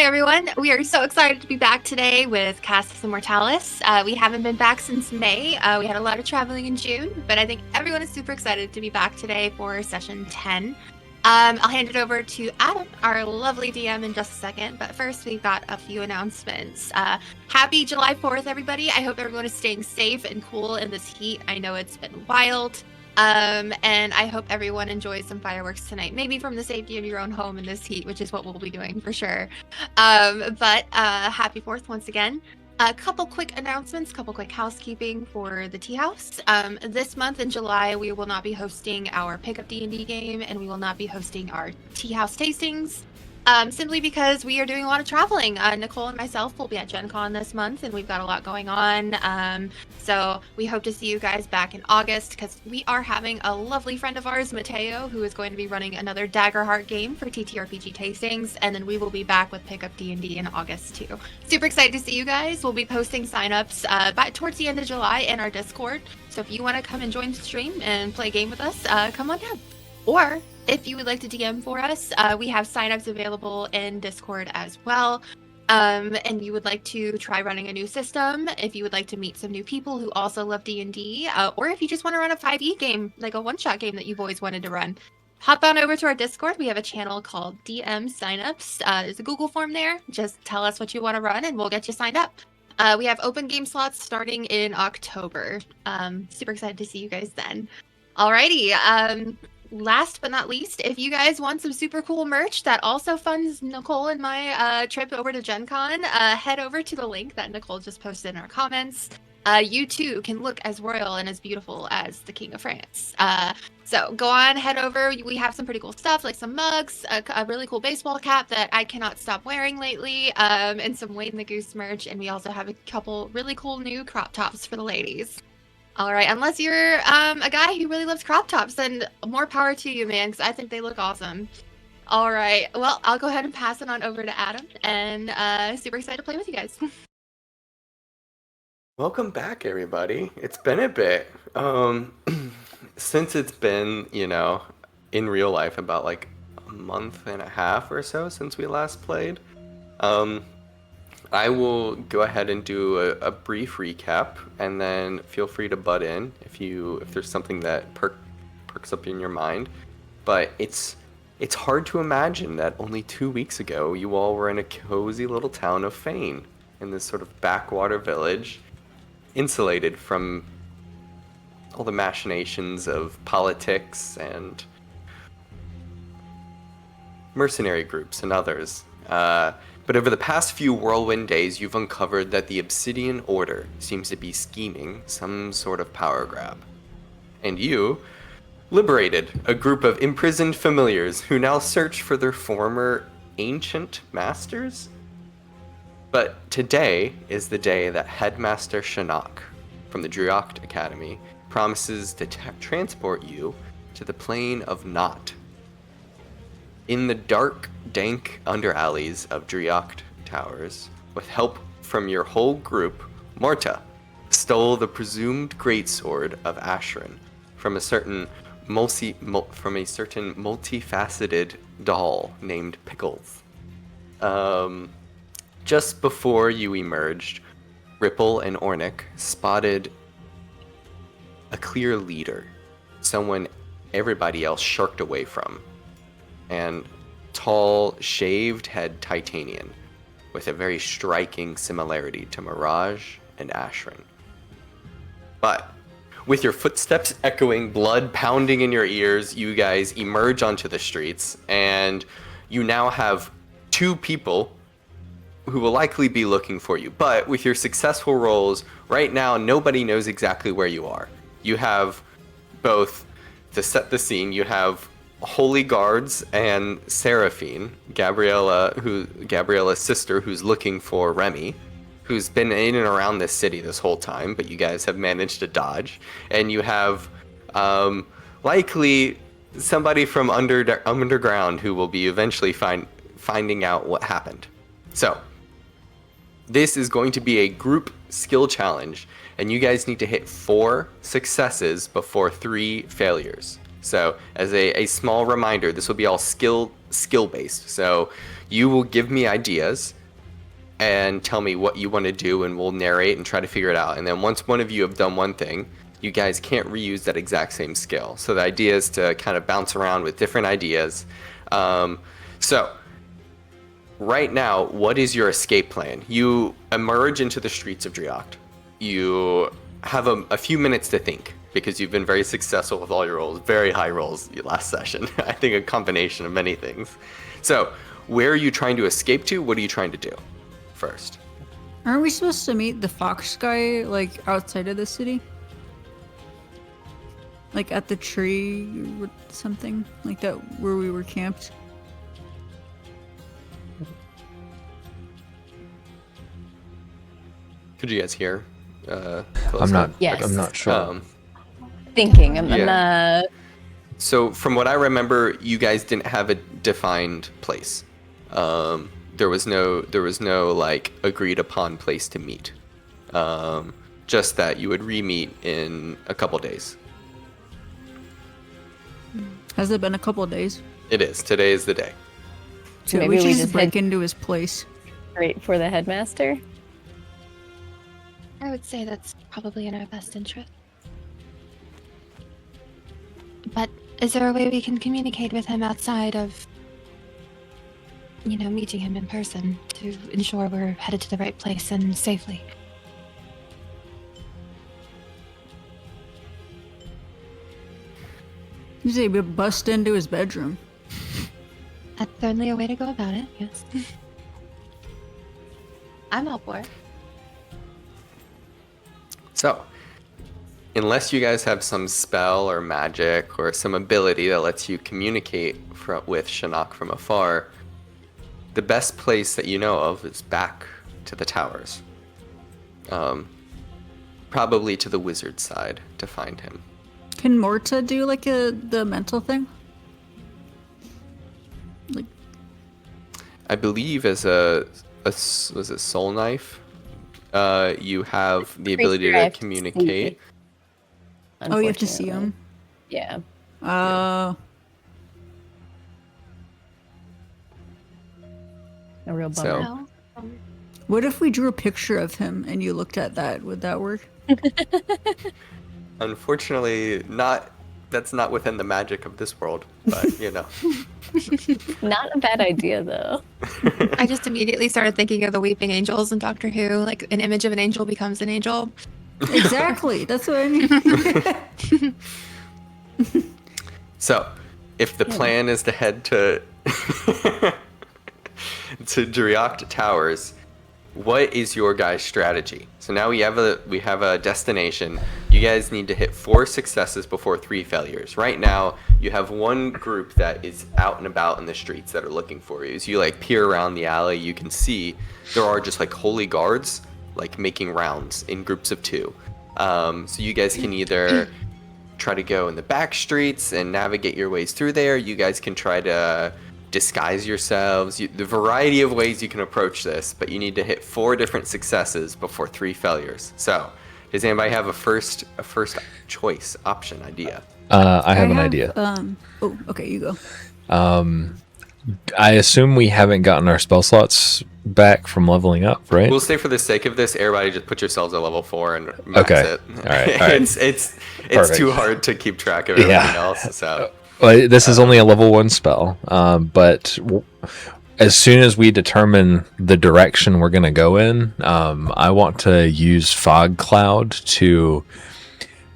everyone. We are so excited to be back today with Casus Immortalis. We haven't been back since May. We had a lot of traveling in June, but I think everyone is super excited to be back today for session 10. I'll hand it over to Adam, our lovely DM, in just a second. But first, we've got a few announcements. Happy July 4th, everybody. I hope everyone is staying safe and cool in this heat. I know it's been wild. And I hope everyone enjoys some fireworks tonight, maybe from the safety of your own home in this heat, which is what we'll be doing for sure. But happy 4th once again. A couple quick announcements, couple quick housekeeping for the Tea House. This month in July, we will not be hosting our Pickup D&D game, and we will not be hosting our Tea House tastings. Simply because we are doing a lot of traveling. Nicole and myself will be at Gen Con this month, and we've got a lot going on. So we hope to see you guys back in August, because we are having a lovely friend of ours, Mateo, who is going to be running another Daggerheart game for TTRPG tastings, and then we will be back with Pickup D&D in August too. Super excited to see you guys. We'll be posting signups towards the end of July in our Discord. So if you want to come and join the stream and play a game with us, come on down. Or if you would like to DM for us, we have signups available in Discord as well. And you would like to try running a new system, if you would like to meet some new people who also love D&D, or if you just want to run a 5e game, like a one-shot game that you've always wanted to run, hop on over to our Discord. We have a channel called DM Signups. There's a Google form there. Just tell us what you want to run and we'll get you signed up. We have open game slots starting in October. Super excited to see you guys then. Alrighty. Last but not least, if you guys want some super cool merch that also funds Nicole and my trip over to Gen Con, head over to the link that Nicole just posted in our comments. You too can look as royal and as beautiful as the King of France. So go on, head over. We have some pretty cool stuff, like some mugs, a really cool baseball cap that I cannot stop wearing lately, and some Wade and the Goose merch. And we also have a couple really cool new crop tops for the ladies. All right, unless you're a guy who really loves crop tops, then more power to you, man, because I think they look awesome. All right, well, I'll go ahead and pass it on over to Adam, and super excited to play with you guys. Welcome back, everybody. It's been a bit. Since it's been, in real life about like a month and a half or so since we last played. I will go ahead and do a brief recap, and then feel free to butt in if there's something that perks up in your mind. But it's hard to imagine that only 2 weeks ago you all were in a cozy little town of Fane, in this sort of backwater village, insulated from all the machinations of politics and mercenary groups and others. But over the past few whirlwind days, you've uncovered that the Obsidian Order seems to be scheming some sort of power grab. And you liberated a group of imprisoned familiars who now search for their former ancient masters? But today is the day that Headmaster Shinnok from the Driocht Academy promises to transport you to the plane of Naught. In the dark, dank underalleys of Driocht Towers, with help from your whole group, Morta stole the presumed greatsword of Ashran from a certain multifaceted doll named Pickles. Just before you emerged, Ripple and Ornick spotted a clear leader, someone everybody else shirked away from. And tall, shaved-head Titanian, with a very striking similarity to Mirage and Ashran. But with your footsteps echoing, blood pounding in your ears, you guys emerge onto the streets, and you now have 2 people who will likely be looking for you. But with your successful rolls, right now nobody knows exactly where you are. You have both, to set the scene, you have Holy Guards and Seraphine, Gabriella's sister, who's looking for Remy, who's been in and around this city this whole time, but you guys have managed to dodge. And you have likely somebody from underground who will be eventually finding out what happened. So this is going to be a group skill challenge, and you guys need to hit 4 successes before 3 failures. So as a small reminder, this will be all skill based. So you will give me ideas, and tell me what you want to do, and we'll narrate and try to figure it out. And then once one of you have done one thing, you guys can't reuse that exact same skill. So the idea is to kind of bounce around with different ideas. So right now, what is your escape plan? You emerge into the streets of Driocht. You have a few minutes to think, because you've been very successful with all your rolls, very high rolls last session. I think a combination of many things. So where are you trying to escape to? What are you trying to do first? Aren't we supposed to meet the fox guy, like, outside of the city? Like, at the tree or something? Like that, where we were camped? Could you guys hear? I'm not. Yes. I'm not sure. Thinking. So from what I remember, you guys didn't have a defined place. There was no like agreed upon place to meet. Just that you would re-meet in a couple days. Has it been a couple of days? It is. Today is the day. So we maybe we just just break head into his place. straight for the headmaster. I would say that's probably in our best interest. But is there a way we can communicate with him outside of, meeting him in person to ensure we're headed to the right place and safely? You say we bust into his bedroom. That's certainly a way to go about it, yes. I'm all for it. So, unless you guys have some spell or magic or some ability that lets you communicate with Shinnok from afar, the best place that you know of is back to the towers. Probably to the wizard side to find him. Can Morta do like the mental thing? Like, I believe as was it soul knife? You have the ability to communicate. oh, you have to see him. Yeah. Oh. A real bummer. So, What if we drew a picture of him and you looked at that? Would that work? unfortunately, that's not within the magic of this world, but Not a bad idea, though. I just immediately started thinking of the weeping angels in Doctor Who. Like, an image of an angel becomes an angel. Exactly. That's what I mean. So, if the plan is to head to Driocht Towers, what is your guys' strategy? So now we have a destination. You guys need to hit 4 successes before 3 failures. Right now, you have one group that is out and about in the streets that are looking for you. As you peer around the alley, you can see there are just holy guards making rounds in groups of 2. So you guys can either try to go in the back streets and navigate your ways through there. You guys can try to disguise yourselves. The variety of ways you can approach this, but you need to hit 4 different successes before 3 failures. So, does anybody have a first choice option idea? I have an idea. Oh, okay, you go. I assume we haven't gotten our spell slots back from leveling up, right? We'll say for the sake of this, everybody just put yourselves at level 4 and max it. All right. It's too hard to keep track of everything else. So. Well, this is only a level 1 spell, but as soon as we determine the direction we're going to go in, I want to use Fog Cloud to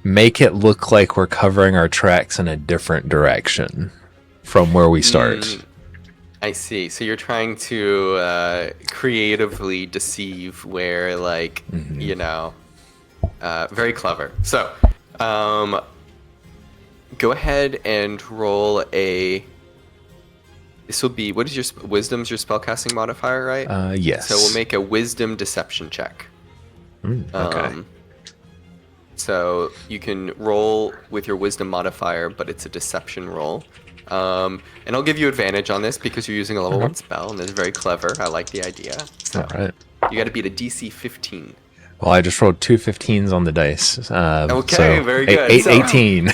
make it look like we're covering our tracks in a different direction from where we start. I see. So you're trying to creatively deceive where, very clever. So, go ahead and roll a. This will be, what is your wisdom's your spellcasting modifier, right? Yes. So we'll make a wisdom deception check. Okay. So you can roll with your wisdom modifier, but it's a deception roll. And I'll give you advantage on this because you're using a level 1 spell, and it's very clever. I like the idea. So All right. you got to beat a DC 15. Well, I just rolled 2 15s on the dice. Okay, very good. 18.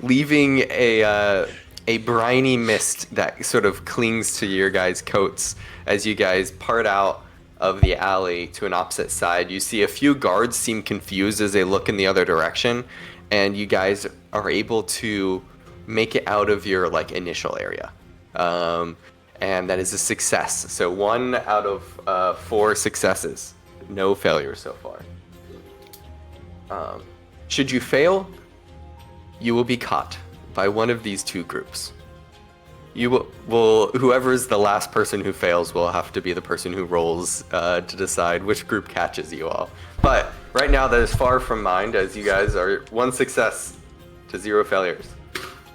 Leaving a briny mist that sort of clings to your guys' coats as you guys part out of the alley to an opposite side, you see a few guards seem confused as they look in the other direction, and you guys are able to make it out of your like initial area. And that is a success. So 1 out of 4 successes. No failures so far. Should you fail, you will be caught by one of these 2 groups. You will whoever's the last person who fails will have to be the person who rolls to decide which group catches you all. But right now that is far from mind, as you guys are 1 success to 0 failures.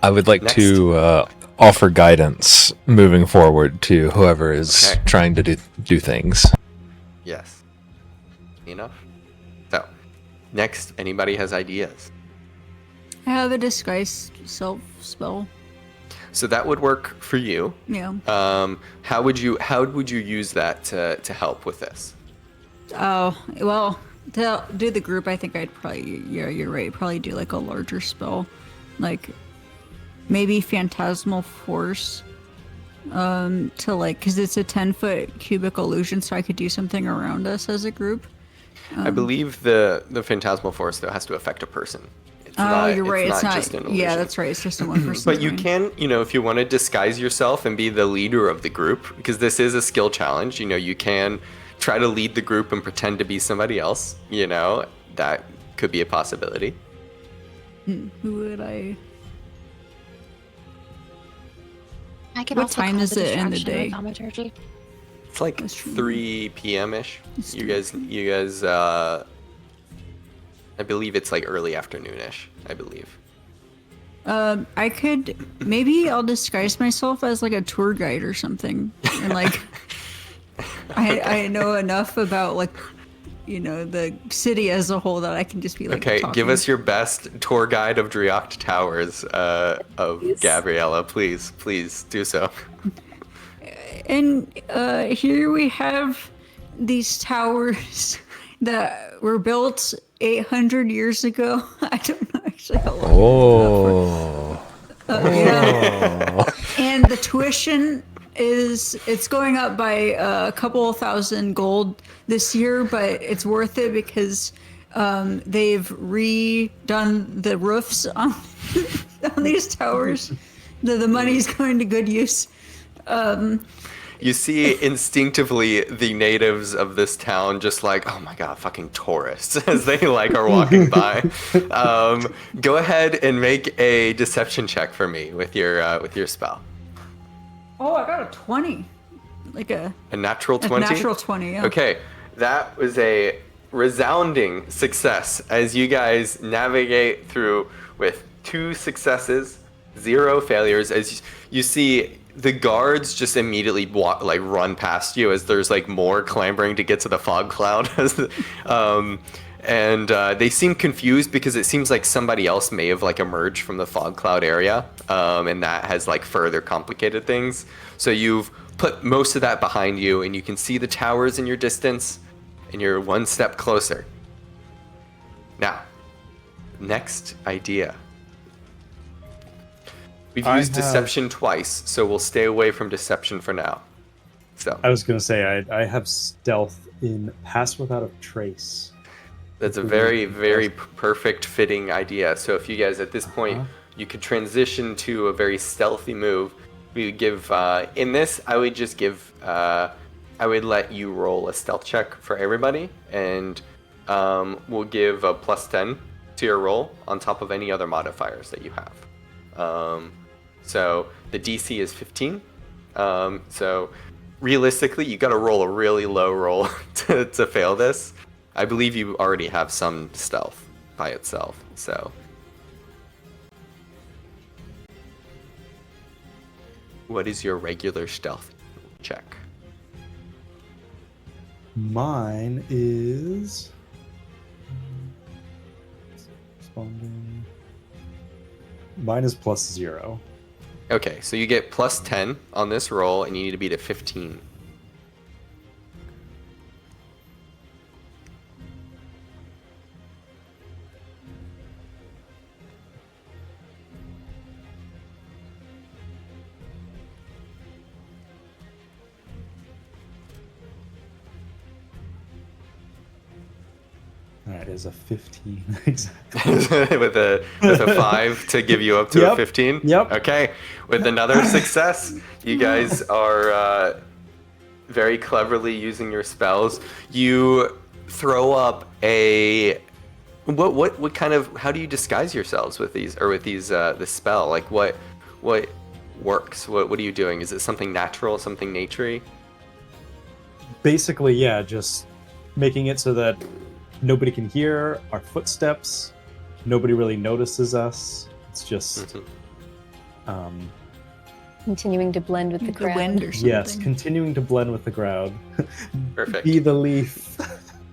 I would like Next. to offer guidance moving forward to whoever is Okay. trying to do things. Yes. Enough? So, next, anybody has ideas? I have a disguise self spell. So that would work for you. Yeah. How would you use that to help with this? Oh, well, to do the group, I think I'd probably, yeah, you're right, probably do like a larger spell. Like, maybe Phantasmal Force. To like, because it's a 10-foot cubic illusion, so I could do something around us as a group. I believe the Phantasmal Force, though, has to affect a person. It's You're right. It's not just an illusion. Yeah, that's right. It's just a one person. But you can, if you want to disguise yourself and be the leader of the group, because this is a skill challenge, you can try to lead the group and pretend to be somebody else, that could be a possibility. Who would I? I can What also time call is it in the distraction day? with thaumaturgy. It's like That's true. 3 p.m.-ish. It's You guys, I believe it's like early afternoon-ish, I believe. I could maybe I'll disguise myself as like a tour guide or something, and like I know enough about like the city as a whole that I can just be like. Okay, talking. give us your best tour guide of Driocht Towers of Gabriella, please do so. And here we have these towers that were built 800 years ago. I don't know actually how long. Yeah. And the tuition it's going up by a couple of thousand gold this year, but it's worth it because they've redone the roofs on these towers. The money's going to good use. You see instinctively the natives of this town just like, oh my god, fucking tourists, as they like are walking by. Go ahead and make a deception check for me with your spell. Oh, I got a 20. Like a natural 20? A natural 20, yeah. Okay, that was a resounding success as you guys navigate through with 2 successes, 0 failures. As you see, the guards just immediately run past you as there's like more clambering to get to the fog cloud. And they seem confused because it seems like somebody else may have like emerged from the fog cloud area, and that has like further complicated things. So you've put most of that behind you, and you can see the towers in your distance, and you're 1 step closer. Now, next idea. We've used deception twice, so we'll stay away from deception for now. So I was going to say I have stealth in Pass Without a Trace. that's a very, very perfect fitting idea. So if you guys at this point, you could transition to a very stealthy move. We would give, in this, I would just give, I would let you roll a stealth check for everybody, and we'll give a +10 to your roll on top of any other modifiers that you have. So the DC is 15. So realistically, you got to roll a really low roll to fail this. I believe you already have some stealth by itself. So what is your regular stealth check? Mine is responding. Mine is +0. Okay, so you get +10 on this roll, and you need to beat a 15. That is a 15 exactly. with a 5 to give you up to a 15. Yep. Okay. With another success, you guys are very cleverly using your spells. You throw up a what kind of, how do you disguise yourselves with these, or with these the spell? Like what works? What are you doing? Is it something natural, something naturey? Basically, yeah, just making it so that nobody can hear our footsteps. Nobody really notices us. It's just, Continuing to blend with the The crowd. wind or something. yes, continuing to blend with the crowd. Perfect. Be the leaf.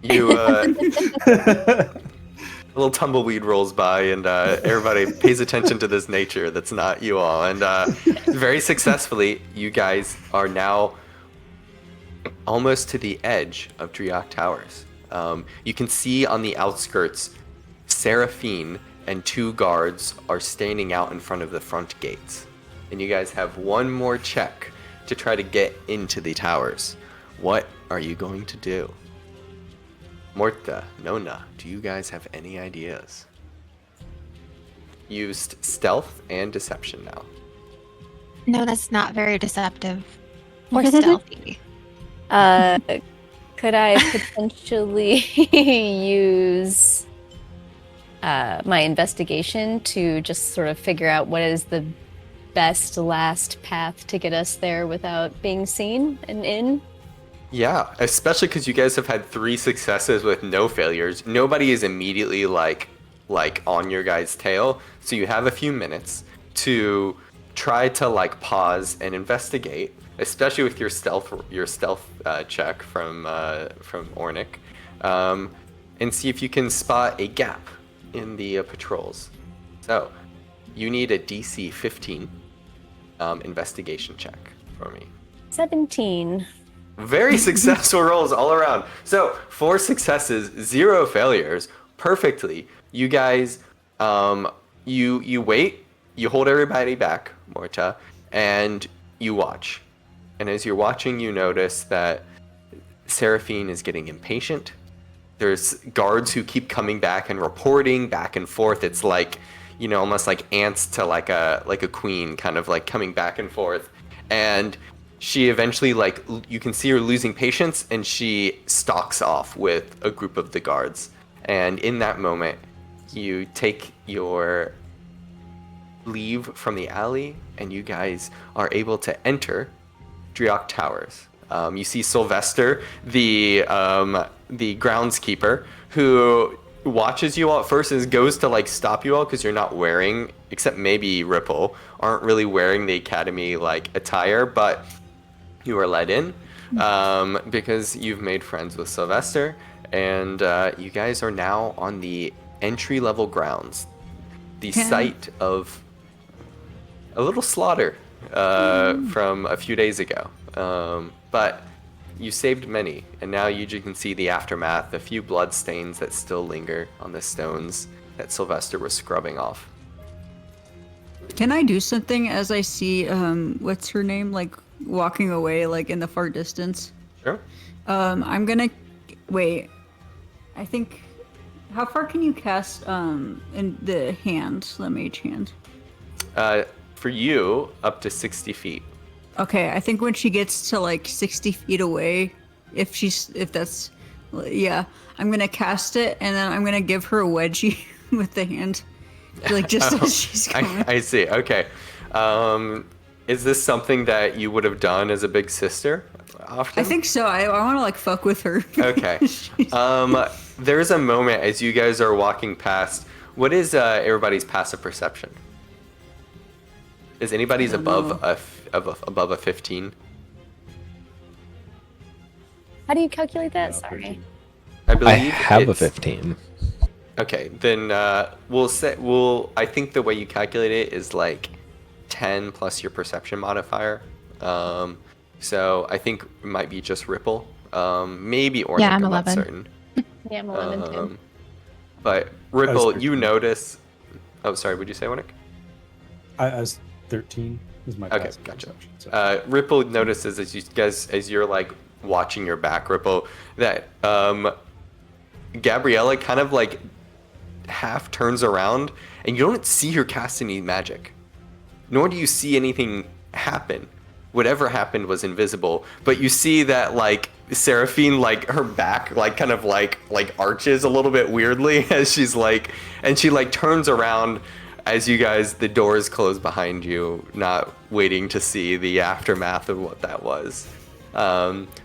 You a little tumbleweed rolls by, and everybody pays attention to this nature that's not you all. And very successfully, you guys are now almost to the edge of Drioch Towers. You can see on the outskirts, Seraphine and 2 guards are standing out in front of the front gates. And you guys have one more check to try to get into the towers. What are you going to do? Morta, Nona, do you guys have any ideas? Used stealth and deception now. No, that's not very deceptive or stealthy. Could I potentially use my investigation to just sort of figure out what is the best last path to get us there without being seen and in? Yeah, especially because you guys have had 3 successes with no failures. Nobody is immediately like on your guys' tail, so you have a few minutes to try to like pause and investigate, especially with your stealth check from Ornick, and see if you can spot a gap in the patrols. So you need a DC 15 investigation check for me. 17. Very successful rolls all around. So 4 successes, 0 failures, perfectly. You guys, you wait, you hold everybody back, Morta, and you watch. And as you're watching, you notice that Seraphine is getting impatient. There's guards who keep coming back and reporting back and forth. It's like, you know, almost like ants to like a queen, kind of like coming back and forth. And she eventually, like, you can see her losing patience, and she stalks off with a group of the guards. And in that moment, you take your leave from the alley, and you guys are able to enter Drioch Towers. You see Sylvester, the groundskeeper, who watches you all at first and goes to like stop you all because you're not wearing, except maybe Ripple, aren't really wearing the academy like attire, but you are let in because you've made friends with Sylvester, and you guys are now on the entry-level grounds, the site of a little slaughter from a few days ago. But you saved many, and now you can see the aftermath, a few blood stains that still linger on the stones that Sylvester was scrubbing off. Can I do something as I see what's her name, like walking away, like in the far distance? Sure. I'm gonna wait. I think, how far can you cast in the hand, the mage hand? For you, up to 60 feet. Okay, I think when she gets to like 60 feet away, if that's, yeah, I'm gonna cast it, and then I'm gonna give her a wedgie with the hand, like just as she's going. I see. Okay. Is this something that you would have done as a big sister often? I think so. I want to like fuck with her. Okay. There's a moment as you guys are walking past. What is everybody's passive perception? Is anybody's above a 15? How do you calculate that? Yeah, Sorry. 13. I believe I have a it's- 15. Okay, then I think the way you calculate it is like 10 plus your perception modifier. So I think it might be just Ripple. Maybe Ornick, Yeah, I'm I'm not 11. certain. Yeah, I'm 11 too. But Ripple, you 13. notice. Oh, sorry. Would you say Ornick? I was 13 is my Okay, passive gotcha. perception, so. Ripple notices as you guys, as you're like watching your back, Ripple, that Gabriella kind of like half turns around, and you don't see her cast any magic, nor do you see anything happen. Whatever happened was invisible, but you see that like Seraphine, like her back like kind of like arches a little bit weirdly as she's like, and she like turns around as you guys, the doors close behind you, not waiting to see the aftermath of what that was.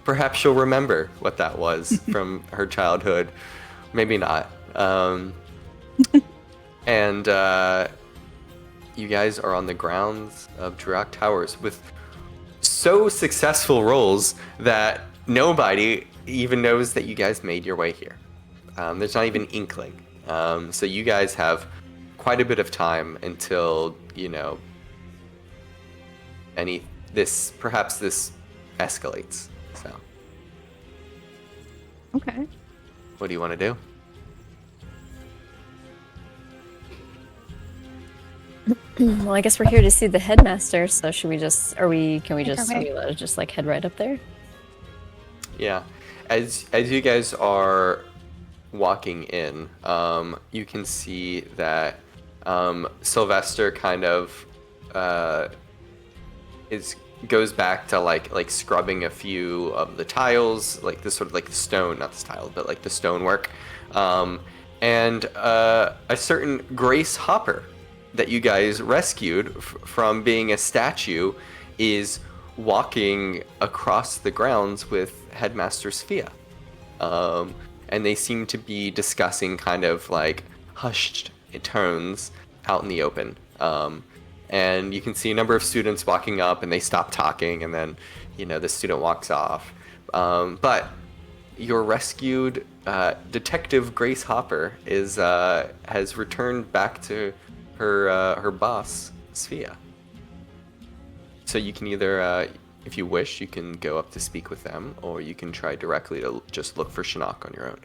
Perhaps she'll remember what that was from her childhood, maybe not. And you guys are on the grounds of Drurak Towers with so successful rolls that nobody even knows that you guys made your way here. There's not even inkling. So you guys have quite a bit of time until, you know, perhaps this escalates. So. Okay. What do you want to do? Well, I guess we're here to see the headmaster. So should we just? Are we Okay. allowed to just like head right up there? Yeah, as you guys are walking in, you can see that Sylvester kind of goes back to like scrubbing a few of the tiles, like this sort of like the stone, not the tile, but like the stonework, and a certain Grace Hopper that you guys rescued from being a statue is walking across the grounds with Headmaster Sphia. And they seem to be discussing kind of like hushed tones out in the open. And you can see a number of students walking up and they stop talking, and then, you know, the student walks off. But your rescued Detective Grace Hopper has returned back to her boss, Sphia. So you can either, if you wish, you can go up to speak with them, or you can try directly to just look for Shinnok on your own.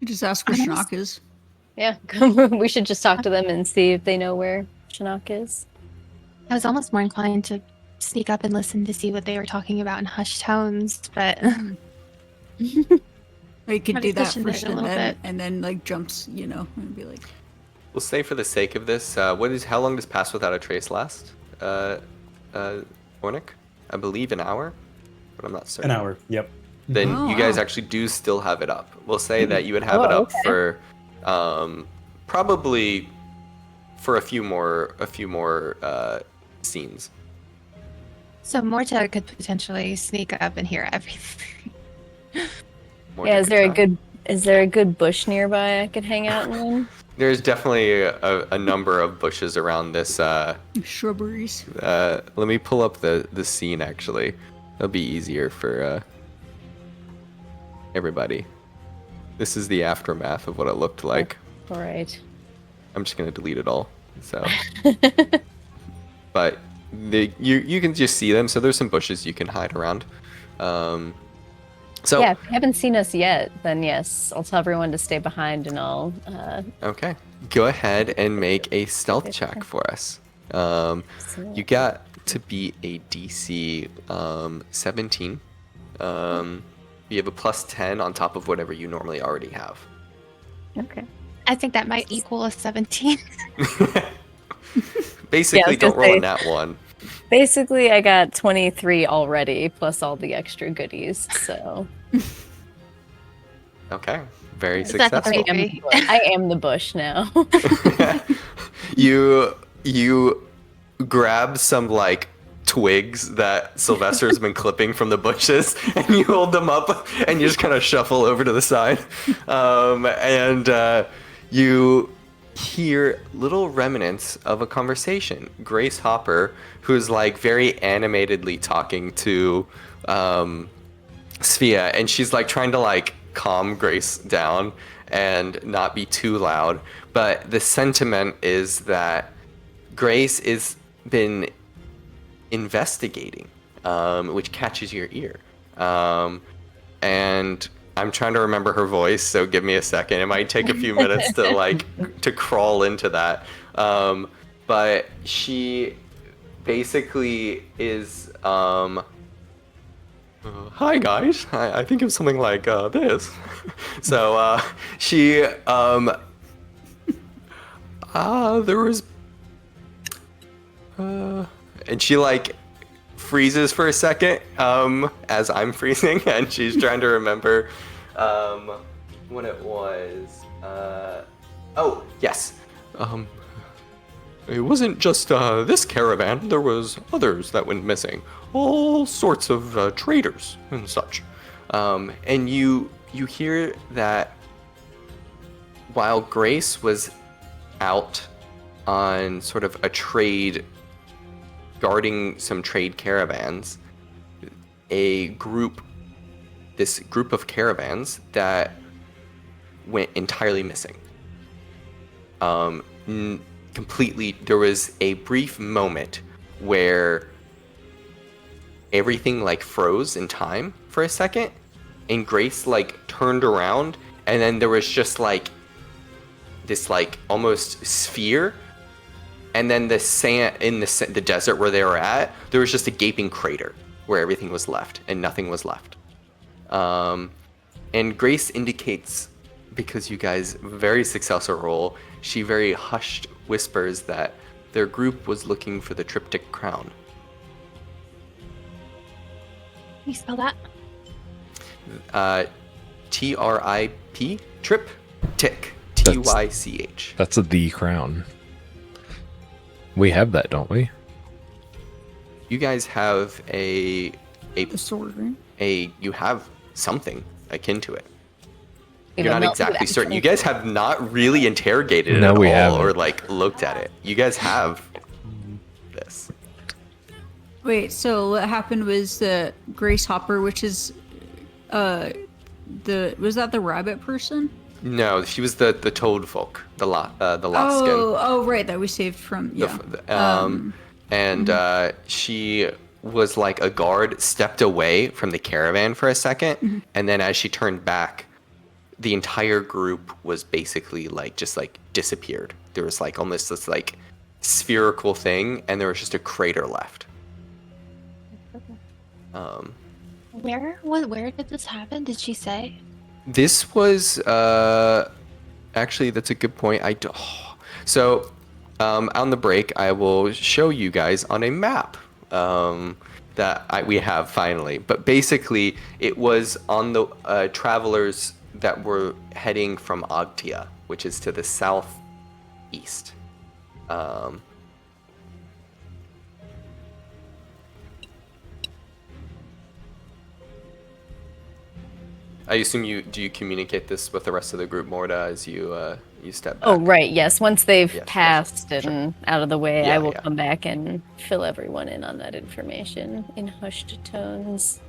You just ask where Shinnok is. Yeah, we should just talk to them and see if they know where Shinnok is. I was almost more inclined to sneak up and listen to see what they were talking about in hushed tones, but Or you could Might do have that cushioned first it a little bit. and then like jumps, you know, and be like, We'll say for the sake of this, how long does Pass Without a Trace last? Ornick? I believe an hour, but I'm not certain. An hour. Yep. Then Oh, you guys wow. actually do still have it up. We'll say that you would have it Oh, up for probably for a few more scenes. so Morta could potentially sneak up and hear everything. More Yeah, to is there try. a good bush nearby I could hang out in? There's definitely a number of bushes around this. shrubberies. Let me pull up the scene actually. It'll be easier for everybody. This is the aftermath of what it looked like. All right. I'm just gonna delete it all. So, but you can just see them. So there's some bushes you can hide around. So Yeah, if you haven't seen us yet, then yes, I'll tell everyone to stay behind and I'll okay, go ahead and make a stealth check for us. You got to be a DC 17. You have a plus 10 on top of whatever you normally already have. Okay. I think that might equal a 17. Basically, Yeah, I was gonna don't roll say- a nat one. Basically, I got 23 already, plus all the extra goodies, so... Okay, very Is that successful. the I am the bush now. you grab some like twigs that Sylvester's been clipping from the bushes, and you hold them up, and you just kind of shuffle over to the side, and you hear little remnants of a conversation. Grace Hopper, who's like very animatedly talking to Sphia, and she's like trying to like calm Grace down and not be too loud. But the sentiment is that Grace is been investigating, which catches your ear. And I'm trying to remember her voice, so give me a second. It might take a few minutes to crawl into that. But she basically is Hi guys, I think of something like this. So she there was and she like freezes for a second as I'm freezing, and she's trying to remember what it was. Oh yes, it wasn't just this caravan. There was others that went missing. All sorts of traders and such. And you hear that while Grace was out on sort of a trade, guarding some trade caravans, this group of caravans that went entirely missing. Completely, there was a brief moment where everything like froze in time for a second, and Grace like turned around, and then there was just like this like almost sphere, and then the sand in the desert where they were at, there was just a gaping crater where everything was left and nothing was left. And Grace indicates, because you guys very successful roll, she very hushed whispers that their group was looking for the triptych crown. Can you spell that? TRIP, trip, tick, TYCH. That's the crown. We have that, don't we? You guys have The sword, right? you have something akin to it. We You're will not do exactly certain. actually. You guys have not really interrogated it No, at we all haven't. or like looked at it. You guys have this. Wait, so what happened was the Grace Hopper, which is was that the rabbit person? No, she was the toad folk, the lot skin. Oh, right, that we saved from She was like a guard, stepped away from the caravan for a 2nd, and then as she turned back, the entire group was basically like just like disappeared. There was like almost this like spherical thing, and there was just a crater left. Where did this happen? Did she say? This was actually, that's a good point. So on the break, I will show you guys on a map that we have finally. But basically, it was on the travelers that were heading from Ogtia, which is to the southeast. I assume you communicate this with the rest of the group, Morta, as you step back. Oh, right. Yes. Once they've Yes, passed sure. and out of the way, Yeah, I will yeah. come back and fill everyone in on that information in hushed tones.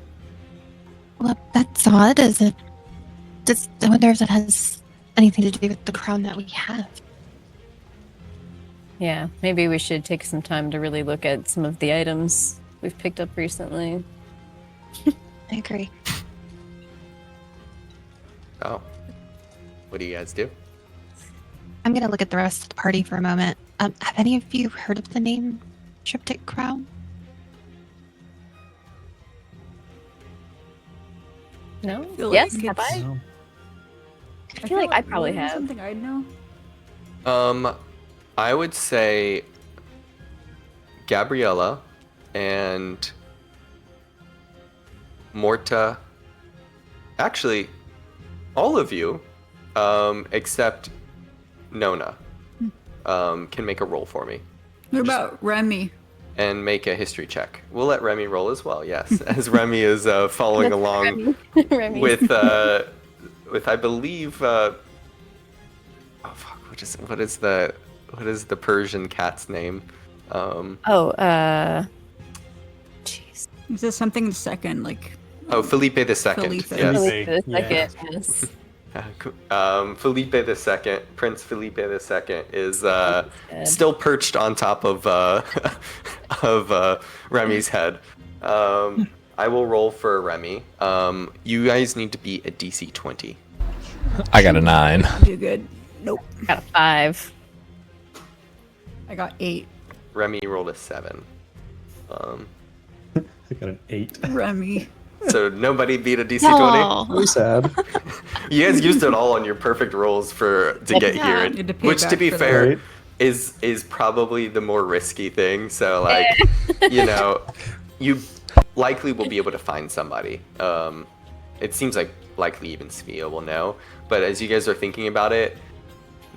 Well, that's odd. I wonder if that has anything to do with the crown that we have. Yeah, maybe we should take some time to really look at some of the items we've picked up recently. I agree. Oh. What do you guys do? I'm gonna look at the rest of the party for a moment. Have any of you heard of the name Triptych Crown? No? feel like Yes, it's- have I? No. I feel like I probably maybe have. something I'd know. I would say Gabriella and Morta. Actually, all of you, except Nona, can make a roll for me What about Remy? and make a history check. We'll let Remy roll as well. Yes, as Remy is following along Remy. with I believe. Oh fuck! What is the Persian cat's name? Jeez. Is this something the second, like? Oh, Felipe the Second. Felipe. Yes. Felipe the Yeah. second, yes. Felipe the Second, Prince Felipe the Second, is Dead. still perched on top of Remy's head. I will roll for Remy. You guys need to beat a DC 20. I got a 9. Do good. Nope. Got a 5. I got 8. Remy rolled a 7. I got an 8. Remy. So nobody beat a DC 20. No. Very sad. You guys used it all on your perfect rolls to get Yeah. here, You had to pay which, to back be for fair, Right? is probably the more risky thing. So like, you know, you likely will be able to find somebody. It seems like likely even Svea will know. But as you guys are thinking about it,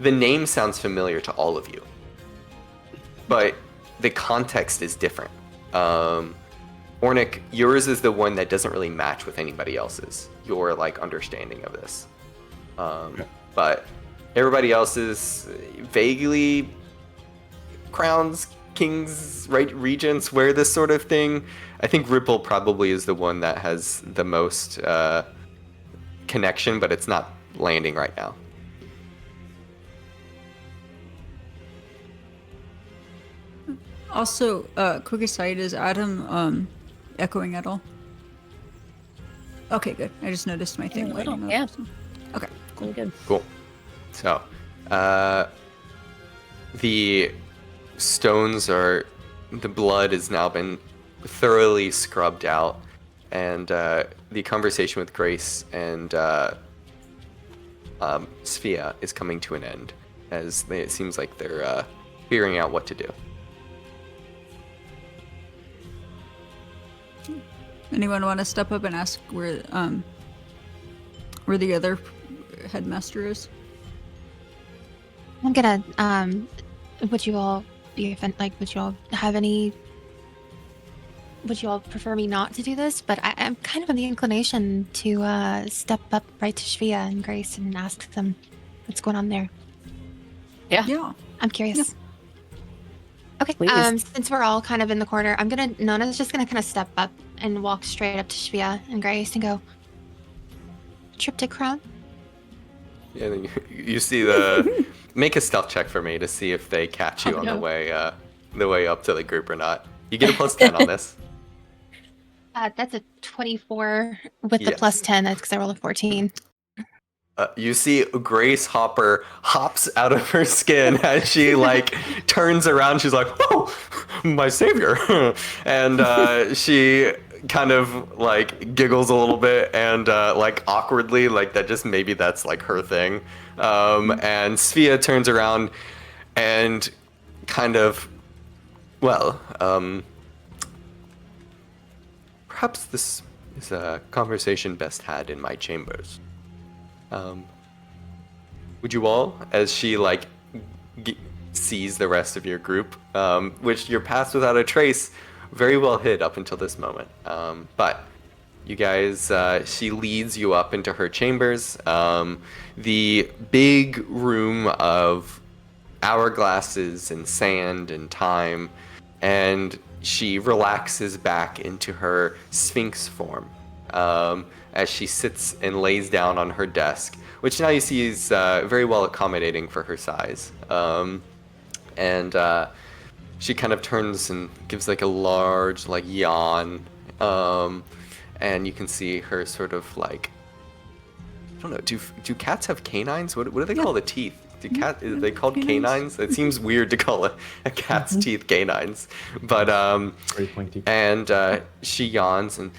the name sounds familiar to all of you, but the context is different. Ornick, yours is the one that doesn't really match with anybody else's. Your like understanding of this, but everybody else is vaguely crowns, kings, right, regents wear this sort of thing. I think Ripple probably is the one that has the most connection, but it's not landing right now. Also, quick aside, is Adam echoing at all? Okay, good. I just noticed my thing a little, lighting up. yeah. so- Okay. Really good. Cool. So, the stones are, the blood has now been thoroughly scrubbed out, and the conversation with Grace and Svea is coming to an end, as it seems like they're figuring out what to do. Anyone want to step up and ask where the other headmaster is? I'm gonna, would you all be, would you all have any, would you all prefer me not to do this? But I'm kind of in the inclination to step up right to Svea and Grace and ask them what's going on there. Yeah. I'm curious. Yeah. Okay, Please. since we're all kind of in the corner, Nona's just gonna kind of step up and walk straight up to Svea and Grace and go, Triptych Crown? Yeah, you see the make a stealth check for me to see if they catch you Oh, on no. the way up to the group or not. You get a plus 10 on this. That's a 24 with the Yes. plus 10, that's because I rolled a 14. You see Grace Hopper hops out of her skin as she like turns around. She's like, "Oh, my savior!" And she kind of like giggles a little bit and like awkwardly, like that. Just maybe that's like her thing. And Svea turns around and kind of, well, perhaps this is a conversation best had in my chambers. Would you all, as she like sees the rest of your group, which your paths without a trace, very well hid up until this moment. But you guys, she leads you up into her chambers. The big room of hourglasses and sand and time, and she relaxes back into her sphinx form. As she sits and lays down on her desk, which now you see is very well accommodating for her size. And she kind of turns and gives like a large like yawn, and you can see her sort of like, I don't know, do cats have canines? What do they call the teeth? Are they called canines? It seems weird to call a cat's teeth canines, but Very pointy. and she yawns and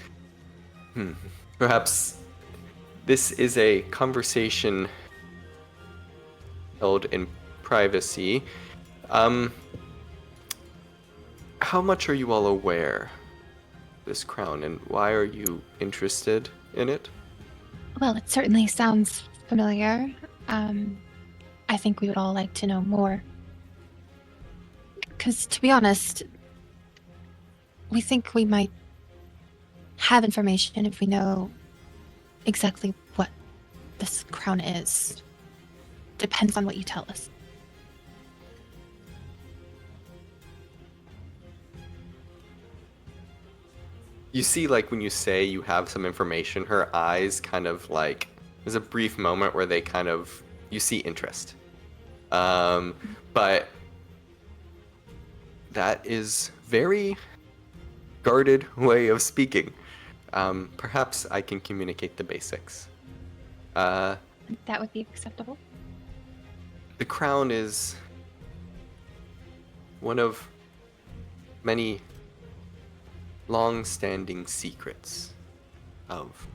perhaps this is a conversation held in privacy. How much are you all aware of this crown, and why are you interested in it? Well, it certainly sounds familiar. I think we would all like to know more. Because, to be honest, we think we might have information if we know exactly what this crown is. Depends on what you tell us. You see, like, when you say you have some information, her eyes kind of like, there's a brief moment where they kind of, you see interest. But that is very guarded way of speaking. Perhaps I can communicate the basics. That would be acceptable. The crown is one of many long-standing secrets. of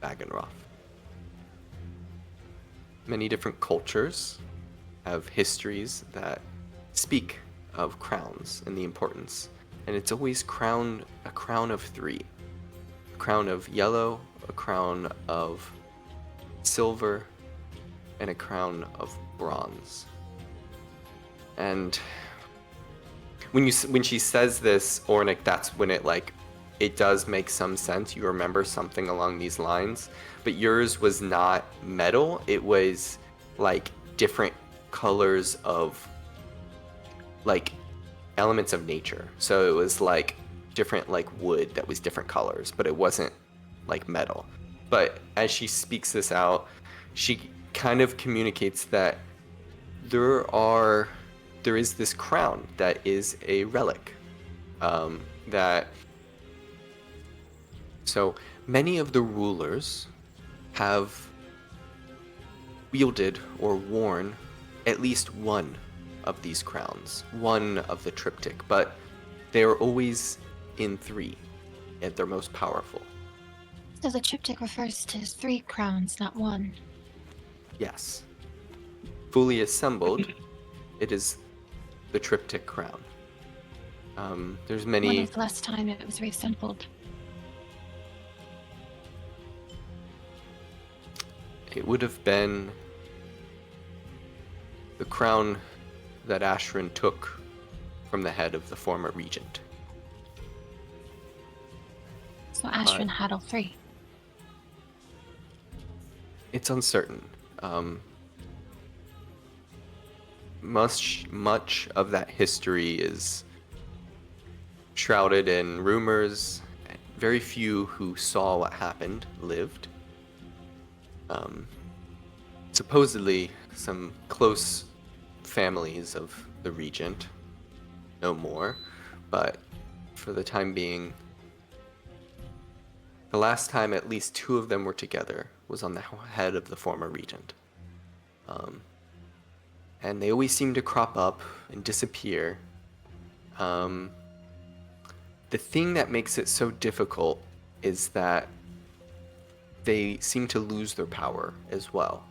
Bagenroth. Many different cultures have histories that speak of crowns and the importance, and it's always a crown of 3. A crown of yellow, a crown of silver, and a crown of bronze. And when she says this, Ornick, that's when it does make some sense. You remember something along these lines, but yours was not metal. It was like different colors of like elements of nature. So it was like different like wood that was different colors, but it wasn't like metal. But as she speaks this out, she kind of communicates that there is this crown that is a relic. So many of the rulers have wielded or worn at least one of these crowns, one of the triptych, but they are always in 3 at their most powerful. So the triptych refers to 3 crowns, not 1. Yes. Fully assembled, it is the triptych crown. There's When many. was the last time it was reassembled? It would have been the crown that Ashrin took from the head of the former regent. So Ashrin had all 3. It's uncertain. Much of that history is shrouded in rumors. Very few who saw what happened lived. Supposedly, some close families of the regent know more, but for the time being, the last time at least 2 of them were together was on the head of the former regent. And they always seem to crop up and disappear. The thing that makes it so difficult is that they seem to lose their power as well.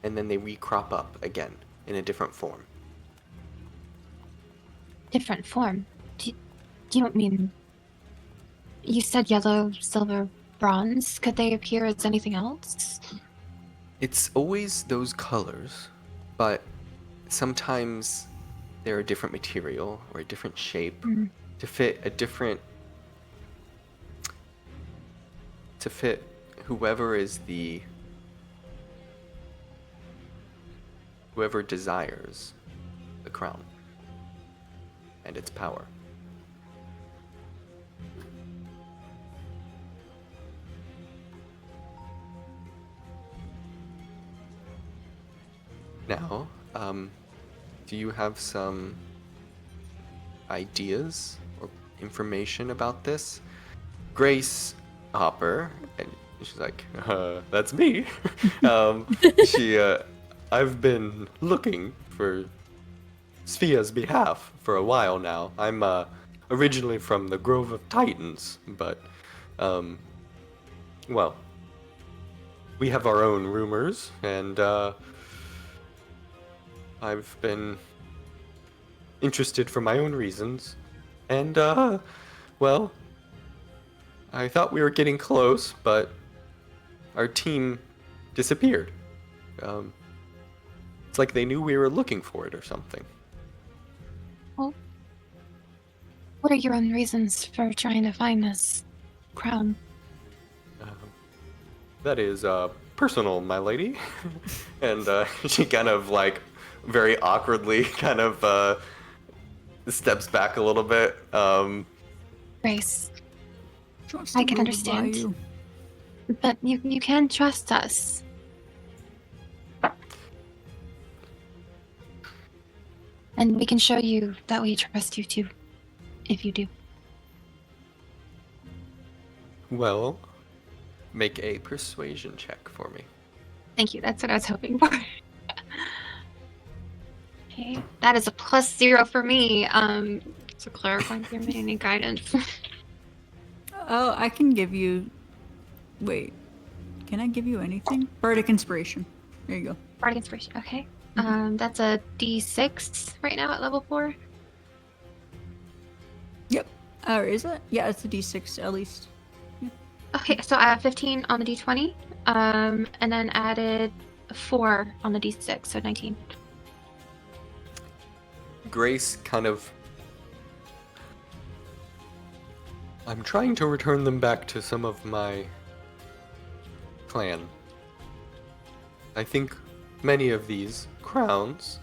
And then they recrop up again in a different form. Different form? Do you don't mean... You said yellow, silver, bronze. Could they appear as anything else? It's always those colors, but sometimes they're a different material or a different shape to fit whoever desires the crown and its power. Now, do you have some ideas or information about this? Grace Hopper, and she's like, that's me. I've been looking for Sphia's behalf for a while now. I'm originally from the Grove of Titans, but, well, we have our own rumors, and I've been interested for my own reasons, and, well, I thought we were getting close, but our team disappeared. It's like they knew we were looking for it or something. Well, what are your own reasons for trying to find this crown? That is personal, my lady. And she kind of like very awkwardly kind of steps back a little bit. Grace, Trust I the can little understand. bayou. but you can trust us. And we can show you that we trust you too, if you do. Well, make a persuasion check for me. Thank you, that's what I was hoping for. Okay, that is a +0 for me. So Claire, can you give me any guidance? Oh, I can give you Wait, can I give you anything? Bardic Inspiration. There you go. Bardic Inspiration. Okay. That's a D6 right now at level 4. Yep. Or is it? Yeah, it's a D6 at least. Okay, so I have 15 on the D20, and then added 4 on the D6, so 19. Grace kind of... I'm trying to return them back to some of my clan. I think many of these crowns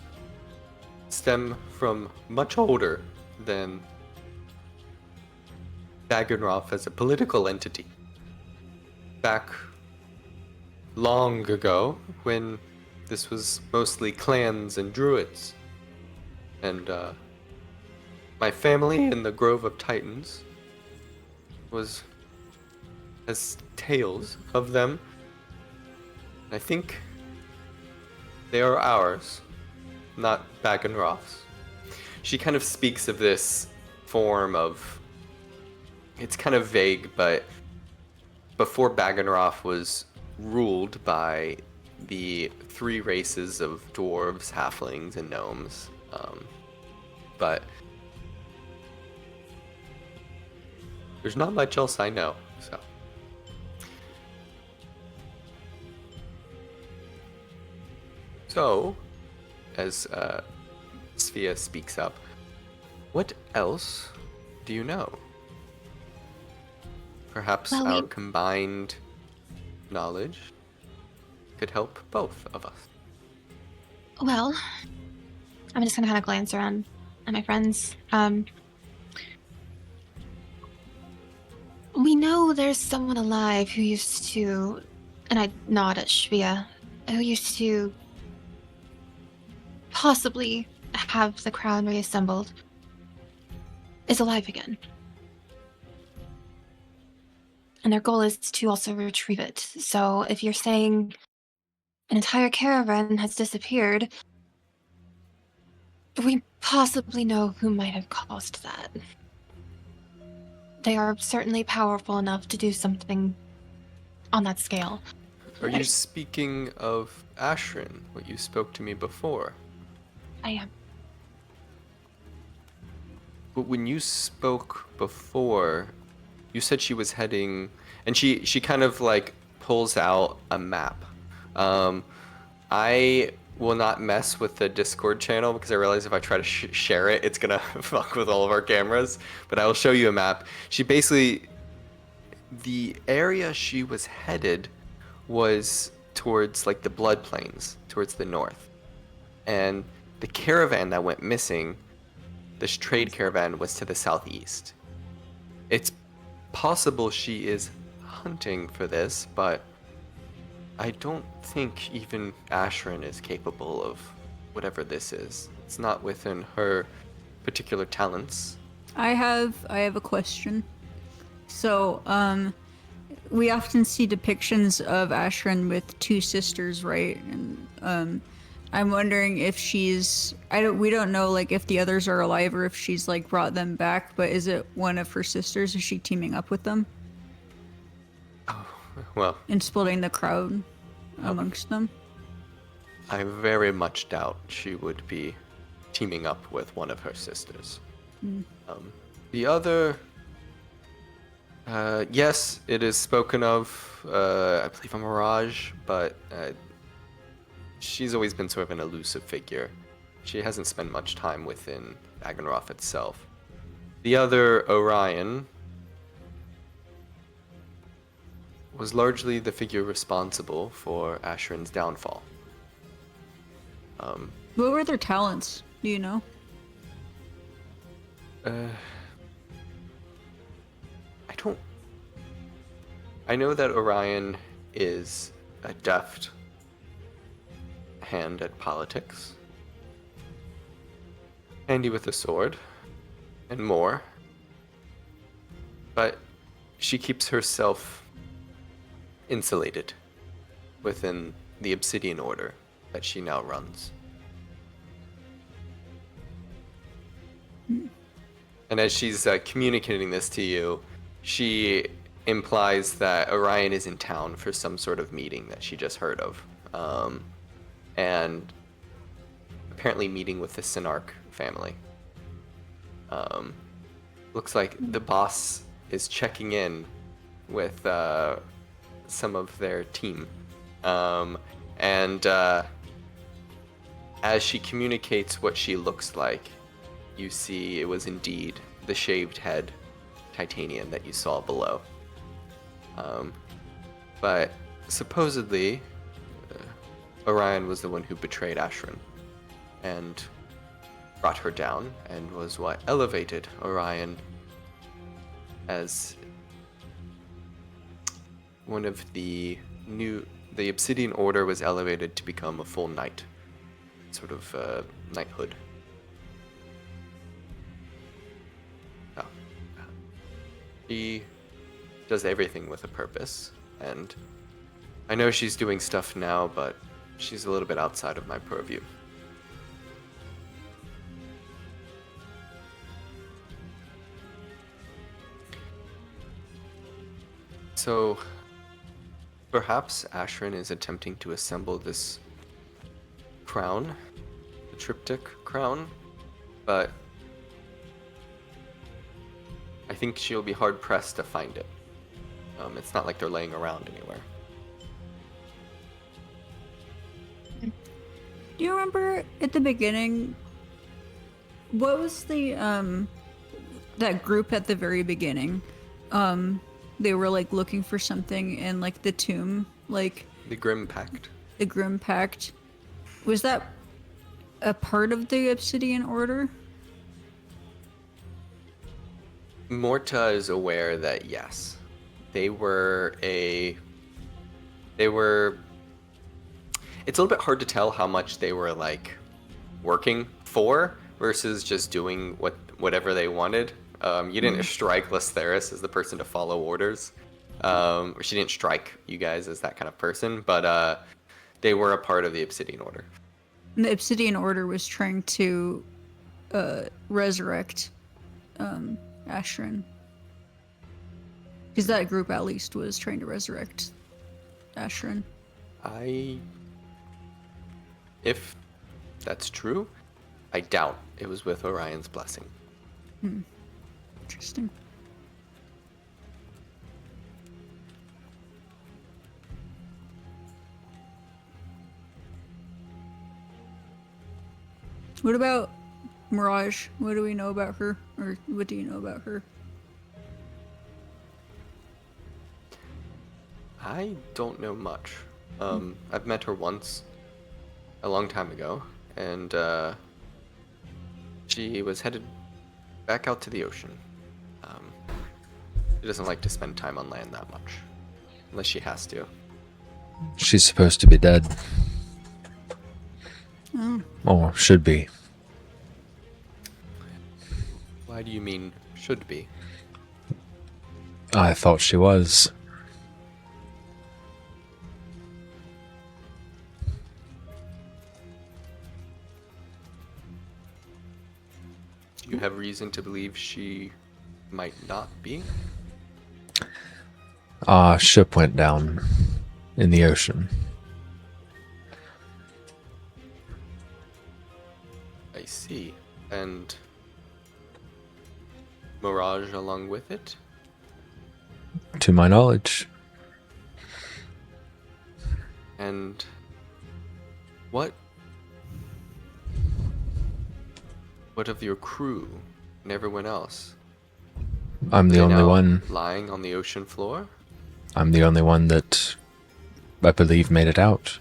stem from much older than Dagenroth as a political entity. Back long ago, when this was mostly clans and druids. And my family in the Grove of Titans has tales of them. I think they are ours, not Dagenroth's. She kind of speaks of this form of... It's kind of vague, but before Dagenroth was ruled by the 3 races of dwarves, halflings, and gnomes. But there's not much else I know, so. So, as Svea speaks up, what else do you know? Perhaps Well, our we- combined knowledge could help both of us. Well, I'm just gonna kind of glance around at my friends. We know there's someone alive who used to, and I nod at Shvia, who used to possibly have the crown reassembled, is alive again. And their goal is to also retrieve it. So if you're saying an entire caravan has disappeared, we possibly know who might have caused that. They are certainly powerful enough to do something on that scale. Are you speaking of Ashrin, what you spoke to me before? I am. But when you spoke before, you said she was heading, and she kind of like pulls out a map. I will not mess with the Discord channel because I realize if I try to share it, it's gonna fuck with all of our cameras. But I will show you a map. She basically, the area she was headed was towards like the Blood Plains, towards the north. And the caravan that went missing, this trade caravan, was to the southeast. It's possible she is hunting for this, but I don't think even Ashrin is capable of whatever this is. It's not within her particular talents. I have a question. So, we often see depictions of Ashrin with 2 sisters, right? And I'm wondering if she's we don't know like if the others are alive or if she's like brought them back, but is it one of her sisters? Is she teaming up with them Well, and splitting the crowd amongst them? I very much doubt she would be teaming up with one of her sisters. The other, yes, it is spoken of, I believe a Mirage, but she's always been sort of an elusive figure. She hasn't spent much time within Dagenroth itself. The other, Orion, was largely the figure responsible for Ashrin's downfall. What were their talents? Do you know? I know that Orion is a deft hand at politics, handy with a sword, and more. But she keeps herself insulated within the Obsidian Order that she now runs. And as she's communicating this to you, she implies that Orion is in town for some sort of meeting that she just heard of. And apparently meeting with the Synarch family. Looks like the boss is checking in with some of their team. And as she communicates what she looks like, you see it was indeed the shaved head Titanian that you saw below. But supposedly, Orion was the one who betrayed Ashran and brought her down, and was what elevated Orion as one of the Obsidian Order was elevated to become a full knight, sort of knighthood. Oh. She does everything with a purpose, and I know she's doing stuff now, but she's a little bit outside of my purview. So, perhaps Ashran is attempting to assemble this crown, the triptych crown, but I think she'll be hard-pressed to find it. It's not like they're laying around anywhere. Do you remember at the beginning, what was the that group at the very beginning? They were like looking for something in like the tomb, like The Grim Pact. the Grim Pact. Was that a part of the Obsidian Order? Morta is aware that yes, they were. It's a little bit hard to tell how much they were like working for versus just doing whatever they wanted. You didn't strike Lestheris as the person to follow orders. Or she didn't strike you guys as that kind of person, but they were a part of the Obsidian Order. And the Obsidian Order was trying to resurrect Ashran. Because that group at least was trying to resurrect Ashran. If that's true, I doubt it was with Orion's blessing. Interesting. What about Mirage? What do we know about her? Or what do you know about her? I don't know much. I've met her once, a long time ago, and she was headed back out to the ocean. She doesn't like to spend time on land that much, unless she has to. She's supposed to be dead. Oh. Or should be. Why do you mean should be? I thought she was. Do you have reason to believe she might not be? Our ship went down in the ocean. I see. And Mirage along with it? To my knowledge. And what of your crew and everyone else? I'm the They only now one. lying on the ocean floor? I'm the only one that I believe made it out.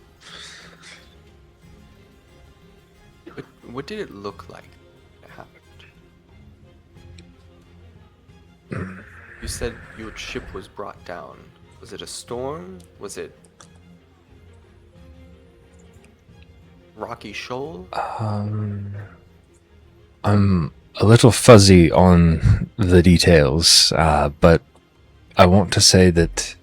What did it look like that happened? You said your ship was brought down. Was it a storm? Was it rocky shoal? I'm a little fuzzy on the details, but I want to say that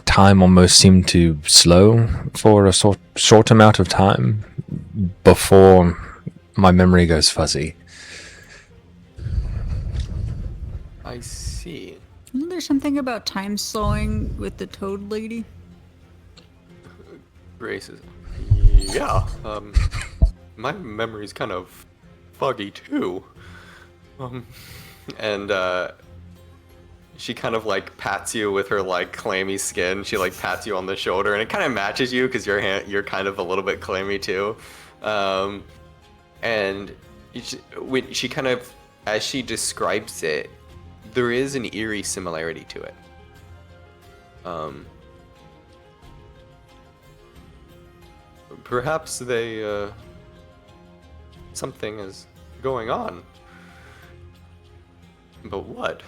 time almost seemed to slow for a short amount of time before my memory goes fuzzy. I see. Isn't there something about time slowing with the toad lady? Grace is, yeah. My memory's kind of foggy too. And she kind of like pats you with her like clammy skin. She like pats you on the shoulder, and it kind of matches you because you're kind of a little bit clammy too. And when she kind of, as she describes it, there is an eerie similarity to it. Perhaps they something is going on. But what?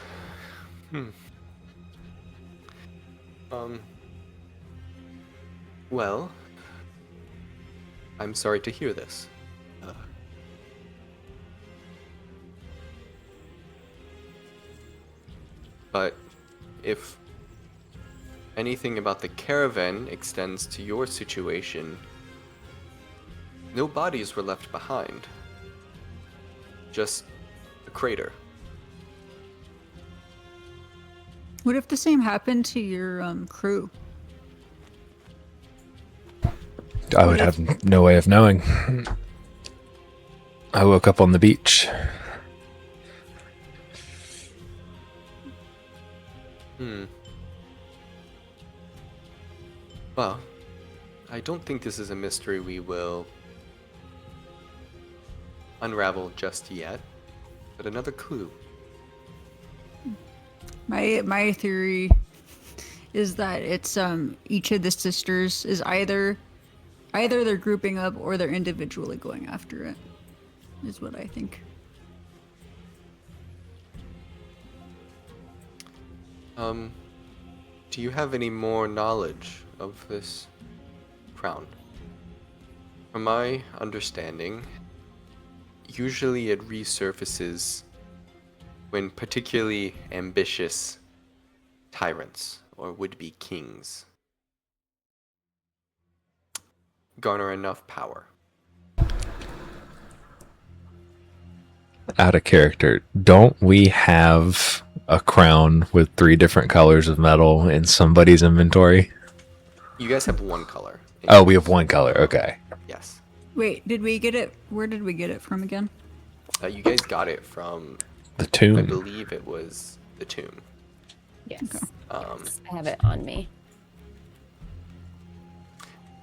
Well, I'm sorry to hear this. But if anything about the caravan extends to your situation, no bodies were left behind. Just a crater. What if the same happened to your crew? I would have no way of knowing. I woke up on the beach. Well, I don't think this is a mystery we will unravel just yet, but another clue. My theory is that it's each of the sisters is either they're grouping up or they're individually going after it. Is what I think. Do you have any more knowledge of this crown? From my understanding, usually it resurfaces when particularly ambitious tyrants or would-be kings garner enough power. Out of character, don't we have a crown with 3 different colors of metal in somebody's inventory? You guys have one color. Oh, we have one color. Okay. Yes. Wait, did we get it? Where did we get it from again? You guys got it from, The I tomb. believe it was the tomb. Yes. Okay. I have it on me.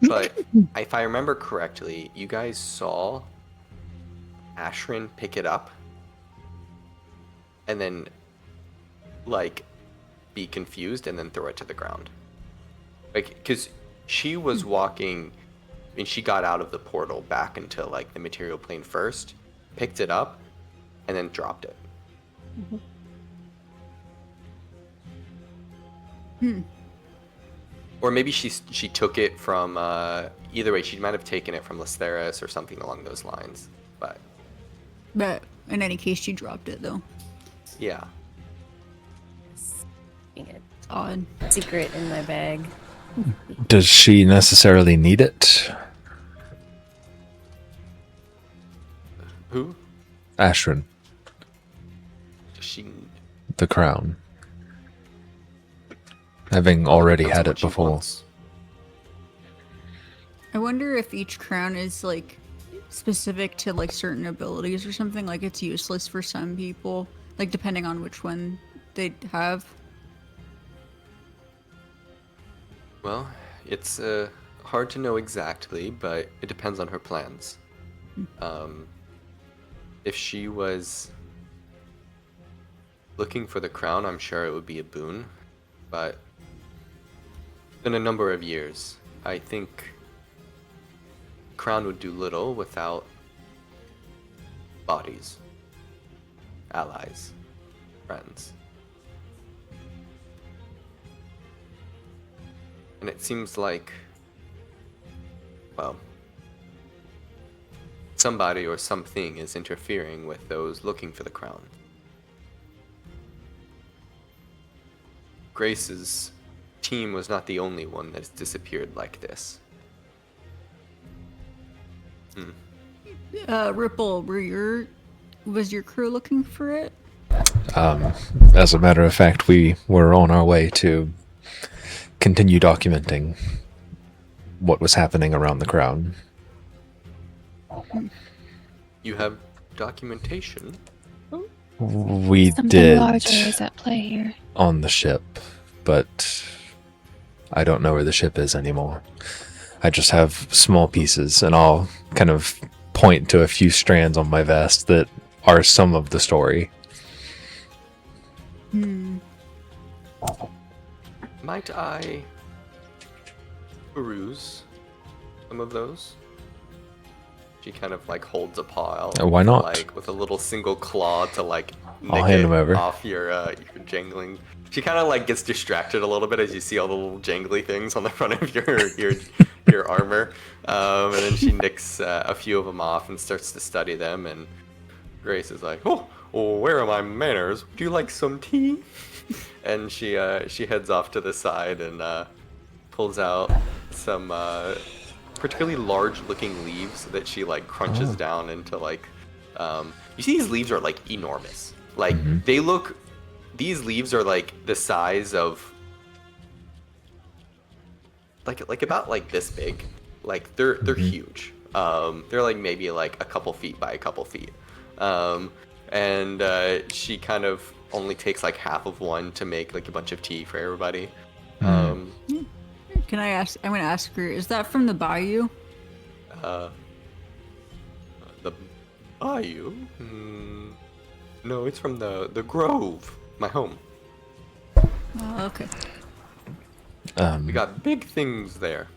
But if I remember correctly, you guys saw Ashrin pick it up and then like be confused and then throw it to the ground. Like, because she was walking, I mean, she got out of the portal back into like the material plane first, picked it up, and then dropped it. Or maybe she took it from, either way, she might have taken it from Lestheris or something along those lines. But in any case, she dropped it though. Yeah. Keeping it Odd. secret in my bag. Does she necessarily need it? Who? Ashrin, Does she? the crown. Having already Depends on had what it she before. wants. I wonder if each crown is like specific to like certain abilities or something. Like it's useless for some people, like depending on which one they have. Well, it's hard to know exactly, but it depends on her plans. If she was looking for the crown, I'm sure it would be a boon, but in a number of years, I think crown would do little without bodies, allies, friends. And it seems like, well, somebody or something is interfering with those looking for the crown. Grace's team was not the only one that's disappeared like this. Ripple, was your crew looking for it? As a matter of fact, we were on our way to continue documenting what was happening around the crowd. You have documentation? We Something did larger is at play here. on the ship, but I don't know where the ship is anymore. I just have small pieces, and I'll kind of point to a few strands on my vest that are some of the story. Might I peruse some of those? She kind of like holds a paw out. Why not? Like with a little single claw to like I'll nick hand it them over. off your jangling. She kind of like gets distracted a little bit as you see all the little jangly things on the front of your armor, and then she nicks a few of them off and starts to study them. And Grace is like, "Oh, where are my manners? Would you like some tea?" And she heads off to the side and pulls out some particularly large-looking leaves that she like crunches down into like. You see, these leaves are like enormous. Like they look. These leaves are like the size of. Like about like this big. Like they're huge. They're like maybe like a couple feet by a couple feet. And she kind of only takes like half of one to make like a bunch of tea for everybody. Can I ask? I'm gonna ask her. Is that from the bayou? The bayou? No, it's from the grove, my home. Oh, okay. We got big things there.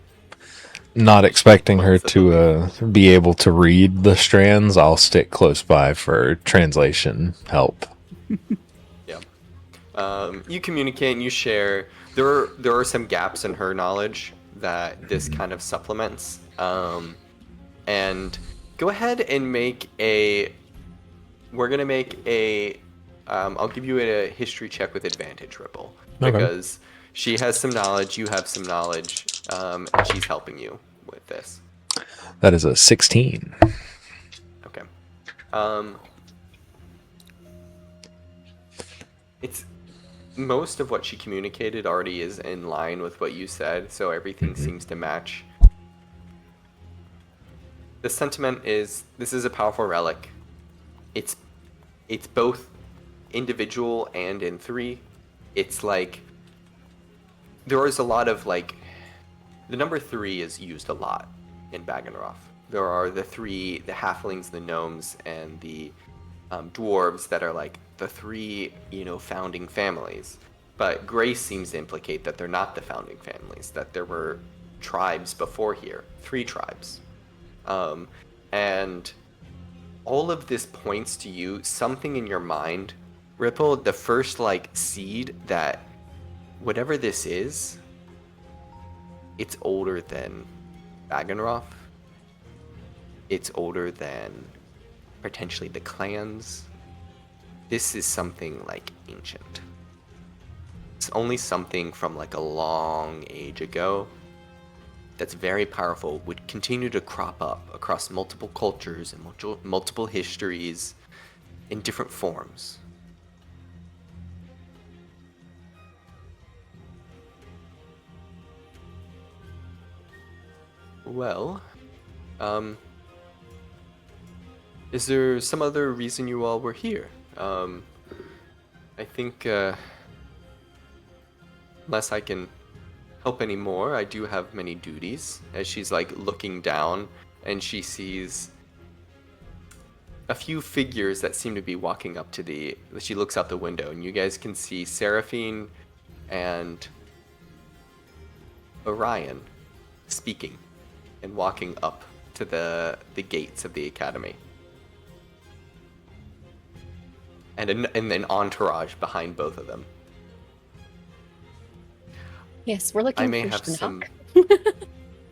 Not expecting her to be able to read the strands, I'll stick close by for translation help. Yeah. You communicate and you share. There are some gaps in her knowledge that this kind of supplements. And go ahead and make a. We're gonna make a. I'll give you a history check with advantage, Ripple, because she has some knowledge, you have some knowledge, and she's helping you with this. That is a 16. Okay. It's most of what she communicated already is in line with what you said, so everything seems to match. The sentiment is this is a powerful relic. It's both individual and in three. It's like there is a lot of like the number 3 is used a lot in Bagenroth. There are the halflings, the gnomes, and the dwarves that are like the 3, founding families. But Grace seems to implicate that they're not the founding families, that there were tribes before here, 3 tribes. And all of this points to you, something in your mind, Ripple, the first like seed that whatever this is, it's older than Bagenroth. It's older than potentially the clans. This is something like ancient. It's only something from like a long age ago that's very powerful, would continue to crop up across multiple cultures and multiple histories in different forms. Well, is there some other reason you all were here? I think, unless I can help anymore, I do have many duties. As she's like looking down and she sees a few figures that seem to be walking up to she looks out the window and you guys can see Seraphine and Orion speaking and walking up to the gates of the academy. And an entourage behind both of them. Yes, we're looking I may for have Schnock. some.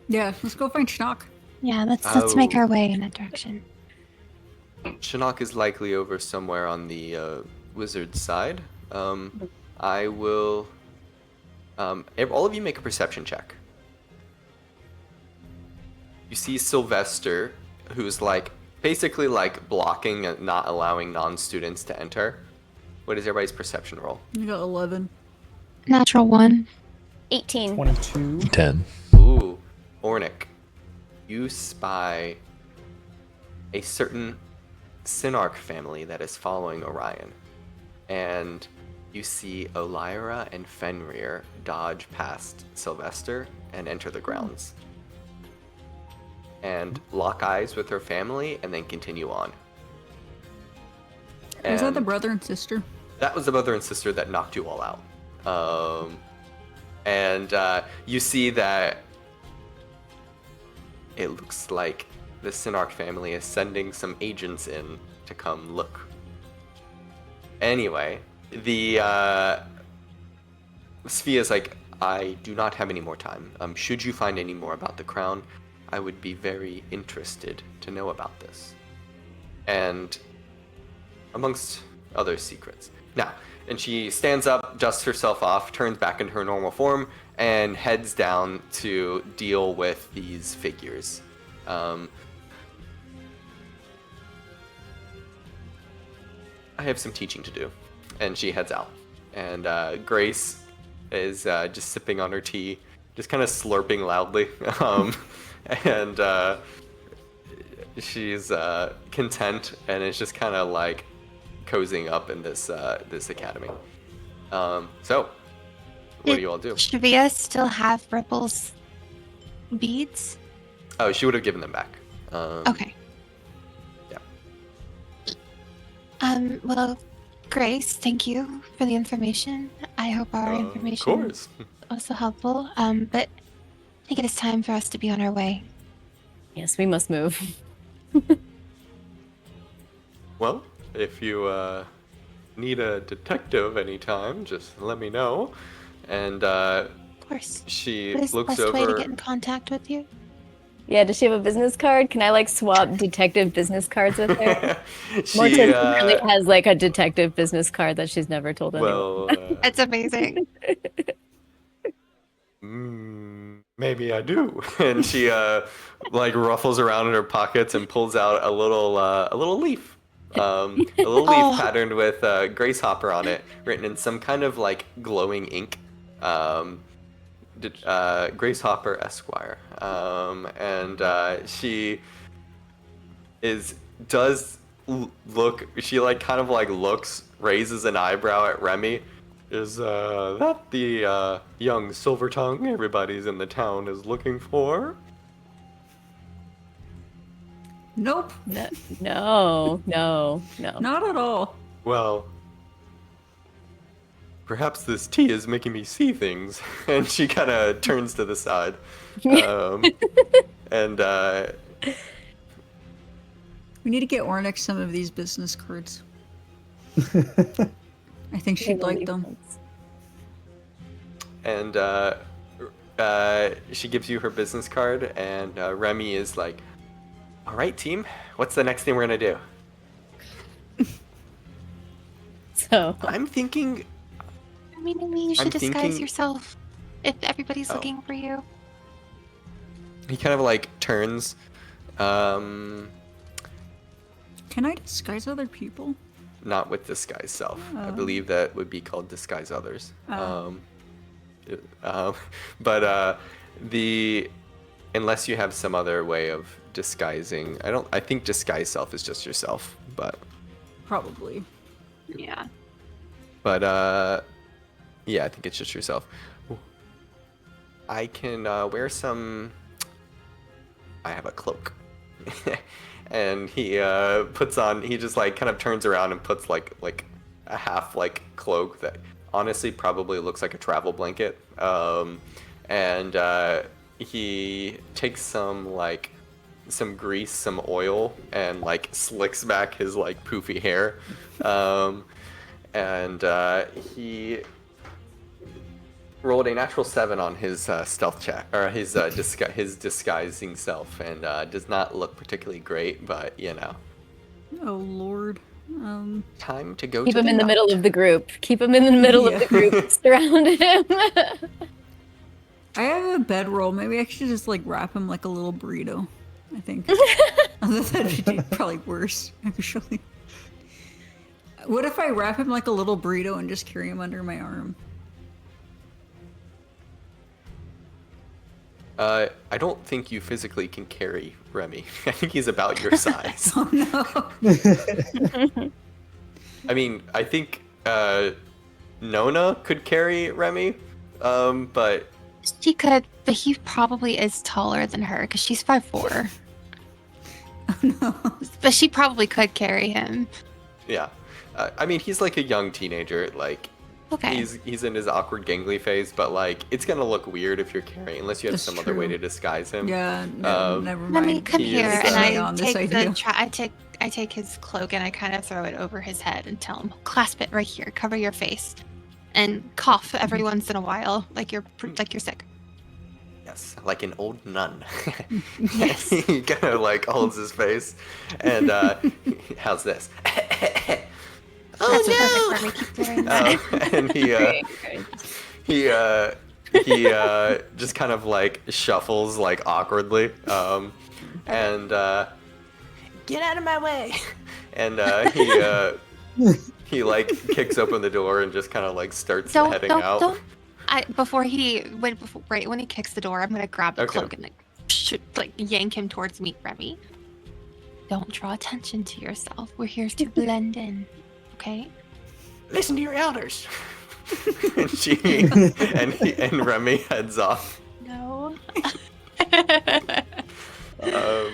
Yeah, let's go find Schnock. Yeah, let's make Oh. our way in that direction. Shinnok is likely over somewhere on the wizard's side. I will. All of you make a perception check. You see Sylvester, who's like basically like blocking and not allowing non-students to enter. What is everybody's perception roll? You got 11. Natural 1. 18. 22. 10. Ooh, Ornick, you spy a certain Synarch family that is following Orion. And you see Olyra and Fenrir dodge past Sylvester and enter the grounds. And lock eyes with her family and then continue on. Is that the And brother and sister? that was the brother and sister that knocked you all out. And you see that it looks like the Synarch family is sending some agents in to come look. Anyway, the Svia's like, I do not have any more time. Should you find any more about the crown, I would be very interested to know about this. And amongst other secrets. Now, and she stands up, dusts herself off, turns back into her normal form, and heads down to deal with these figures. I have some teaching to do. And she heads out. And Grace is just sipping on her tea, just kind of slurping loudly. And she's content and is just kind of like cozying up in this this academy. So, what do you all do? Xavien still have Ripple's beads? Oh, she would have given them back. Okay. Yeah. Well, Grace, thank you for the information. I hope our Of information course. was also helpful. But I think it is time for us to be on our way. Yes, we must move. Well, if you need a detective anytime, just let me know. And Of course. she What is the looks best way to over. get in contact with you? Yeah, does she have a business card? Can I like swap detective business cards with her? She Morta really has like a detective business card that she's never told anyone. well, It's amazing. maybe I do. And she like ruffles around in her pockets and pulls out a little leaf. A little leaf Oh. patterned with Grace Hopper on it, written in some kind of like glowing ink. Grace Hopper Esquire. And she she like kind of like looks, raises an eyebrow at Remy. Is that the young silver tongue everybody's in the town is looking for? Nope. No. Not at all. Well, perhaps this tea is making me see things. And she kind of turns to the side. And We need to get Ornix some of these business cards. I think she'd like them. and she gives you her business card, and Remy is like, all right, team, what's the next thing we're going to do? So I'm thinking... I mean, maybe you should I'm disguise thinking- yourself if everybody's Oh. looking for you. He kind of like turns. Can I disguise other people? Not with disguise self. I Oh. believe that would be called disguise others. Oh. But unless you have some other way of disguising, I think disguise self is just yourself. Probably. Yeah. But yeah, I think it's just yourself. I can wear some. I have a cloak. And he puts on. He just like kind of turns around and puts like a half like cloak that honestly probably looks like a travel blanket. And he takes some grease, some oil, and like slicks back his like poofy hair. And he rolled a natural 7 on his stealth check, or his disguising self, and does not look particularly great, but you know. Oh lord. Time to go keep to him the in the nut. middle of the group. Keep him in the middle of the group. Surround him. I have a bedroll. Maybe I should just like wrap him like a little burrito. I think. Although that'd be probably worse, actually. What if I wrap him like a little burrito and just carry him under my arm? I don't think you physically can carry Remy. I think he's about your size. Oh no. I mean, I think Nona could carry Remy, but She could, but he probably is taller than her because she's 5'4". Oh no. But she probably could carry him. yeah. I mean, he's like a young teenager. Like, Okay. he's in his awkward gangly phase, but like, it's gonna look weird if you're carrying, unless you have That's some other way true. to disguise him. Yeah, no, never mind. Let me come he here, is, and uh, I on this take idea. I take his cloak and I kind of throw it over his head and tell him, clasp it right here, cover your face, and cough every once in a while, like you're sick. Yes, like an old nun. Yes. He kind of like holds his face, and how's this? That's perfect for me. Keep doing that. And Great. he just kind of like shuffles like awkwardly, and get out of my way. And he like kicks open the door and just kind of like starts heading out. Right when he kicks the door, I'm gonna grab the Okay. cloak and like yank him towards me, Remy. Don't draw attention to yourself. We're here to blend in, okay? Listen to your elders. and Remy heads off. No. Um,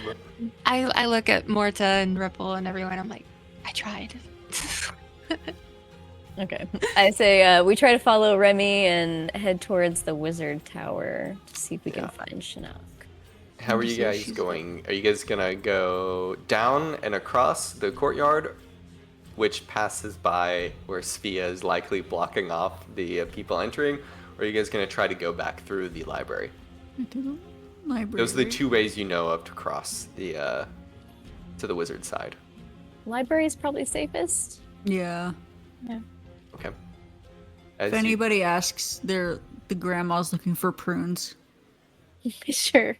I look at Morta and Ripple and everyone. I'm like, I tried. Okay. I say we try to follow Remy and head towards the wizard tower to see if we can Yeah. find Shinnok. How are you guys going? Are you guys gonna go down and across the courtyard, which passes by where Svea is likely blocking off the people entering, or are you guys gonna try to go back through the library? To the library. Those are the two ways you know of to cross the to the wizard side. Library is probably safest. Yeah. Okay. If As you- anybody asks, the grandma's looking for prunes. Sure.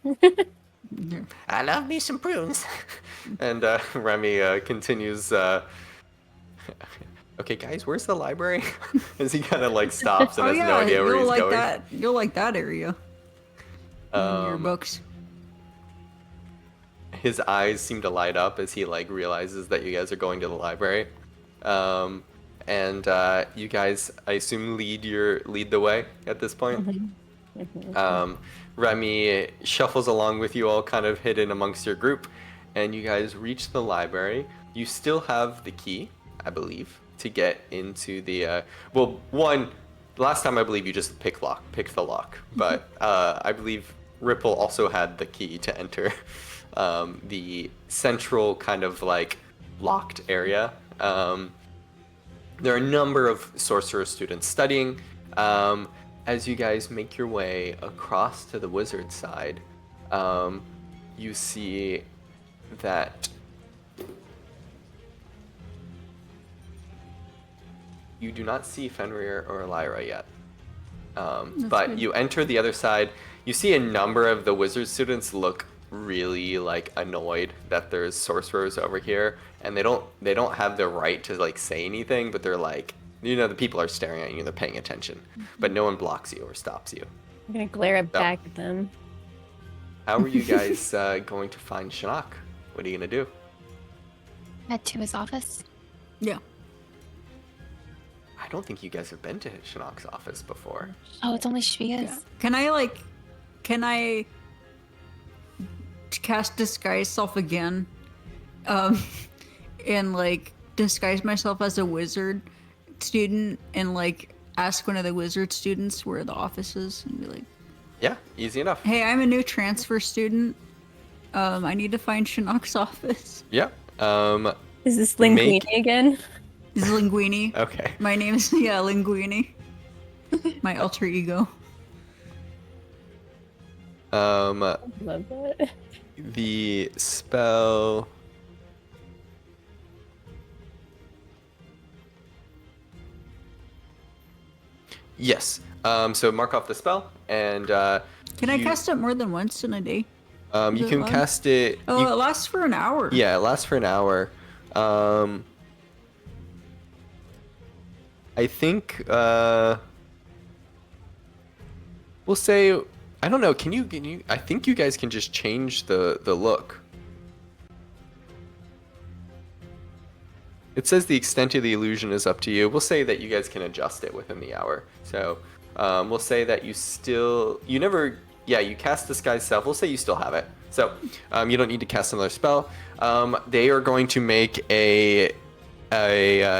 They're- I love me some prunes. And Remy continues. Okay, guys, where's the library? As he kind of like stops and has no idea where you'll he's like going. that. You'll like that area. In your books. His eyes seem to light up as he like realizes that you guys are going to the library. And you guys, I assume, lead the way at this point. Remy shuffles along with you all, kind of hidden amongst your group, and you guys reach the library. You still have the key, I believe, to get into the. Last time I believe you just picked the lock, but I believe Ripple also had the key to enter the central kind of like locked area. There are a number of sorcerer students studying. As you guys make your way across to the wizard side, you see that you do not see Fenrir or Lyra yet. But good. you enter the other side. You see a number of the wizard students look really like annoyed that there's sorcerers over here, and they don't have the right to like say anything, but they're like, the people are staring at you, they're paying attention, but no one blocks you or stops you. I'm gonna glare back at them. How are you guys going to find Shinnok? What are you gonna do? Head to his office. Yeah. I don't think you guys have been to Shinnok's office before. Oh, it's only Svea's. Yeah. Can I cast disguise self again? And like disguise myself as a wizard student and like ask one of the wizard students where the office is and be like, Yeah, easy enough. hey, I'm a new transfer student. I need to find Shinnok's office. Yeah. Is this Linguini again? This is Linguini. Okay. My name is Linguini. My alter ego. Love that. The spell. Yes. So mark off the spell, and Can I cast it more than once in a day? you it can last? cast it. Oh, you- it lasts for an hour. Yeah, it lasts for an hour. I think we'll say, I don't know. Can you? I think you guys can just change the look. It says the extent of the illusion is up to you. We'll say that you guys can adjust it within the hour. So we'll say that you never, yeah, you cast Disguise Self. We'll say you still have it. So you don't need to cast another spell. They are going to make a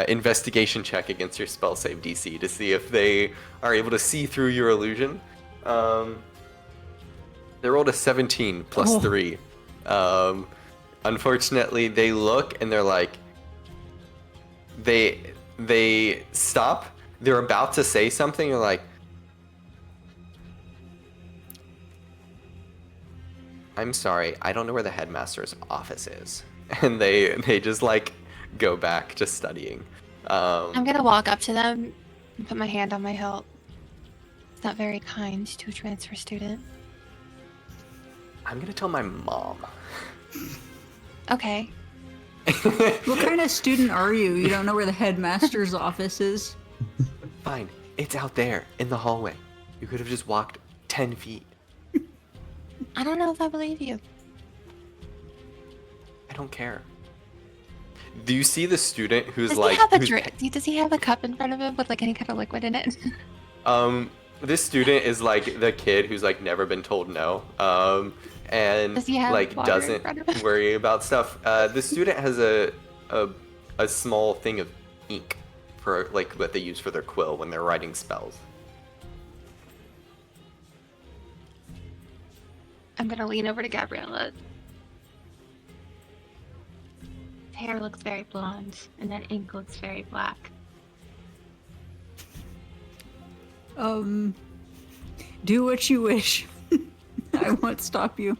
investigation check against your spell save DC to see if they are able to see through your illusion. They rolled a 17 plus 3. Unfortunately, they look and they're like, they stop. They're about to say something. They're like, I'm sorry, I don't know where the headmaster's office is. And they just like go back to studying. I'm gonna walk up to them and put my hand on my hilt. It's not very kind to a transfer student. I'm gonna tell my mom. Okay. What kind of student are you? You don't know where the headmaster's office is? Fine, it's out there in the hallway. You could have just walked 10 feet. I don't know if I believe you. I don't care. Do you see the student who's Does like? he have a drink? Does he have a cup in front of him with like any kind of liquid in it? This student is like the kid who's like never been told no. And Does he have like water in doesn't front of him? worry about stuff. The student has a small thing of ink for like what they use for their quill when they're writing spells. I'm gonna lean over to Gabriella. His hair looks very blonde, and that ink looks very black. Do what you wish. I won't stop you.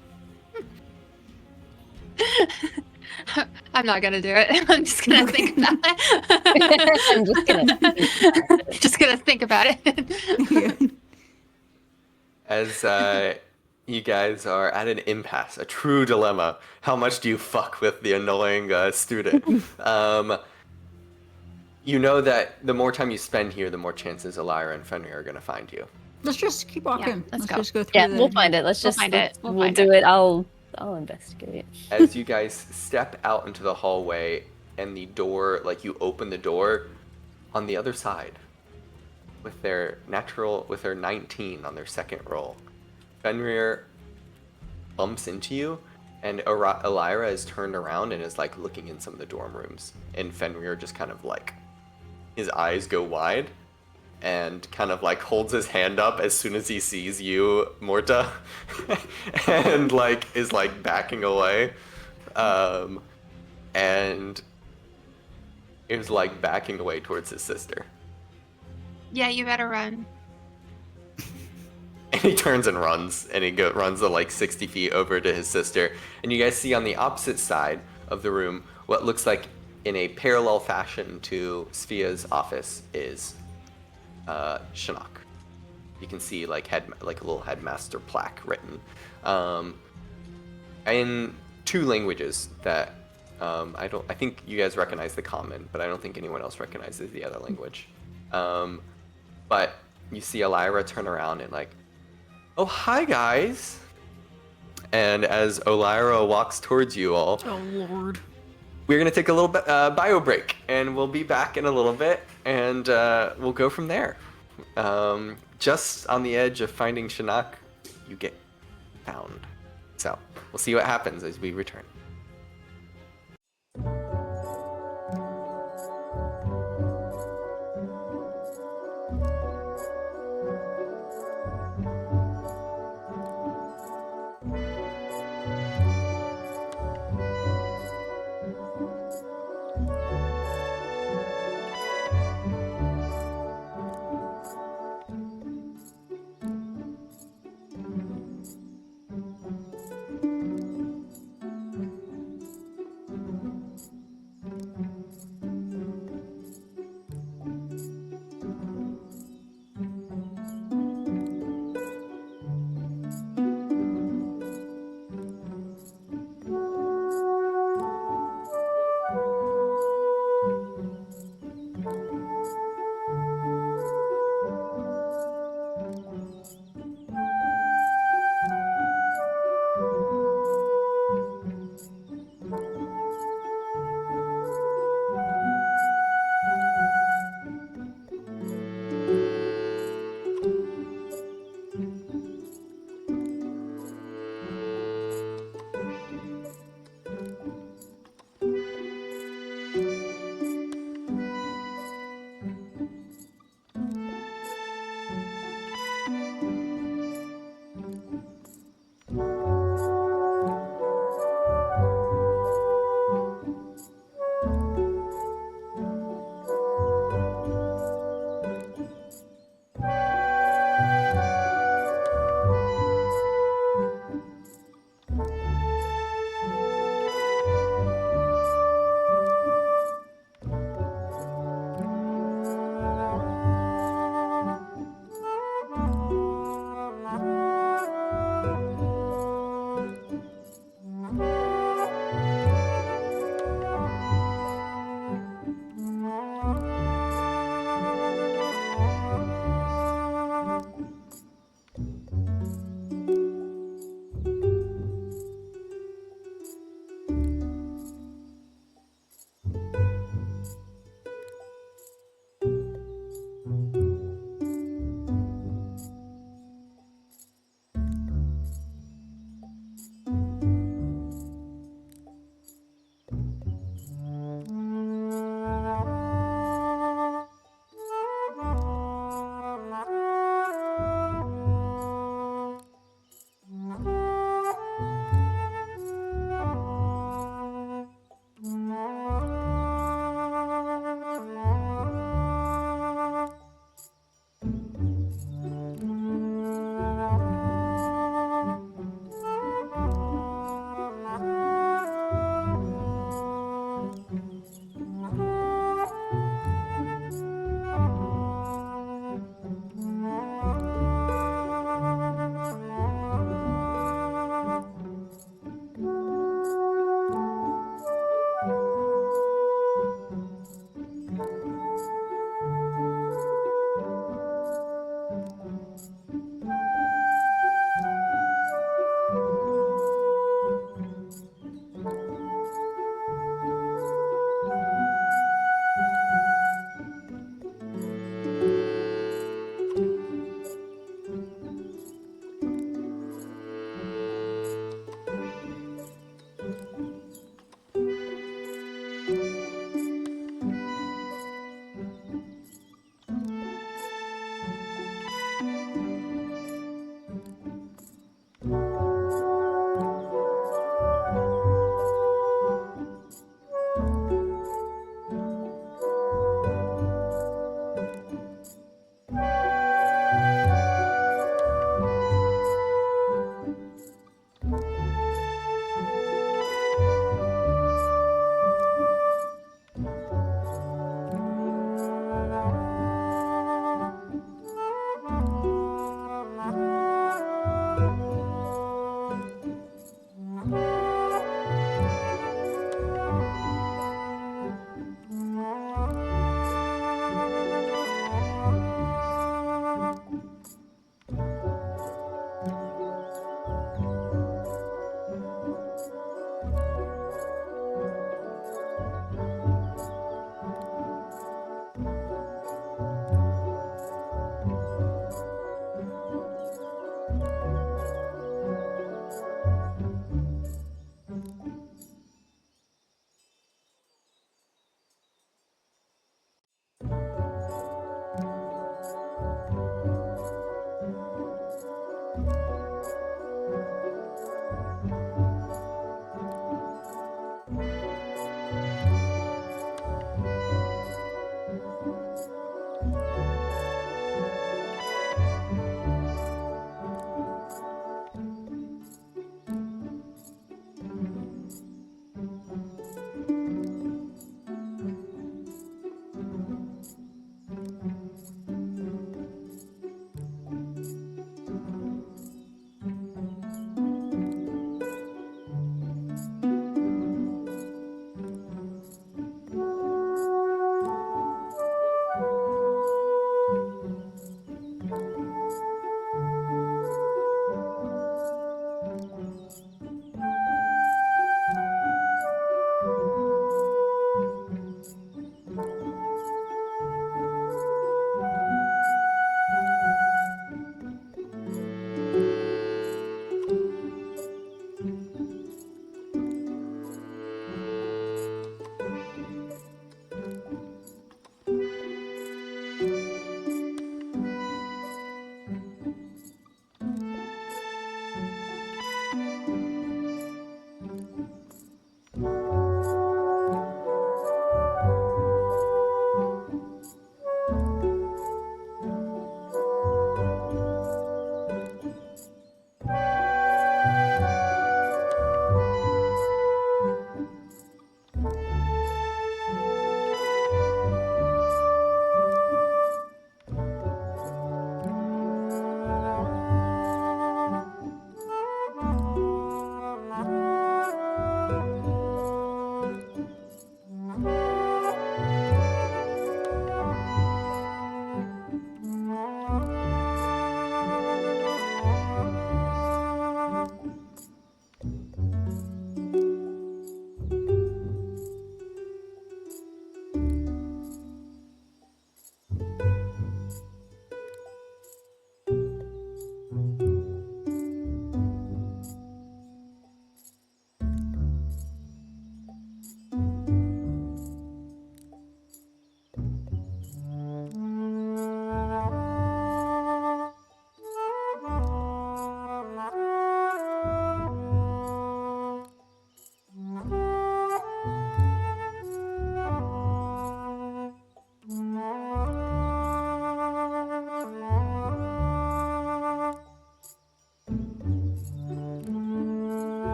I'm not gonna do it. I'm just gonna think about it. I'm just gonna. Just gonna think about it. As you guys are at an impasse, a true dilemma. How much do you fuck with the annoying student? You know that the more time you spend here, the more chances Elira and Fenrir are gonna find you. Let's just keep walking. let's go. just go through Yeah, the... we'll find it. We'll find it. We'll We'll find do it. I'll investigate. As you guys step out into the hallway and the door, like you open the door, on the other side, with their 19 on their second roll, Fenrir bumps into you, and Elira is turned around and is like looking in some of the dorm rooms, and Fenrir just kind of like, his eyes go wide, and kind of like holds his hand up as soon as he sees you, Morta, and like is like backing away, and is like backing away towards his sister. Yeah, you better run. And he turns and runs, and he runs the like 60 feet over to his sister, and you guys see on the opposite side of the room what looks like in a parallel fashion to Svia's office is Shinnok. You can see like a little headmaster plaque written in 2 languages that I think you guys recognize the common, but I don't think anyone else recognizes the other language. But you see Elira turn around and like, oh, hi guys. And as Elira walks towards you all, Oh, Lord. we're going to take a little bit bio break, and we'll be back in a little bit, and we'll go from there. Just on the edge of finding Shinnok, you get found. So we'll see what happens as we return.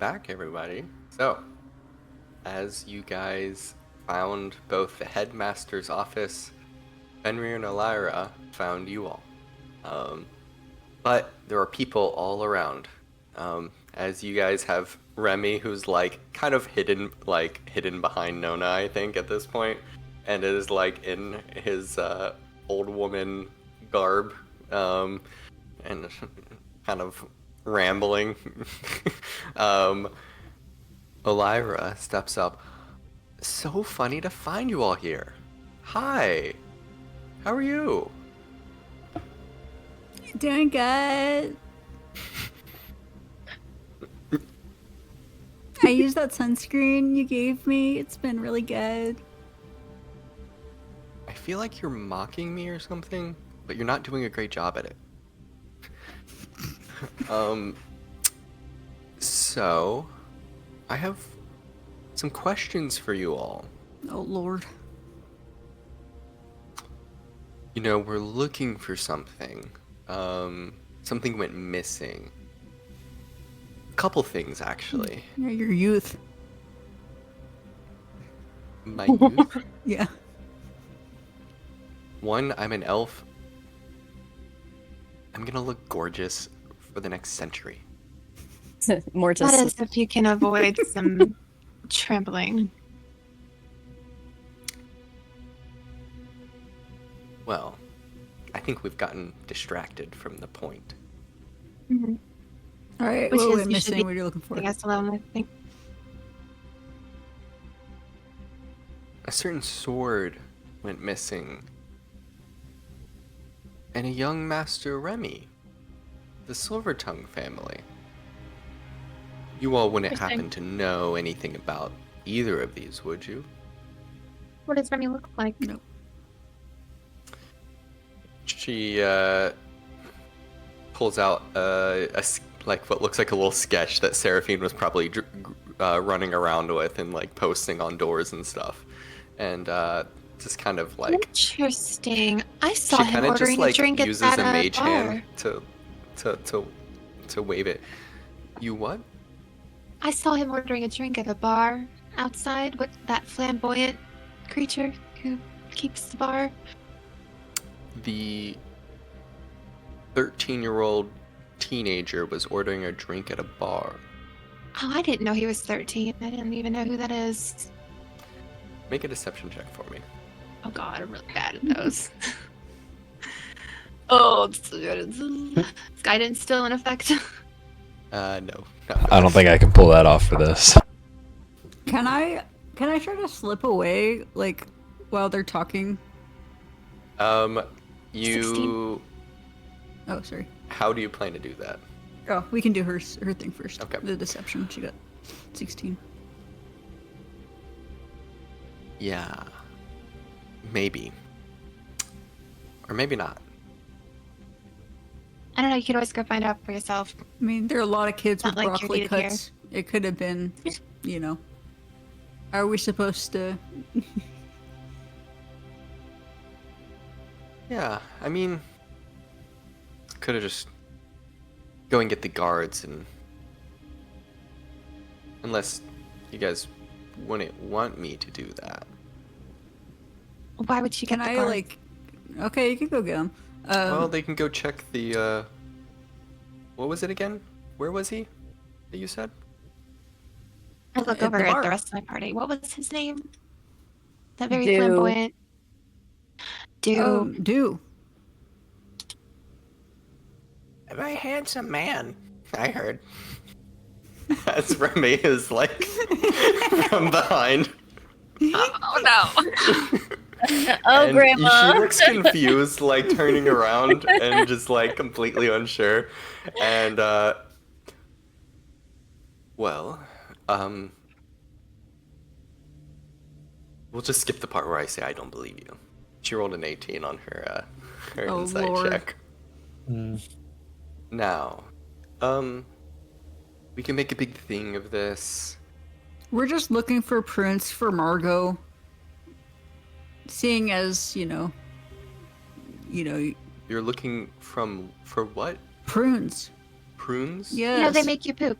back, everybody. So, as you guys found both the headmaster's office, Fenrir and Elira found you all. But there are people all around. As you guys have Remy, who's like kind of hidden behind Nona, I think, at this point, and is like in his old woman garb, and kind of rambling. Elira steps up. So funny to find you all here. Hi. How are you? Doing good. I used that sunscreen you gave me. It's been really good. I feel like you're mocking me or something, but you're not doing a great job at it. So, I have some questions for you all. Oh, Lord. You know, we're looking for something. Something went missing. A couple things, actually. Yeah, your youth. My youth? Yeah. One, I'm an elf. I'm gonna look gorgeous for the next century. Morta. That is if you can avoid some trembling. Well, I think we've gotten distracted from the point. Mm-hmm. All right, Which what is we're you should missing, be what are you looking for? I guess alone, I think. A certain sword went missing. And a young Master Remy. The Silvertongue family. You all wouldn't Interesting. happen to know anything about either of these, would you? What does Remy look like? Nope. She pulls out like what looks like a little sketch that Seraphine was probably running around with and like posting on doors and stuff, and just kind of like Interesting. I saw she him kind of ordering just like a drink uses at a that mage bar. hand to wave it. You what? I saw him ordering a drink at a bar outside. What, that flamboyant creature who keeps the bar? The 13-year-old teenager was ordering a drink at a bar. Oh, I didn't know he was 13. I didn't even know who that is. Make a deception check for me. Oh god, I'm really bad at those. Oh, it's so good. Is guidance still in effect? No. I don't think I can pull that off for this. Can I try to slip away, like, while they're talking? You. 16. Oh, sorry. How do you plan to do that? Oh, we can do her thing first. Okay. The deception. She got 16. Yeah. Maybe. Or maybe not. I don't know, you could always go find out for yourself. I mean, there are a lot of kids Not with like you're broccoli needed here. cuts. It could have been, you know. Are we supposed to? Yeah, I mean, could have just go and get the guards, and unless you guys wouldn't want me to do that. Why would you get Can the I guards? like? Okay, you can go get them. Well, they can go check the. What was it again? Where was he? That you said? I look at over the at bar. the rest of my party. What was his name? That very Do. flamboyant. Do. Do. A very handsome man, I heard. As Remy is like from behind. Oh no. Oh, And Grandma. She looks confused, like turning around and just like completely unsure. And well, we'll just skip the part where I say I don't believe you. She rolled an 18 on her her Oh, insight Lord. check. Now, we can make a big thing of this. We're just looking for prints for Margot. Seeing as, you know, You're looking for what? prunes. Prunes? Yes. You know they make you poop.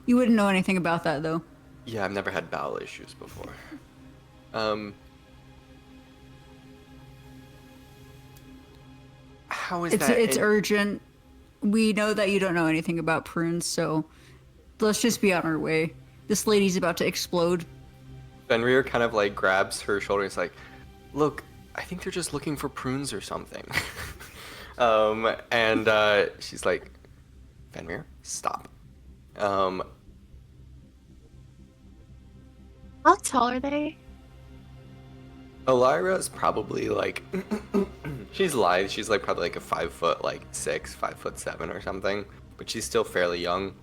You wouldn't know anything about that, though. Yeah, I've never had bowel issues before. How is that? It's urgent. We know that you don't know anything about prunes, so let's just be on our way. This lady's about to explode. Fenrir kind of like grabs her shoulder and is like, look, I think they're just looking for prunes or something. And she's like, Fenrir, stop. How tall are they? Elira is probably like, she's lithe. She's like probably like a 5'6", 5'7" or something, but she's still fairly young.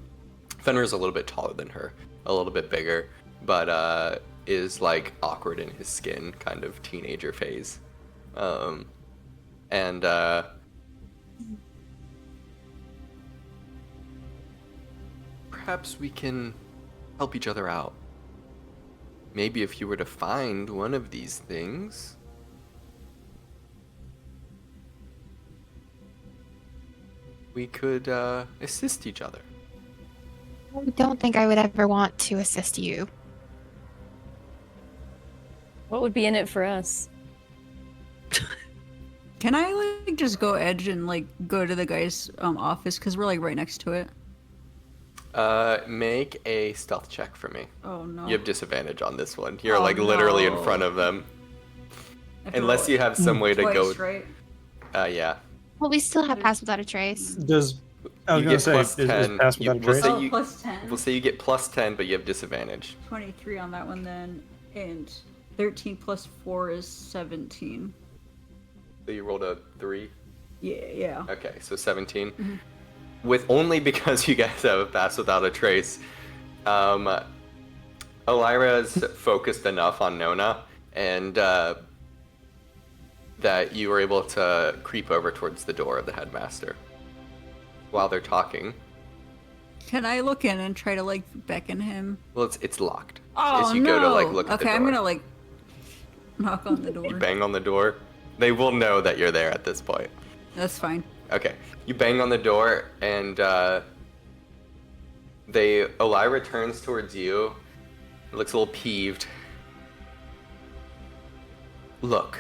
Fenrir's a little bit taller than her, a little bit bigger, but is like awkward in his skin, kind of teenager phase. Perhaps we can help each other out. Maybe if you were to find one of these things, we could assist each other. I don't think I would ever want to assist you. What would be in it for us? Can I like just go edge and like go to the guy's office because we're like right next to it? Make a stealth check for me. Oh no. You have disadvantage on this one. You're Oh, like literally in no. front of them. I feel Unless you have some way to go. twice, right? Yeah. Well, we still have Pass Without a Trace. Does I was You gonna get say plus is 10. pass without a We'll trace? say Oh, you- plus 10. We'll say you get plus 10, but you have disadvantage. 23 on that one then, and 13 plus 4 is 17. So you rolled a 3. Yeah. Okay, so 17. Mhm. With only because you guys have a pass without a trace, Elira's focused enough on Nona, and that you were able to creep over towards the door of the headmaster while they're talking. Can I look in and try to like beckon him? Well, it's locked. Oh As you no! go to like look at the Okay, door. I'm gonna like knock on the door. You bang on the door. They will know that you're there at this point. That's fine. Okay, you bang on the door, and Elira turns towards you. Looks a little peeved. Look,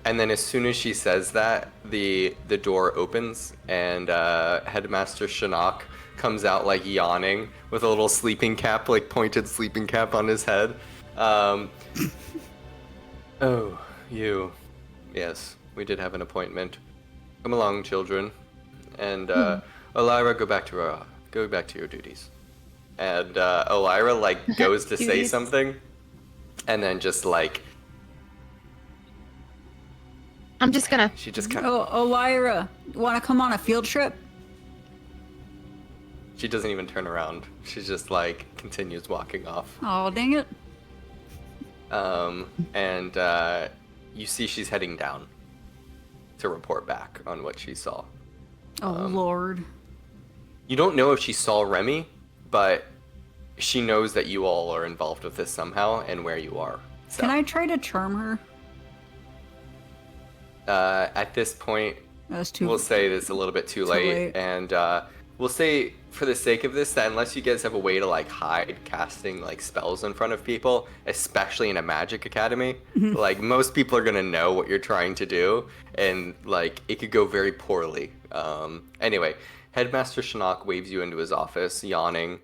and then as soon as she says that, the door opens, and Headmaster Shinnok comes out like yawning with a little sleeping cap, like pointed sleeping cap on his head. Oh, you. Yes, we did have an appointment. Come along, children. And Elira, go back to your duties. And Elira like goes to say Duties. something, and then just like I'm just gonna. she just kind of Oh, Lyra, wanna come on a field trip? she doesn't even turn around. She just like continues walking off. Oh, dang it. And you see she's heading down to report back on what she saw. Oh, Lord. You don't know if she saw Remy, but she knows that you all are involved with this somehow and where you are. So, Can I try to charm her? at this point, That's too. we'll say it's a little bit too late, and we'll say for the sake of this that unless you guys have a way to like hide casting like spells in front of people, especially in a magic academy, like most people are gonna know what you're trying to do, and like it could go very poorly. Anyway, Headmaster Shinnok waves you into his office, yawning,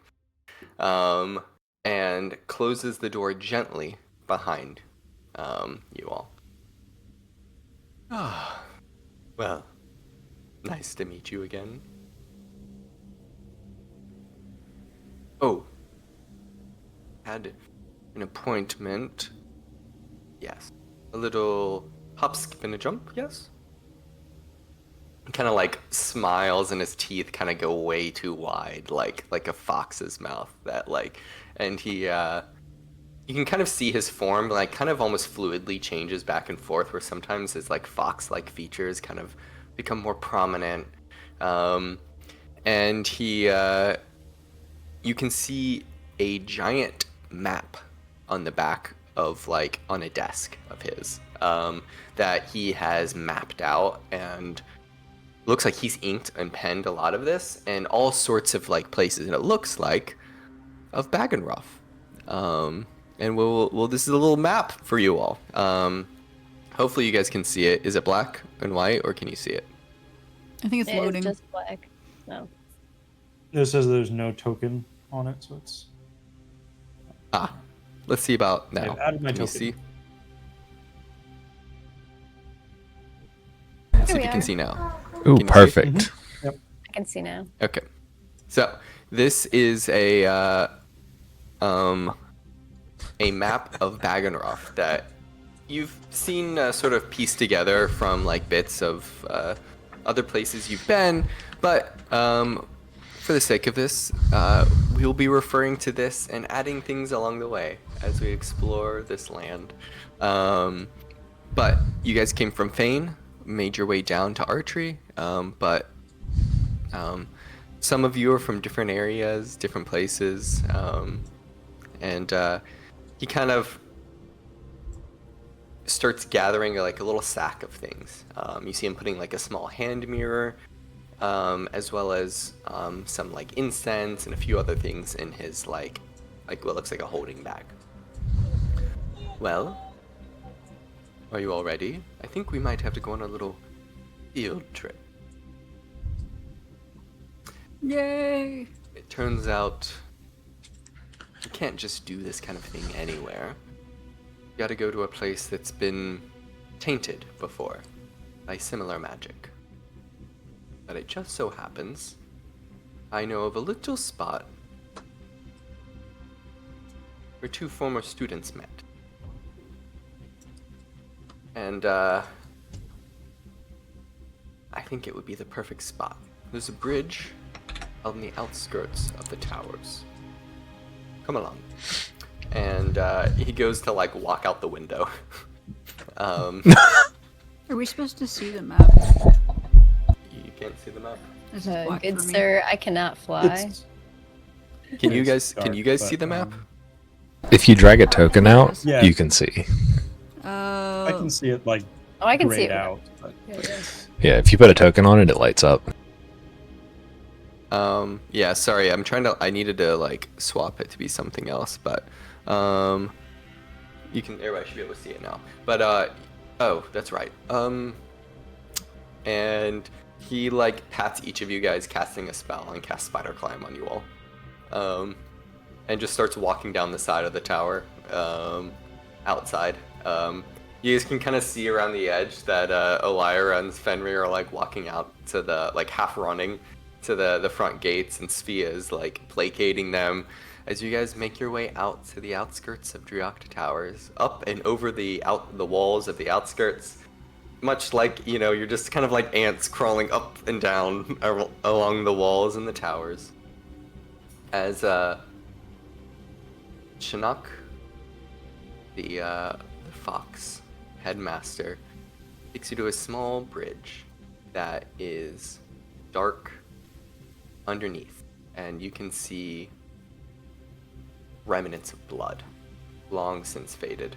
and closes the door gently behind you all. Ah, well, nice to meet you again. Oh, had an appointment. Yes. A little hop, skip, and a jump, yes? Kind of like smiles and his teeth kind of go way too wide, like a fox's mouth. That like, and he, you can kind of see his form, like kind of almost fluidly changes back and forth, where sometimes his like fox-like features kind of become more prominent. And he, you can see a giant map on the back of like on a desk of his, that he has mapped out, and looks like he's inked and penned a lot of this and all sorts of like places, and it looks like of Bagenroth. And we'll this is a little map for you all. Hopefully you guys can see it. Is it black and white, or can you see it? I think it's It loading. is just black. No. It says there's no token on it, so it's. Let's see about now. I've added my Can you token. see? Here See if we you can are. see now. Ooh, Can you see? perfect. I can see now. Okay. So this is a map of Bagenroth that you've seen sort of pieced together from like bits of other places you've been, but for the sake of this, we'll be referring to this and adding things along the way as we explore this land. But you guys came from Fane, made your way down to Archery, but some of you are from different areas, different places, and he kind of starts gathering like a little sack of things. You see him putting like a small hand mirror, as well as some like incense and a few other things in his like what looks like a holding bag. Well, are you all ready? I think we might have to go on a little field trip. Yay! It turns out you can't just do this kind of thing anywhere. You gotta go to a place that's been tainted before by similar magic. But it just so happens I know of a little spot where two former students met. And I think it would be the perfect spot. There's a bridge on the outskirts of the towers. Come along. And he goes to like walk out the window. Are we supposed to see the map? You can't see the map. This is black Good for me. sir, I cannot fly. It's- Can you It's guys dark, see the but, map? If you drag a token out, Yeah. you can see. I can see it like Oh, I can see grayed it. out. But Here it is. Yeah, if you put a token on it, it lights up. Yeah, sorry, I needed to like swap it to be something else, but everybody should be able to see it now. But oh, that's right. And he like pats each of you guys casting a spell and casts Spider Climb on you all. And just starts walking down the side of the tower, outside. You guys can kind of see around the edge that Elira and Fenrir are like walking out to the, like half running to the front gates, and Sphia is like placating them as you guys make your way out to the outskirts of Driokta Towers, up and over the walls of the outskirts. Much like, you're just kind of like ants crawling up and down along the walls and the towers. As Chinook, the fox headmaster, takes you to a small bridge that is dark underneath, and you can see remnants of blood, long since faded.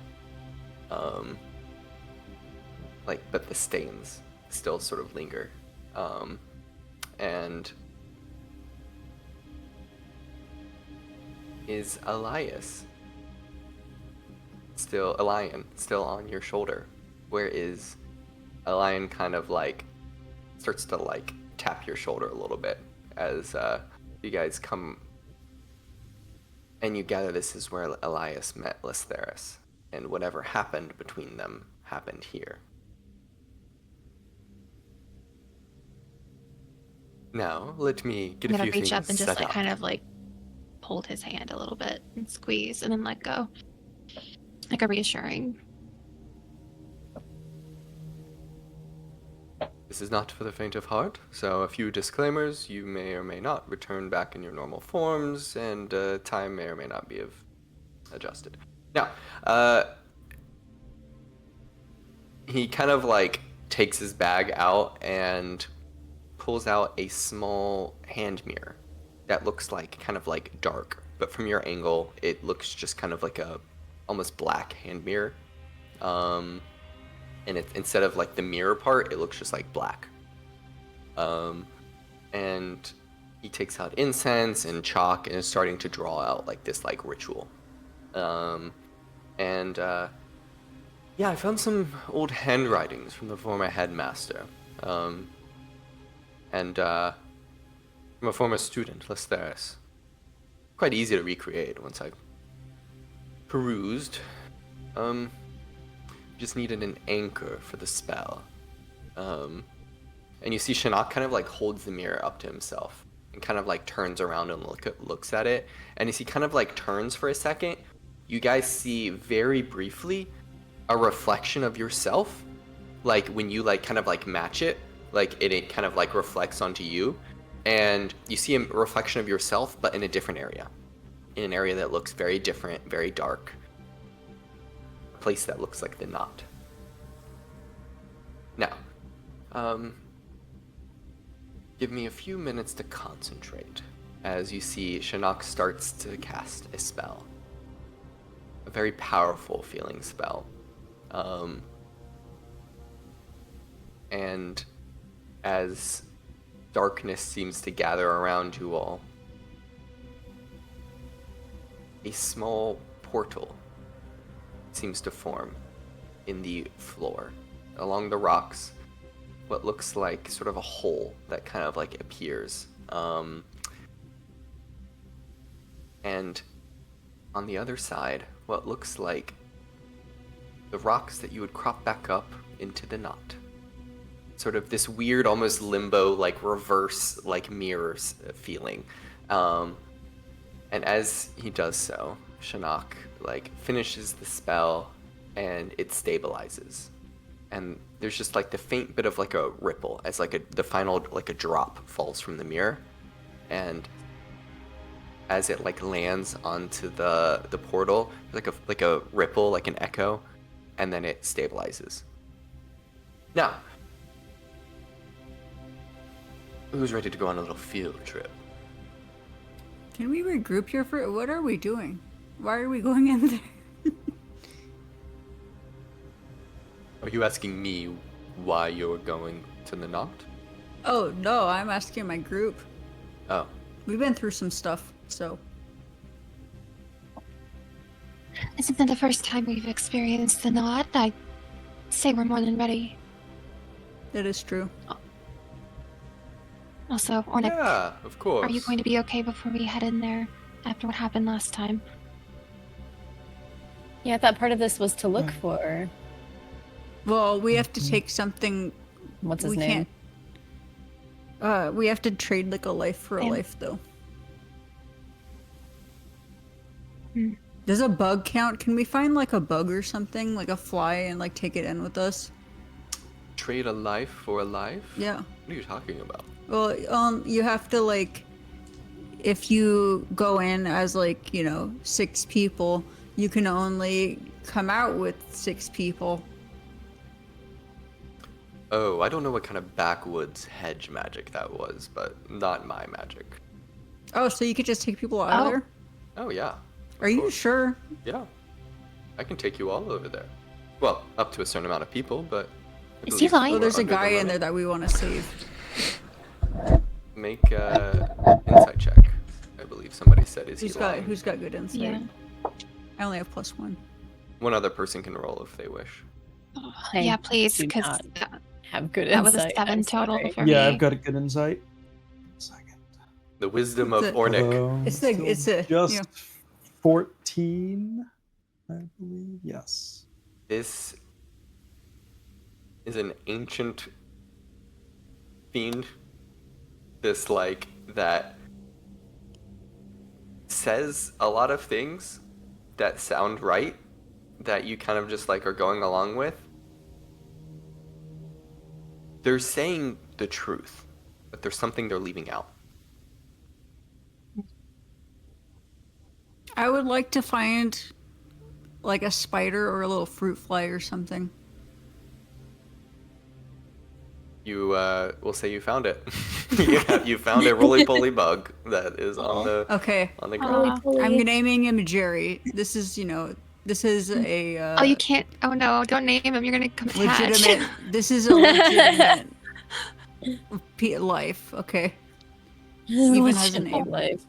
But the stains still sort of linger. And is Elias still on your shoulder? Where is Elian kind of like starts to like tap your shoulder a little bit as you guys come, and you gather this is where Elias met Lestheris, and whatever happened between them happened here. Now, let me get I'm a gonna few reach things up and just set like up. kind of like hold his hand a little bit and squeeze and then let go. Like a reassuring. This is not for the faint of heart, so a few disclaimers. You may or may not return back in your normal forms, and time may or may not be adjusted. Now, he kind of like takes his bag out and pulls out a small hand mirror that looks like kind of like dark, but from your angle, it looks just kind of like a almost black hand mirror. And instead of like the mirror part, it looks just like black. And he takes out incense and chalk and is starting to draw out like this like ritual. Yeah, I found some old handwritings from the former headmaster. And from a former student, Lesteris. Quite easy to recreate once I perused. Just needed an anchor for the spell. And you see Shinnok kind of like holds the mirror up to himself and kind of like turns around and looks at it. And as he kind of like turns for a second, you guys see very briefly a reflection of yourself. Like when you like kind of like match it, like it kind of like reflects onto you. And you see a reflection of yourself, but in a different area. In an area that looks very different, very dark. A place that looks like the knot. Now, give me a few minutes to concentrate as you see Shinnok starts to cast a spell. A very powerful feeling spell. And as darkness seems to gather around you all, a small portal seems to form in the floor. Along the rocks, what looks like sort of a hole that kind of like appears. And on the other side, what looks like the rocks that you would crop back up into the knot. Sort of this weird, almost limbo, like reverse, like mirrors feeling. And as he does so, Shinnok like finishes the spell and it stabilizes. And there's just like the faint bit of like a ripple as like the final like a drop falls from the mirror. And as it like lands onto the portal, like a ripple, like an echo, and then it stabilizes. Now, who's ready to go on a little field trip? Can we regroup here for what are we doing? Why are we going in there? Are you asking me why you're going to the knot? Oh no, I'm asking my group. Oh. We've been through some stuff, so. This isn't the first time we've experienced the knot. I'd say we're more than ready. That is true. Also, Ornick, Yeah, of course. are you going to be okay before we head in there after what happened last time? Yeah, I thought part of this was to look for. Well, we have to take something. What's his we name? We have to trade like a life for a Yeah. life, though. Hmm. Does a bug count? Can we find like a bug or something, like a fly, and like take it in with us? Trade a life for a life? Yeah. What are you talking about? Well, you have to like, if you go in as like, 6 people, you can only come out with 6 people. Oh, I don't know what kind of backwoods hedge magic that was, but not my magic. Oh, so you could just take people out of Oh. there? Oh, yeah. Are you sure? Yeah. I can take you all over there. Well, up to a certain amount of people, but... I Is he believe lying? Well, we're there's a under the guy in limit. there that we want to save. Make insight check. I believe somebody said, is he lying? Who's got good insight? Yeah. I only have +1. One other person can roll if they wish. I Yeah, please, do because not that Have good was a insight. 7 I'm total sorry. for Yeah, me. I've got a good insight. Second. The wisdom of It's a- Ornick. Although It's still a- just yeah. 14, I believe. Yes. This is an ancient fiend. This, like, that says a lot of things that sound right, that you kind of just, like, are going along with. They're saying the truth, but there's something they're leaving out. I would like to find like a spider or a little fruit fly or something. You will say you found it. You found a roly-poly bug that is on the Okay, ground. I'm naming him Jerry. This is, this is a Oh, you can't. Oh no, don't name him. You're gonna come attach. legitimate. This is a legitimate life. Okay. Even has a name. Life.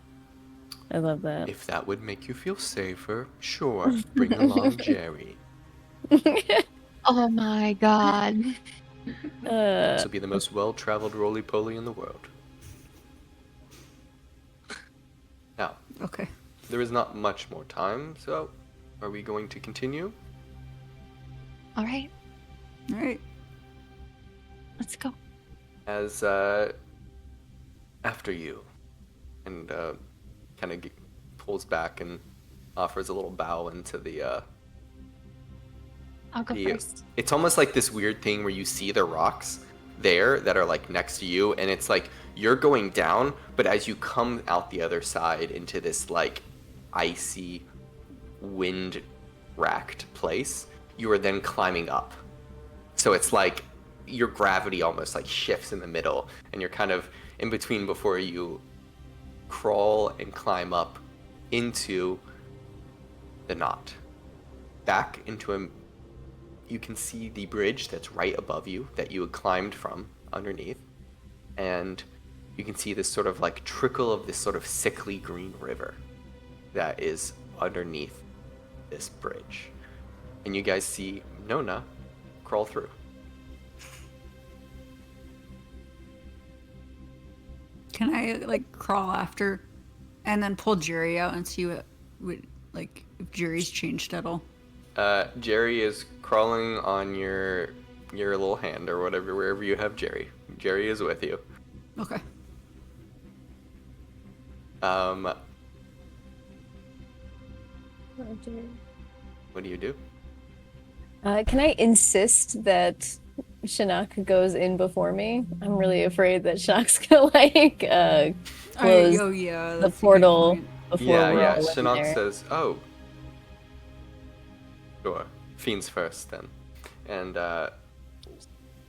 I love that. If that would make you feel safer, sure. Bring along Jerry. Oh my god. This will be the most well-traveled roly-poly in the world. Now, Okay. there is not much more time, so are we going to continue? All right, All right. let's go. As after you, and kind of pulls back and offers a little bow into the I'll go first. It's almost like this weird thing where you see the rocks there that are like next to you, and it's like you're going down, but as you come out the other side into this like icy, wind-racked place, you are then climbing up. So it's like your gravity almost like shifts in the middle, and you're kind of in between before you crawl and climb up into the knot. Back into a... You can see the bridge that's right above you that you had climbed from underneath, and you can see this sort of like trickle of this sort of sickly green river that is underneath this bridge. And you guys see Nona crawl through. Can I like crawl after, and then pull Jerry out and see what like if Jerry's changed at all? Jerry is crawling on your little hand or whatever, wherever you have Jerry. Jerry is with you. Okay. What do you do? Can I insist that Shinnok goes in before me? I'm really afraid that Shinnok's gonna like close yeah, the that's a good portal point. before Yeah, we're yeah. all in Shinnok there. says, "Oh, sure. Fiends first, then," and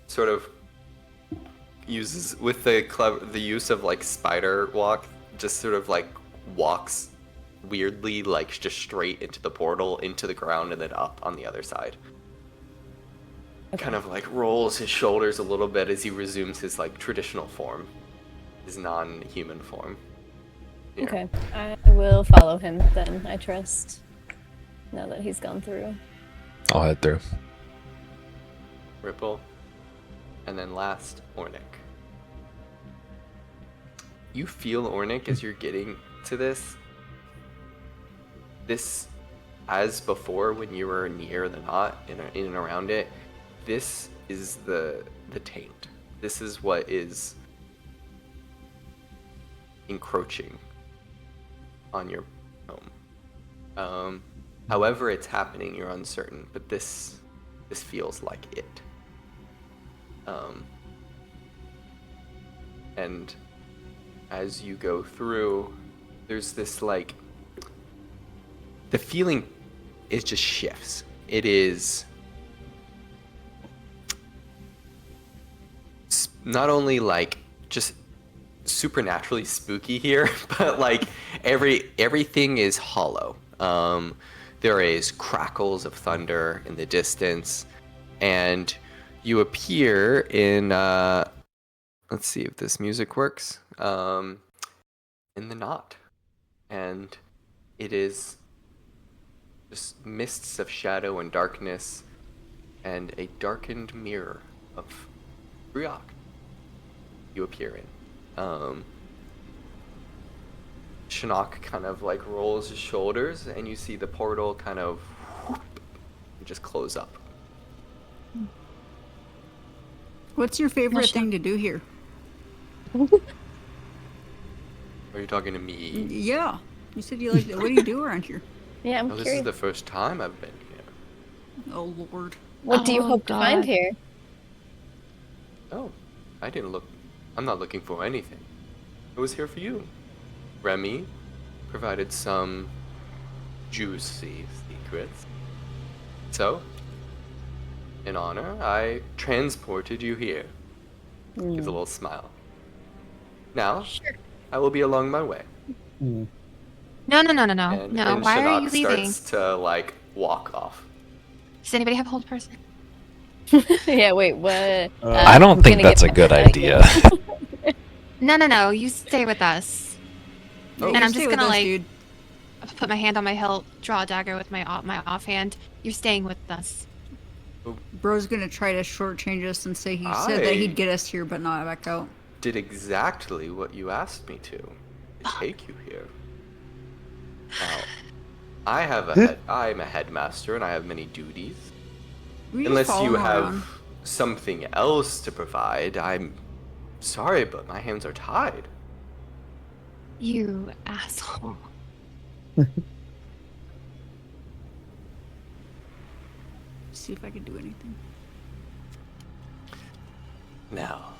sort of uses with the use of like spider walk, just sort of like walks weirdly, like just straight into the portal, into the ground, and then up on the other side. Okay. Kind of like rolls his shoulders a little bit as he resumes his like traditional form, his non-human form. Here. Okay, I will follow him then. I trust. Now that he's gone through. I'll head through. Ripple, and then last, Ornick. You feel, Ornick, as you're getting to this, as before when you were near the knot, in and around it, this is the taint. This is what is encroaching on your home. However it's happening, you're uncertain, but this feels like it. And as you go through, there's this like, the feeling, it just shifts. It is not only like just supernaturally spooky here, but like everything is hollow. There is crackles of thunder in the distance, and you appear in let's see if this music works, in the knot, and it is just mists of shadow and darkness, and a darkened mirror of Briok you appear in. Shinnok kind of like rolls his shoulders, and you see the portal kind of just close up. What's your favorite thing to do here? Are you talking to me? Yeah, you said you liked it. What do you do around here? Yeah, I'm No, this curious. is the first time I've been here. Oh Lord. What do you Oh, hope to find God. here? Oh, I didn't look. I'm not looking for anything. I was here for you. Remy provided some juicy secrets. So, in honor, I transported you here. Gives a little smile. Now, Sure. I will be along my way. Mm. No. And Why are Shinnok you leaving? starts to like walk off. Does anybody have a hold person? Yeah, wait, what? I don't I'm think gonna that's a get good back idea. No. You stay with us. Yeah, And you I'm stay just with gonna us, like dude. put my hand on my hilt, draw a dagger with my offhand. You're staying with us. Bro's gonna try to shortchange us and say he said that he'd get us here, but not back out. Did exactly what you asked me to take you here. Now, I'm a headmaster and I have many duties. We just Unless follow you him have around. something else to provide, I'm sorry, but my hands are tied. You asshole. See if I can do anything. Now,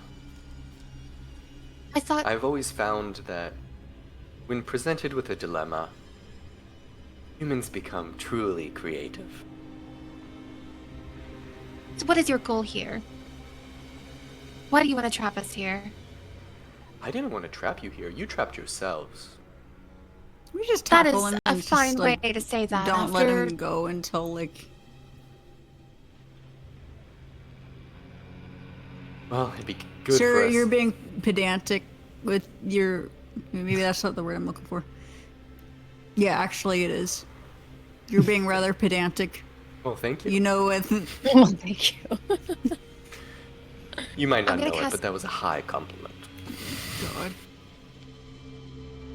I thought I've always found that when presented with a dilemma, humans become truly creative. So what is your goal here? Why do you want to trap us here? I didn't want to trap you here. You trapped yourselves. We just That tackle is him a and fine just, like, way to say that. don't let after- him go until, like... Well, it'd be good Sir, for us. you're being pedantic with your... Maybe that's not the word I'm looking for. Yeah, actually it is. You're being rather pedantic. Well, thank you. You know, with... Oh, thank you. You might not I'm gonna know it, cast- but that was a high compliment. God.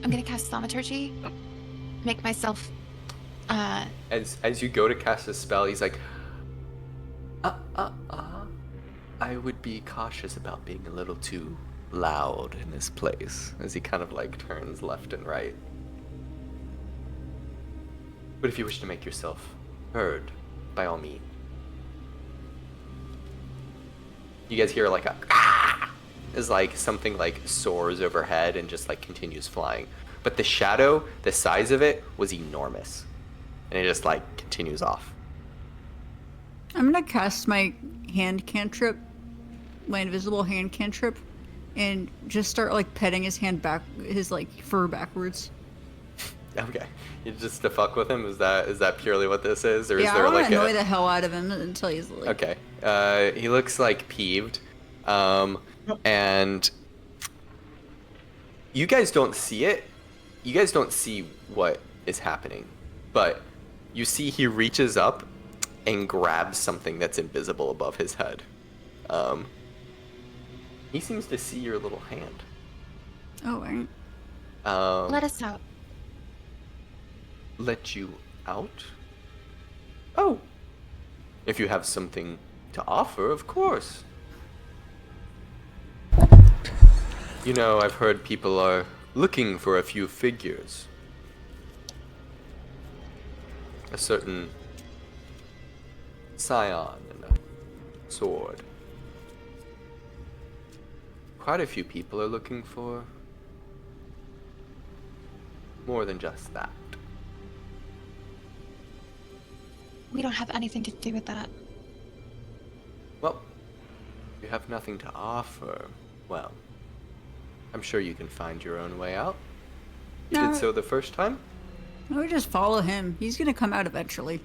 I'm gonna cast thaumaturgy. Make myself As you go to cast a spell, he's like, I would be cautious about being a little too loud in this place, as he kind of like turns left and right. But if you wish to make yourself heard, by all means. You guys hear like a as like something like soars overhead and just like continues flying. But the shadow, the size of it was enormous. And it just like continues off. I'm gonna cast my hand cantrip, my invisible hand cantrip, and just start like petting his hand back, his like fur backwards. Okay. You just to fuck with him? Is that purely what this is? Or Yeah, is I there want like to annoy the hell out of him until he's like. Okay. He looks like peeved. And you guys don't see it. You guys don't see what is happening. But you see he reaches up and grabs something that's invisible above his head. He seems to see your little hand. Oh, right. let us out. Let you out? Oh. If you have something to offer, of course. You know, I've heard people are looking for a few figures. A certain scion and a sword. Quite a few people are looking for more than just that. We don't have anything to do with that. Well, you have nothing to offer. Well, I'm sure you can find your own way out. You No. did so the first time? We just follow him. He's gonna come out eventually.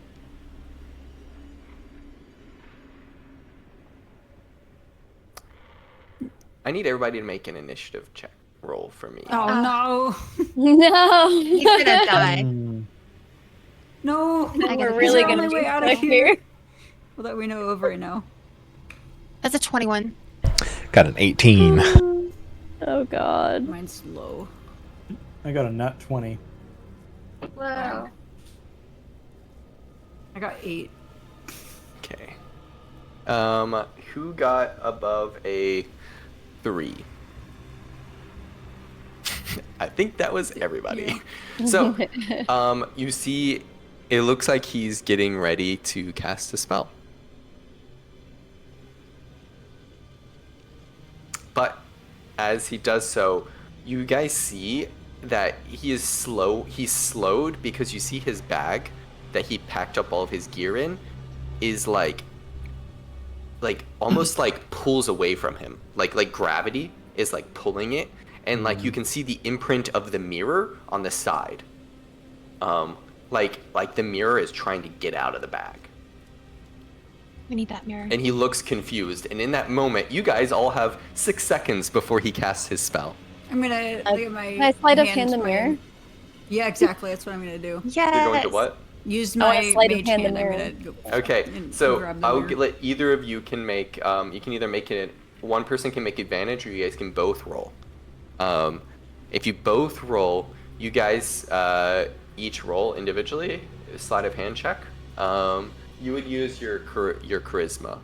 I need everybody to make an initiative check roll for me. Oh No. He's gonna die. no! No! I We're gotta really He's our gonna only be way out of stuck here. here. Well, that we know of right now. That's a 21. Got an 18. Oh god. Mine's low. I got a nat 20. Wow. I got 8. Okay. Who got above a 3? I think that was everybody. So, you see, it looks like he's getting ready to cast a spell. But as he does so, you guys see that he is slow. He's slowed because you see his bag that he packed up all of his gear in is like almost like pulls away from him. Like gravity is like pulling it, and like you can see the imprint of the mirror on the side. Like the mirror is trying to get out of the bag. We need that mirror. And he looks confused. And in that moment, you guys all have 6 seconds before he casts his spell. I'm gonna look at my. Can I sleight of hand the to my- mirror? Yeah, exactly. That's what I'm gonna do. Yes. You're going to what? Use Oh, my sleight of mage hand the hand. I'm mirror. gonna. Okay, and so grab the I'll mirror. let either of you can make. You can either make it. One person can make advantage, or you guys can both roll. If you both roll, you guys each roll individually. A sleight of hand check. You would use your charisma,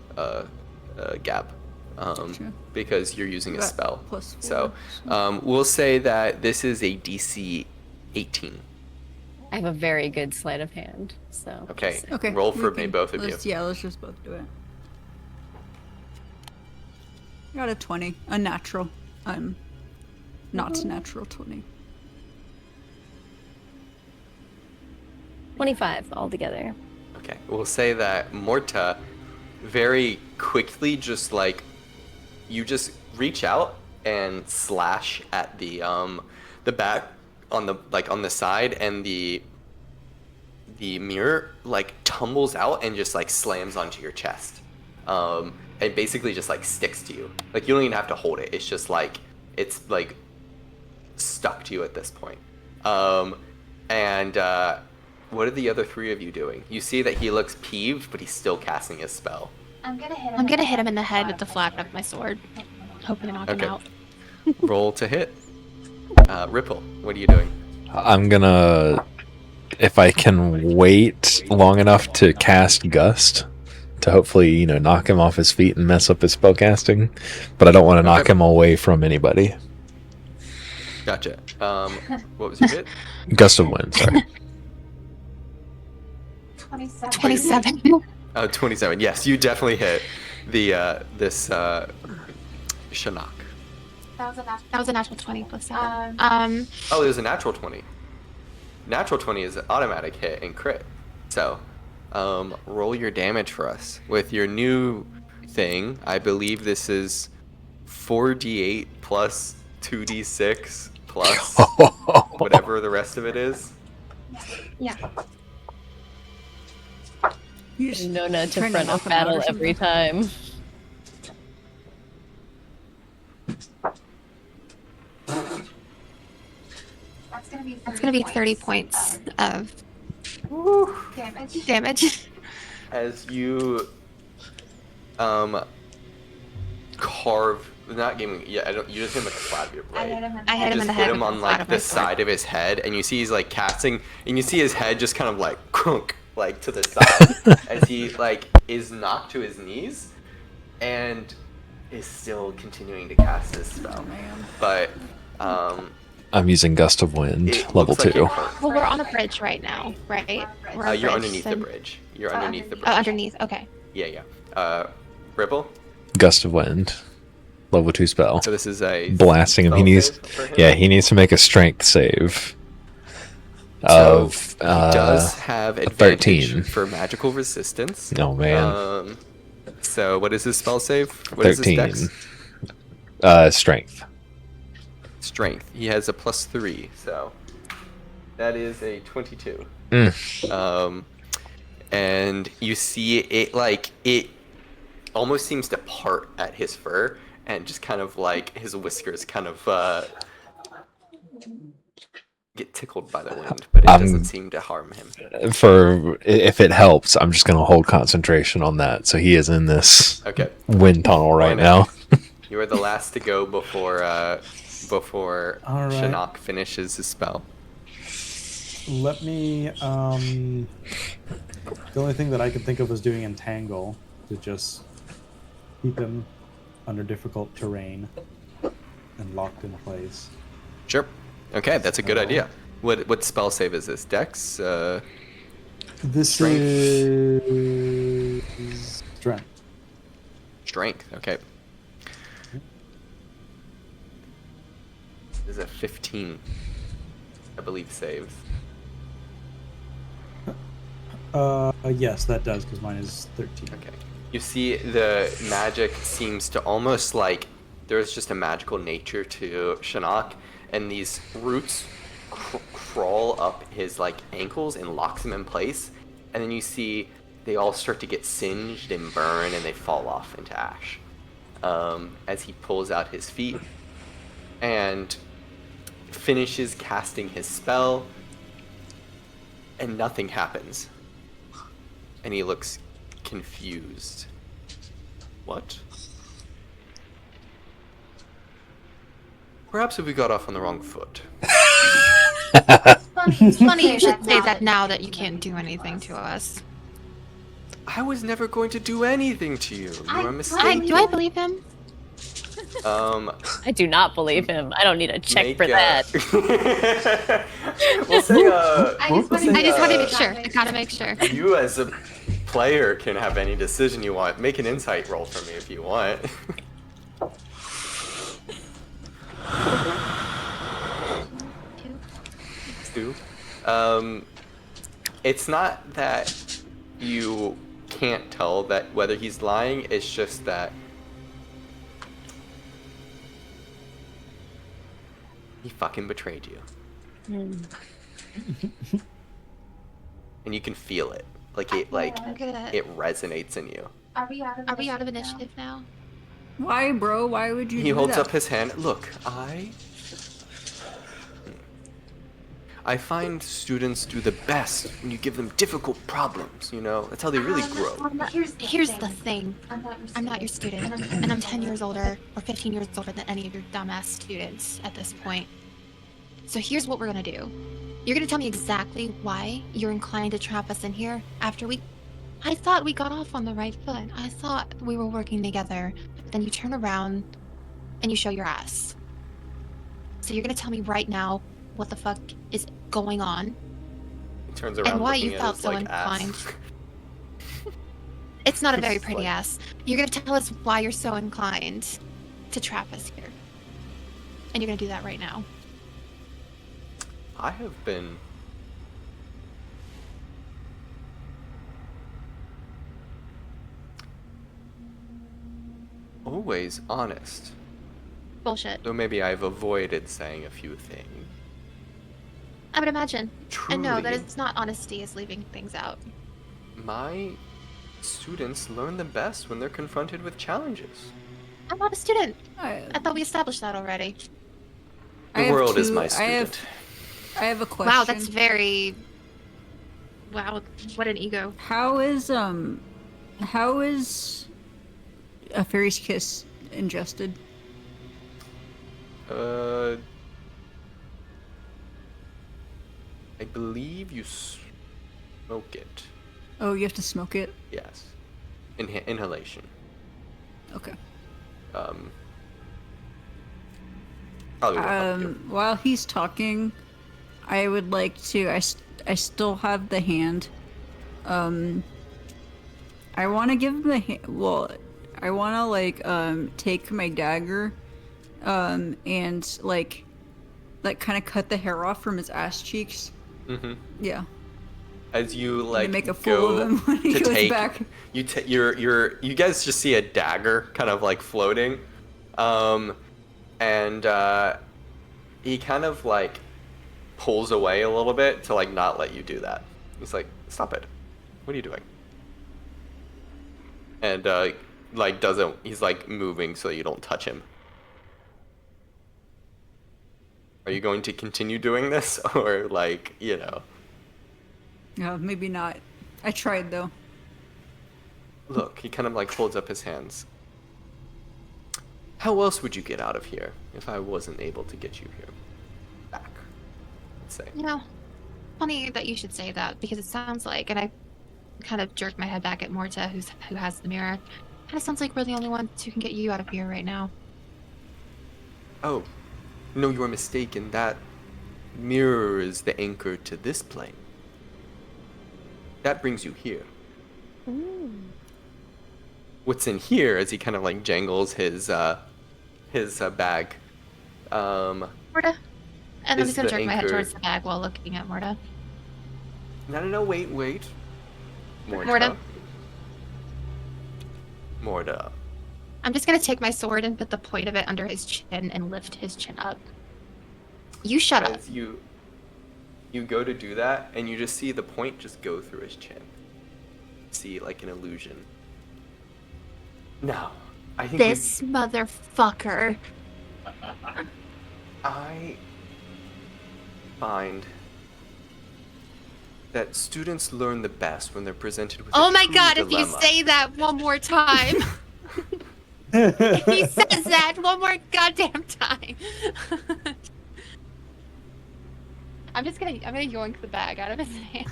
Gab, Gotcha. because you're using a Got spell. +4, So we'll say that this is a DC 18. I have a very good sleight of hand, so. Okay. Okay. Roll we for can- both of you. Yeah, let's just both do it. Got a 20. A natural. Not natural 20. 25 altogether. Okay, we'll say that Morta very quickly just like you just reach out and slash at the back on the side, and the mirror like tumbles out and just like slams onto your chest. And basically just like sticks to you. Like you don't even have to hold it. It's just like it's like stuck to you at this point. What are the other 3 of you doing? You see that he looks peeved, but he's still casting his spell. I'm gonna hit him in the head with the flat of my sword, hoping to knock him Okay. out. Roll to hit. Ripple, what are you doing? I'm gonna, if I can wait long enough to cast Gust, to hopefully, knock him off his feet and mess up his spellcasting, but I don't want to knock Okay. him away from anybody. Gotcha. What was your hit? Gust of wind, sorry. 27. 27. Yes, you definitely hit the this Shinnok. That was a natural 20 plus 7. Oh, there's a natural 20. Natural 20 is an automatic hit and crit. So, roll your damage for us with your new thing. I believe this is 4d8 plus 2d6 plus whatever the rest of it is. Yeah. You just Nona to trying front knock of him out or battle every something? time. That's gonna be 30 points of damage. As you carve, not giving, yeah, I don't, you just hit him with a flat of your blade. I hit him in Just the hit head him with on the flat like of my the sword. side of his head, and you see he's like casting, and you see his head just kind of like crunk like to the side as he like is knocked to his knees, and is still continuing to cast this spell. But I'm using Gust of Wind, it level looks like 2. it hurts. Well, we're on a bridge right now, right? We're on a You're bridge, underneath so- the bridge. You're underneath the bridge. Oh, underneath. Okay. Yeah. Ripple. Gust of Wind, level 2 spell. So this is a Blasting him. He spell needs, save for him? yeah, he needs to make a strength save. So Of he does have a advantage 13. for magical resistance. Oh man, So what is his spell save? What is his 13. dex? Strength. Strength. He has a +3, so that is a 22. And you see it like it almost seems to part at his fur, and just kind of like his whiskers kind of get tickled by the wind, but it doesn't seem to harm him. For if it helps, I'm just gonna hold concentration on that. So he is in this Okay. wind tunnel right Ornick, now. You are the last to go before All right. Shinnok finishes his spell. Let me. The only thing that I could think of was doing entangle to just keep him under difficult terrain and locked in place. Sure. Okay, that's a good So- idea. What spell save is this? Dex? This Strength. is strength. Strength. Okay. This is a 15, I believe, saves. Yes, that does because mine is 13. Okay. You see the magic seems to almost like there's just a magical nature to Shinnok, and these roots crawl up his like ankles and locks him in place, and then you see they all start to get singed and burn, and they fall off into ash. As he pulls out his feet and finishes casting his spell, and nothing happens. And he looks confused. What? Perhaps we got off on the wrong foot. It's funny you should say that now that you can't do anything to us. I was never going to do anything to you. You are mistaken. Do I believe him? I do not believe him. I don't need a check for that. We'll say, I just want to make sure. I gotta make sure. you as a player can have any decision you want. Make an insight roll for me if you want. Two. It's not that you can't tell that whether he's lying, it's just that he fucking betrayed you. And you can feel it. Like it it resonates in you. Are we out of initiative now? Why, bro? Why would you He do holds that? up his hand. Look, I find students do the best when you give them difficult problems, you know? That's how they really grow. Here's the thing. I'm not your student, and I'm 10 years older or 15 years older than any of your dumbass students at this point. So here's what we're gonna do. You're gonna tell me exactly why you're inclined to trap us in here after I thought we got off on the right foot. I thought we were working together. Then you turn around and you show your ass. So you're gonna tell me right now what the fuck is going on He turns around and why looking you at felt his, so like, inclined. ass. It's not a very It's pretty like- ass. You're gonna tell us why you're so inclined to trap us here. And you're gonna do that right now. I have been always honest. Bullshit. Though maybe I've avoided saying a few things. I would imagine. And no, that Truly. it's not honesty is leaving things out. My students learn the best when they're confronted with challenges. I'm not a student. I I thought we established that already. I The have world is two- my I student. have a question. Wow, that's very. Wow, what an ego. How is a fairy's kiss ingested? I believe you smoke it. Oh, you have to smoke it. Yes. Inhalation. Okay. Probably will help you. While he's talking, I would like to. I still have the hand. I want to give him the hand. Well, I want to take my dagger, and like kind of cut the hair off from his ass cheeks. Mm-hmm. Yeah. As you And make a fool of him when he to goes take, back. you guys just see a dagger kind of like floating, and he kind of like pulls away a little bit to like not let you do that. He's like, "Stop it! What are you doing?" And he's like moving so you don't touch him. Are you going to continue doing this, or like, you know? No, maybe not. I tried though. Look, he kind of like holds up his hands. How else would you get out of here if I wasn't able to get you here back? Let's say. You know, funny that you should say that because it sounds like, and I kind of jerk my head back at Morta, who has the mirror. Kind of sounds like we're the only ones who can get you out of here right now. Oh, no, you are mistaken. That mirror is the anchor to this plane. That brings you here. What's in here, as he kind of like jangles his bag. Morta? And I'm Is just gonna the jerk my head anchor- towards the bag while looking at Morta. No, wait. Morta. Morta. I'm just gonna take my sword and put the point of it under his chin and lift his chin up. You shut up. As you go to do that, and you just see the point just go through his chin. see like an illusion. Now, I think This motherfucker. I find that students learn the best when they're presented with Oh a my true god, dilemma. if you say that one more time. If he says that one more goddamn time. I'm gonna yoink the bag out of his hand.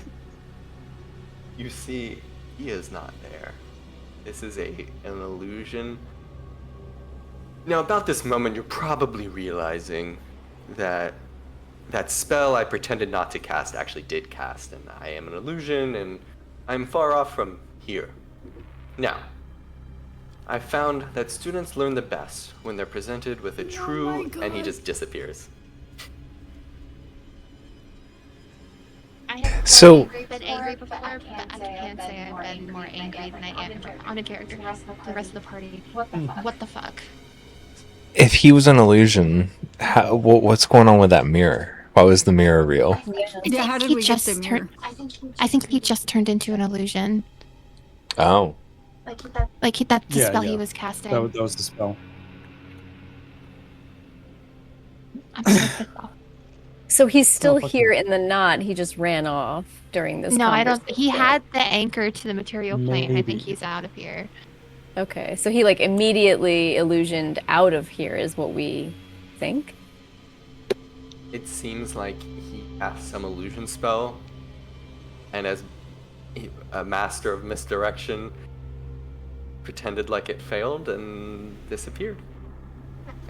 You see, he is not there. This is an illusion. Now, about this moment, you're probably realizing that that spell I pretended not to cast actually did cast, and I am an illusion, and I'm far off from here. Now, I found that students learn the best when they're presented with a true, and he just disappears. I have So- been angry before, but I can't say I've been more angry than I am on a character. The rest of the party. What the fuck? If he was an illusion, what's going on with that mirror? Why was the mirror real? Yeah, how did we get the mirror? I think he just turned into an illusion. Oh. Like that's the Yeah, spell he yeah. was casting. That was the spell. I'm so pissed off. So he's still fuck here no. in the knot. He just ran off during this. No, I don't. He conversation. had the anchor to the material plane. I Maybe. think he's out of here. Okay, so he like immediately illusioned out of here, is what we think. It seems like he cast some illusion spell, and as a master of misdirection, pretended like it failed and disappeared.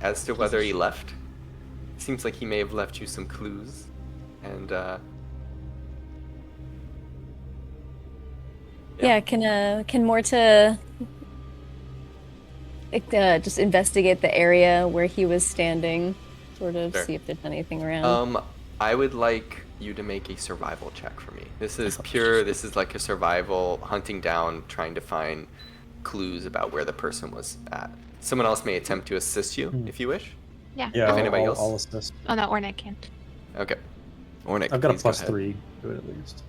As to whether he left, seems like he may have left you some clues, and Yeah, can Morta just investigate the area where he was standing, sort of Sure. see if there's anything around? I would like you to make a survival check for me. This is pure. This is like a survival, hunting down, trying to find clues about where the person was at. Someone else may attempt to assist you if you wish. Yeah. Yeah, If anybody else? I'll assist. Oh no, Ornick can. Okay. Ornick, I've got a please go plus ahead. 3 to it at least.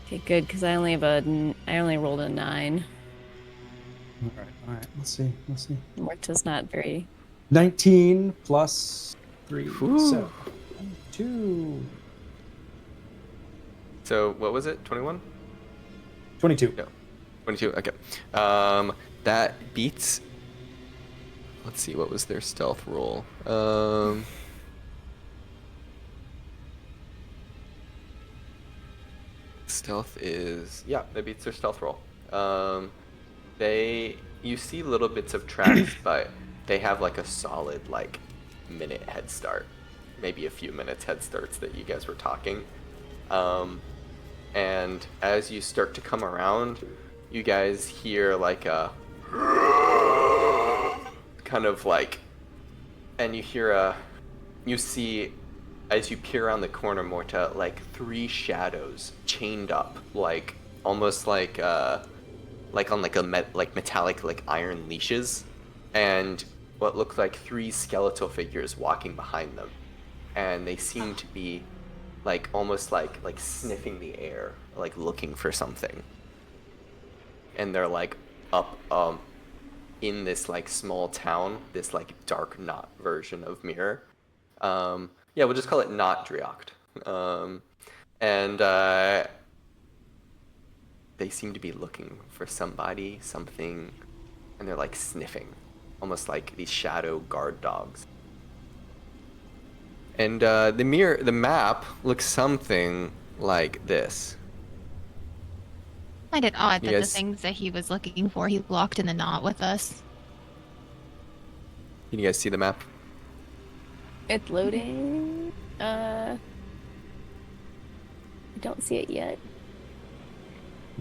Okay, good, because I only rolled a 9. All right. Let's see. Morta's not very. 19 plus 3, Whew. so 2. So what was it? 21? 22. No. 22. Okay. That beats. Let's see. What was their stealth roll? Stealth is that beats their stealth roll. You see little bits of tracks, but they have like a solid minute head start, maybe a few minutes head starts that you guys were talking. And as you start to come around, you guys hear like a kind of like, and you see as you peer around the corner, Morta, like 3 shadows chained up, like almost like on like a metallic like iron leashes, and what look like 3 skeletal figures walking behind them, and they seem to be like almost like sniffing the air, like looking for something, and they're like up in this like small town, this like dark knot version of Mirror. Yeah, we'll just call it not Driocht. And they seem to be looking for somebody, something, and they're like sniffing, almost like these shadow guard dogs. And the map looks something like this. I find it odd You that the guys- things that he was looking for, he locked in the knot with us. Can you guys see the map? It's loading. I don't see it yet.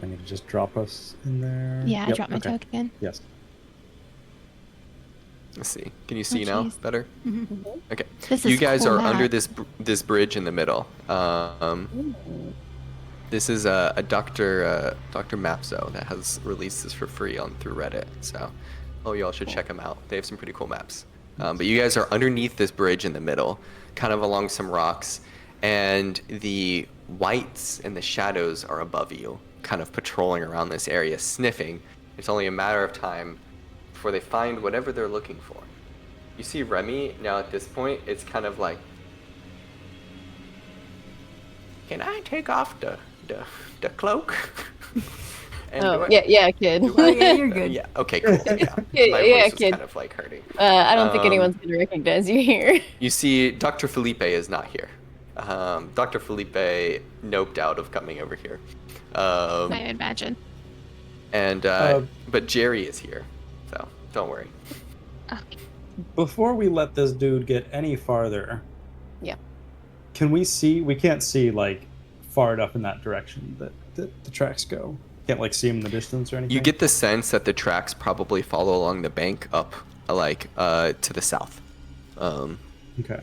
I need to just drop us in there. Yeah, I Yep, dropped my okay. token. Yes. Let's see. Can you see Oh, now jeez. better? Mhm. Okay. This You is guys cool are map. under this bridge in the middle. This is a Dr. Mapzo that has released this for free through Reddit. So, y'all should check them out. They have some pretty cool maps. But you guys are underneath this bridge in the middle, kind of along some rocks, and the whites and the shadows are above you, kind of patrolling around this area, sniffing. It's only a matter of time before they find whatever they're looking for. You see Remy, now at this point, it's kind of like, can I take off the cloak? And yeah, kid. Oh, yeah, you're good. Yeah, okay, cool. Yeah, my Yeah, voice is kid. kind of like hurting. I don't think anyone's gonna recognize you here. You see, Dr. Felipe is not here. Dr. Felipe noped out of coming over here. I imagine. And but Jerry is here, so don't worry. Okay. Before we let this dude get any farther, Yeah. can we see? We can't see like far enough in that direction that the tracks go. Can't like see him in the distance or anything. You get the sense that the tracks probably follow along the bank up, like to the south. Okay.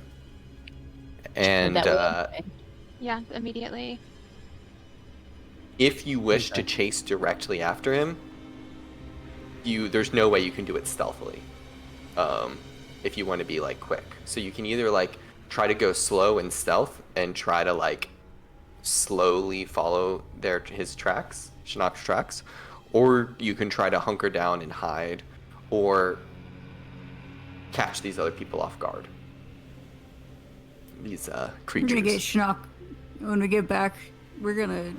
And That way. Yeah, immediately. if you wish to Okay. chase directly after him, there's no way you can do it stealthily. If you want to be like quick, so you can either like try to go slow and stealth and try to like slowly follow his tracks, Shinnok's tracks, or you can try to hunker down and hide, or catch these other people off guard. These We're creatures. gonna get Shinnok. When we get back, we're gonna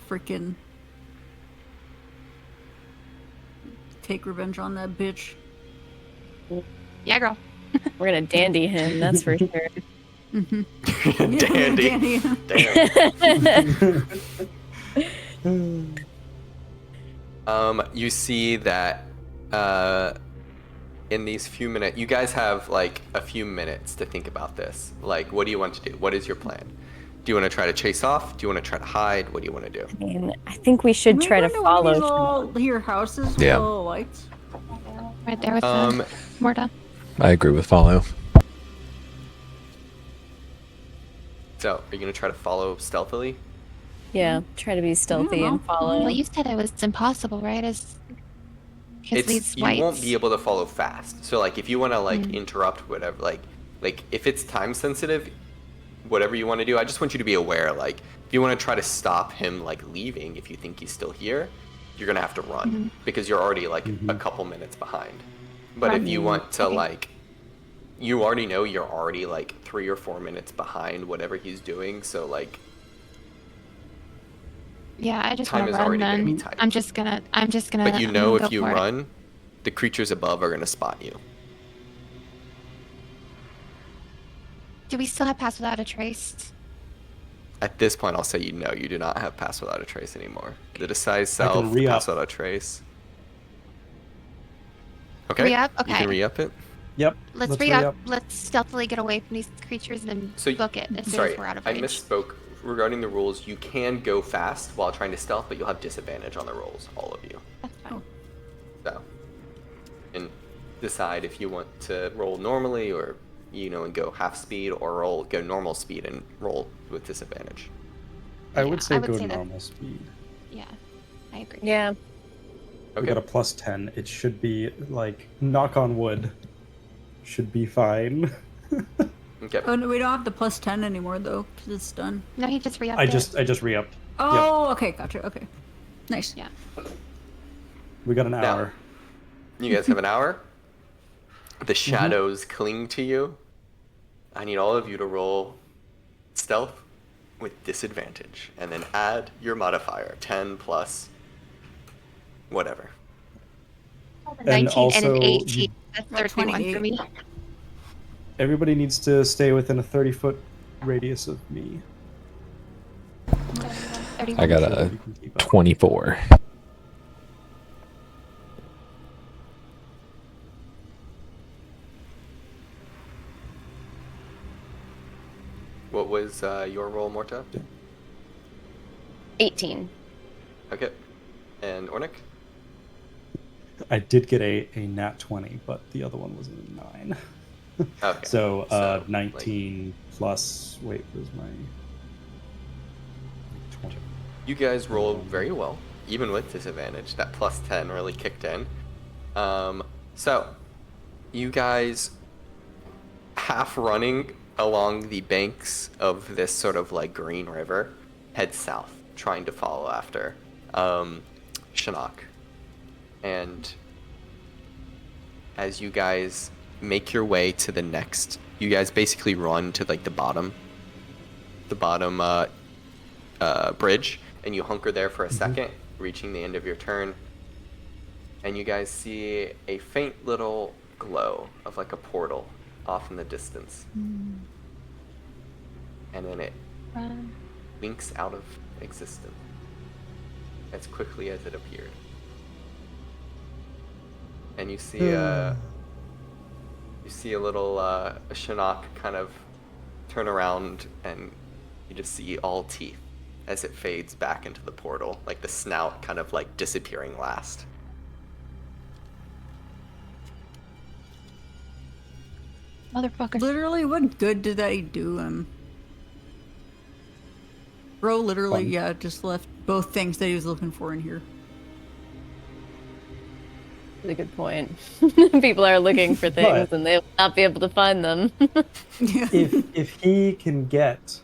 freaking take revenge on that bitch. Yeah, girl. We're gonna dandy him, that's for sure. Dandy. Damn. You see that in these few minutes, you guys have like a few minutes to think about this. Like, what do you want to do? What is your plan? Do you want to try to chase off? Do you want to try to hide? What do you want to do? I mean, I think we should try to follow. All your houses with Yeah. little lights. Right there with Morta. I agree with follow. So, are you going to try to follow stealthily? Yeah, try to be stealthy know. and follow. Well, you said it was impossible, right? Because these You whites. won't be able to follow fast. So, like, if you want to like interrupt whatever, like if it's time sensitive, whatever you want to do, I just want you to be aware. Like, if you want to try to stop him like leaving, if you think he's still here, you're gonna have to run because you're already like a couple minutes behind. But if you want to like, you already know you're already like 3 or 4 minutes behind whatever he's doing. So like, Yeah, I just time want is to run already gonna be then. tight. I'm just gonna. but you know go if you for it. run, the creatures above are gonna spot you. Do we still have pass without a trace? At this point, I'll say you know you do not have pass without a trace anymore. The disguise self, the re-up. pass without a trace. Okay. Re-up? You Okay. can re-up it. Yep. Let's re-up. Let's stealthily get away from these creatures and then So book it as soon sorry, as we're out of I range. misspoke regarding the rules. You can go fast while trying to stealth, but you'll have disadvantage on the rolls, all of you. That's fine. So, and decide if you want to roll normally or and go half speed, or go normal speed and roll with disadvantage. I would say I would go say that- normal speed. Yeah, I agree. Yeah. We Okay. got a plus 10. It should be like, knock on wood, should be fine. Okay. Oh no, we don't have the plus 10 anymore though, because it's done. No, he just re-upped I it. just re-upped. Oh, okay, gotcha. Okay, nice. Yeah. We got an Now. hour. You guys have an hour. The shadows cling to you. I need all of you to roll stealth with disadvantage, and then add your modifier, 10 plus whatever. 19 and also, an 18. That's Well, 31 for 28. me. Everybody needs to stay within a 30-foot radius of me. 31. I got So a that you can keep up. 24. What was your roll, Morta? 18. Okay. And Ornick? I did get a nat 20, but the other one was a 9. Okay. So 19 plus. Wait, where's my 20? You guys rolled very well, even with disadvantage. That plus 10 really kicked in. So, you guys, half running along the banks of this sort of like green river, head south, trying to follow after Shinnok. And as you guys make your way to the next, you guys basically run to like the bottom bridge, and you hunker there for a second, reaching the end of your turn, and you guys see a faint little glow of like a portal off in the distance. And then it winks out of existence as quickly as it appeared. And you see a little Shinnok kind of turn around, and you just see all teeth as it fades back into the portal, like the snout kind of like disappearing last. Motherfucker. Literally, what good did that do him? Bro literally, just left both things that he was looking for in here. That's a good point. People are looking for things and they will not be able to find them. Yeah. If he can get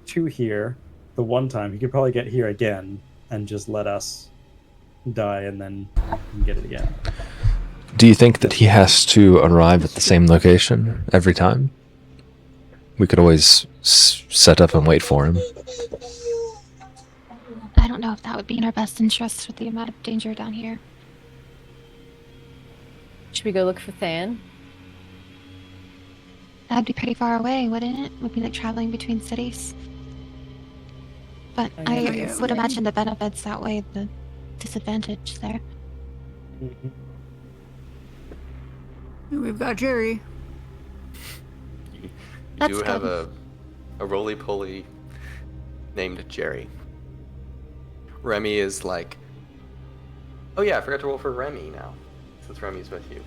to here the one time, he could probably get here again and just let us die and then get it again. Do you think that he has to arrive at the same location every time? We could always set up and wait for him. I don't know if that would be in our best interest with the amount of danger down here. Should we go look for Than? That'd be pretty far away, wouldn't it? Would be like traveling between cities. But I would imagine the benefits outweigh the disadvantage there. We've got Jerry. You That's do have good. a roly-poly named Jerry. Remy is like, oh yeah, I forgot to roll for Remy now, since Remy's with you.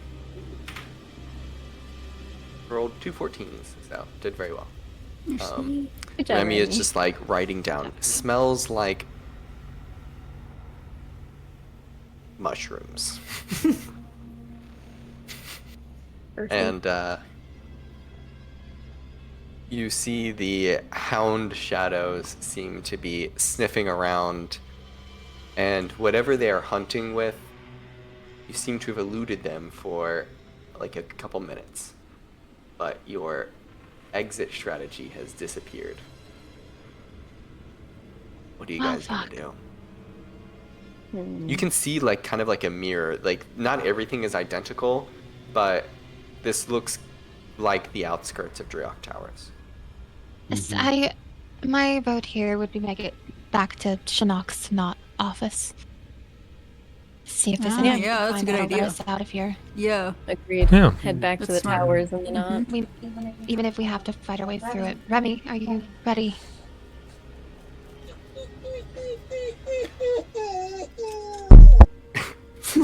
Rolled 2 14s, so did very well. Good job, Remy is just like writing down, smells like mushrooms. Perfect. And you see the hound shadows seem to be sniffing around, and whatever they are hunting with, you seem to have eluded them for like a couple minutes, but your exit strategy has disappeared. What are you guys gonna do? You can see like kind of like a mirror, like not everything is identical, but this looks like the outskirts of Dreyok Towers. My vote here would be make it back to Shinnok's office. See if there's any way yeah, to that's a find good that'll get idea. us out of here. Yeah. Agreed. Yeah. Head back to That's the smart. towers and the knot. Even if we have to fight our way through it. Remy, are you ready?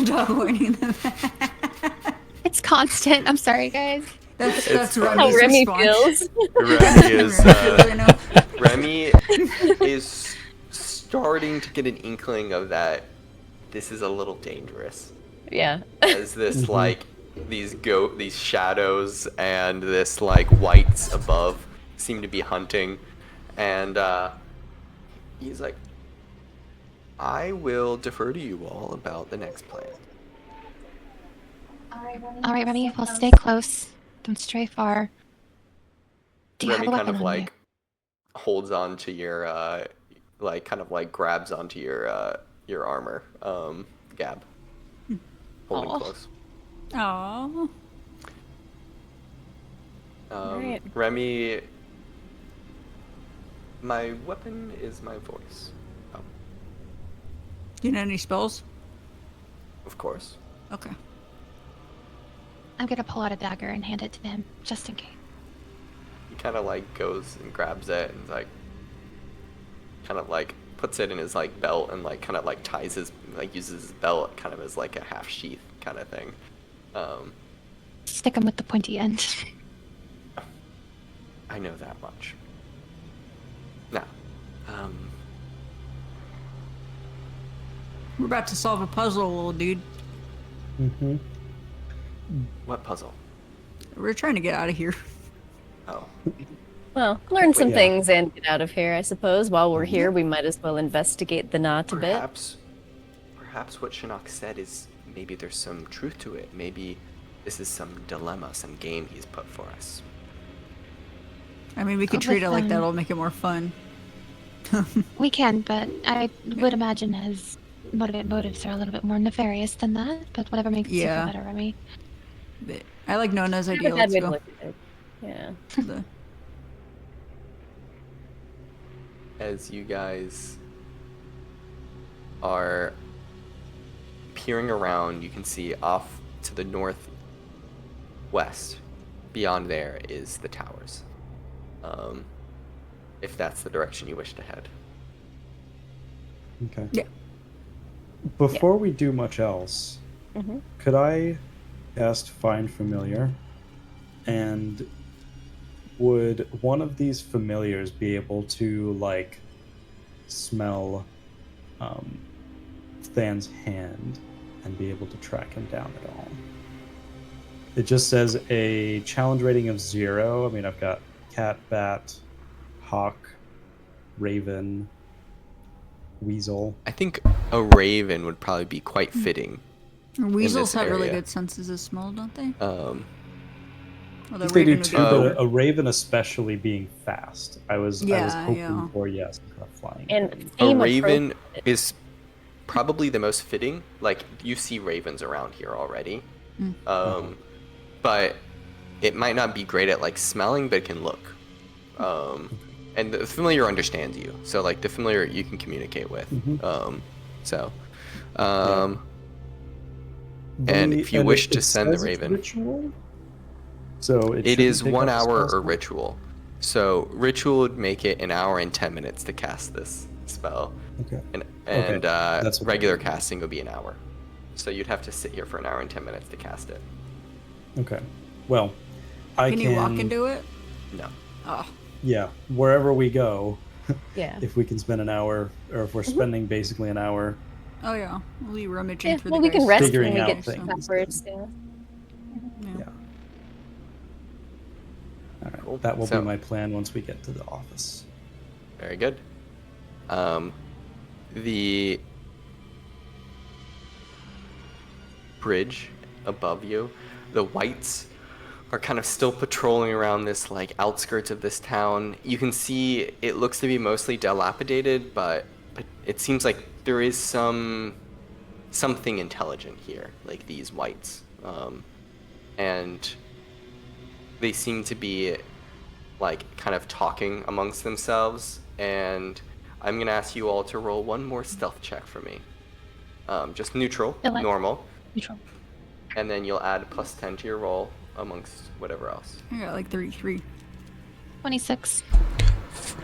Dog warning them. It's constant. I'm sorry, guys. That's fine. How Remy's Remy response. feels. Remy is I know. Remy is starting to get an inkling of that this is a little dangerous. Yeah. As this like these shadows and this like whites above seem to be hunting, and he's like, I will defer to you all about the next plan. All right, Remy. Well, stay close. Don't stray far. Do you Remy have a kind weapon of on like holds on to your like kind of like grabs onto your armor, Gab, holding Aw. close. Aww. Alright. Remy, my weapon is my voice. Oh, Do you know any spells? of course. Okay. I'm gonna pull out a dagger and hand it to him, just in case. He kind of like goes and grabs it and like kind of like puts it in his like belt and like kind of like ties his like uses his belt kind of as like a half sheath kind of thing. Stick him with the pointy end. I know that much. Now, We're about to solve a puzzle, little dude. Mm-hmm. what puzzle? We're trying to get out of here. Oh, Well, learn some yeah. things and get out of here, I suppose. While we're here, we might as well investigate the knot a bit. Perhaps what Shinnok said is maybe there's some truth to it. Maybe this is some dilemma, some game he's put for us. I mean, we could treat it like that. It'll make it more fun. We can, but I would imagine his motives are a little bit more nefarious than that. But whatever makes you feel better, Remy. I like Nona's Not a idea. bad Let's way to go. look at it. Yeah. As you guys are peering around, you can see off to the northwest. Beyond there is the towers. If that's the direction you wish to head. Okay. Yeah. Before we do much else, could I cast Find Familiar? And would one of these familiars be able to, like, smell Than's hand and be able to track him down at all? It just says a challenge rating of 0. I mean, I've got cat, bat, hawk, raven, weasel. I think a raven would probably be quite fitting. Weasels this have really area. good senses of smell, don't they? Although They do Raven would too, be but better. a raven especially being fast. I was hoping yeah. for flying. And A aim raven appropriate. is probably the most fitting. Like, you see ravens around here already. But it might not be great at, like, smelling, but it can look. And the familiar understands you. So, like, the familiar you can communicate with. And if you wish to send the says it's raven... ritual? So It shouldn't is take 1 up hour spell or slot? ritual. So ritual would make it 1 hour and 10 minutes to cast this spell. Okay. And That's what regular I mean. casting would be 1 hour. So you'd have to sit here for 1 hour and 10 minutes to cast it. Okay. Well, Can you walk into it? No. Oh. Yeah, wherever we go, Yeah. if we can spend an hour, or if we're spending basically an hour. Oh yeah. We'll be rummaging Yeah, through well, the we can guys. rest Figuring when we out get things. backwards. Yeah. Yeah. All right. Cool. That will So- be my plan once we get to the office. Very good. The bridge above you, the whites are kind of still patrolling around this, like, outskirts of this town. You can see it looks to be mostly dilapidated, but it seems like there is something intelligent here, like these whites. And they seem to be, like, kind of talking amongst themselves, and I'm gonna ask you all to roll one more stealth check for me. Just neutral, Elect. normal, Neutral. and then you'll add +10 to your roll amongst whatever else. I got like 33. 26.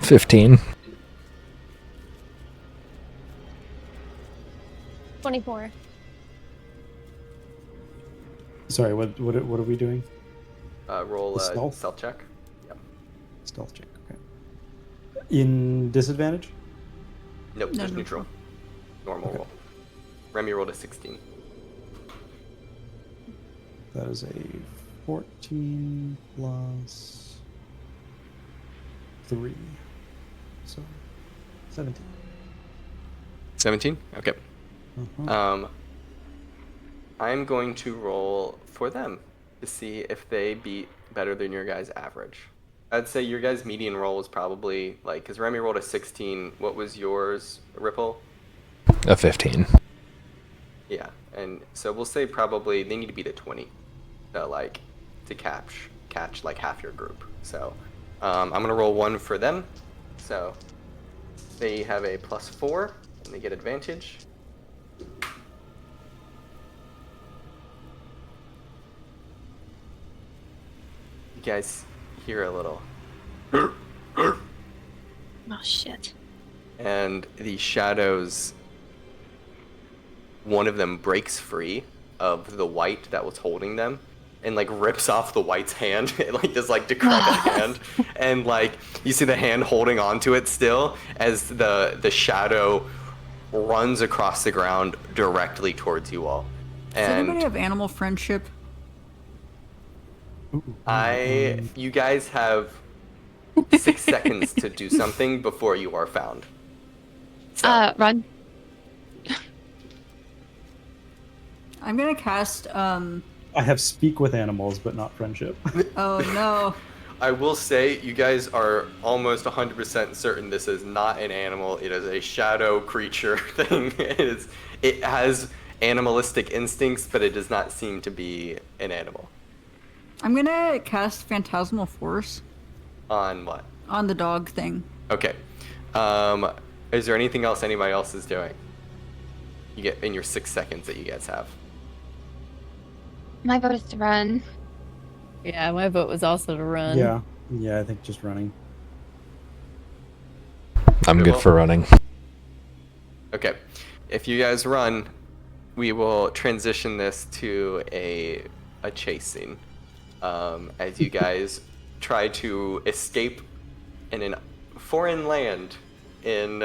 15. 24. Sorry, what are we doing? Roll The a stealth? stealth check. Yep. Stealth check. Okay. In disadvantage? Nope, No, just neutral. neutral. Normal roll. Remy rolled a 16. That is a 14 plus 3. So 17. 17? Okay. Uh-huh. I'm going to roll for them to see if they beat better than your guys' average. I'd say your guys' median roll was probably, like, because Remy rolled a 16. What was yours, Ripple? A 15. Yeah, and so we'll say probably they need to beat a 20 to, like, to catch like half your group. So I'm gonna roll 1 for them. So they have a +4 and they get advantage. You guys hear a little, Oh shit. and the shadows, one of them breaks free of the white that was holding them and, like, rips off the white's hand, like this, like, decrepit hand, and, like, you see the hand holding onto it still as the shadow runs across the ground directly towards you all. Does anybody And have animal friendship? you guys have 6 seconds to do something before you are found. So, Run. I'm gonna cast. I have speak with animals, but not friendship. Oh no. I will say, you guys are almost 100% certain this is not an animal. It is a shadow creature thing. It has animalistic instincts, but it does not seem to be an animal. I'm gonna cast Phantasmal Force On what? on the dog thing. Okay. Is there anything else anybody else is doing? You get in your 6 seconds that you guys have. My vote is to run. Yeah, my vote was also to run. Yeah, I think just running. I'm Okay, good well- for running. Okay. If you guys run, we will transition this to a chase scene. As you guys try to escape in a foreign land in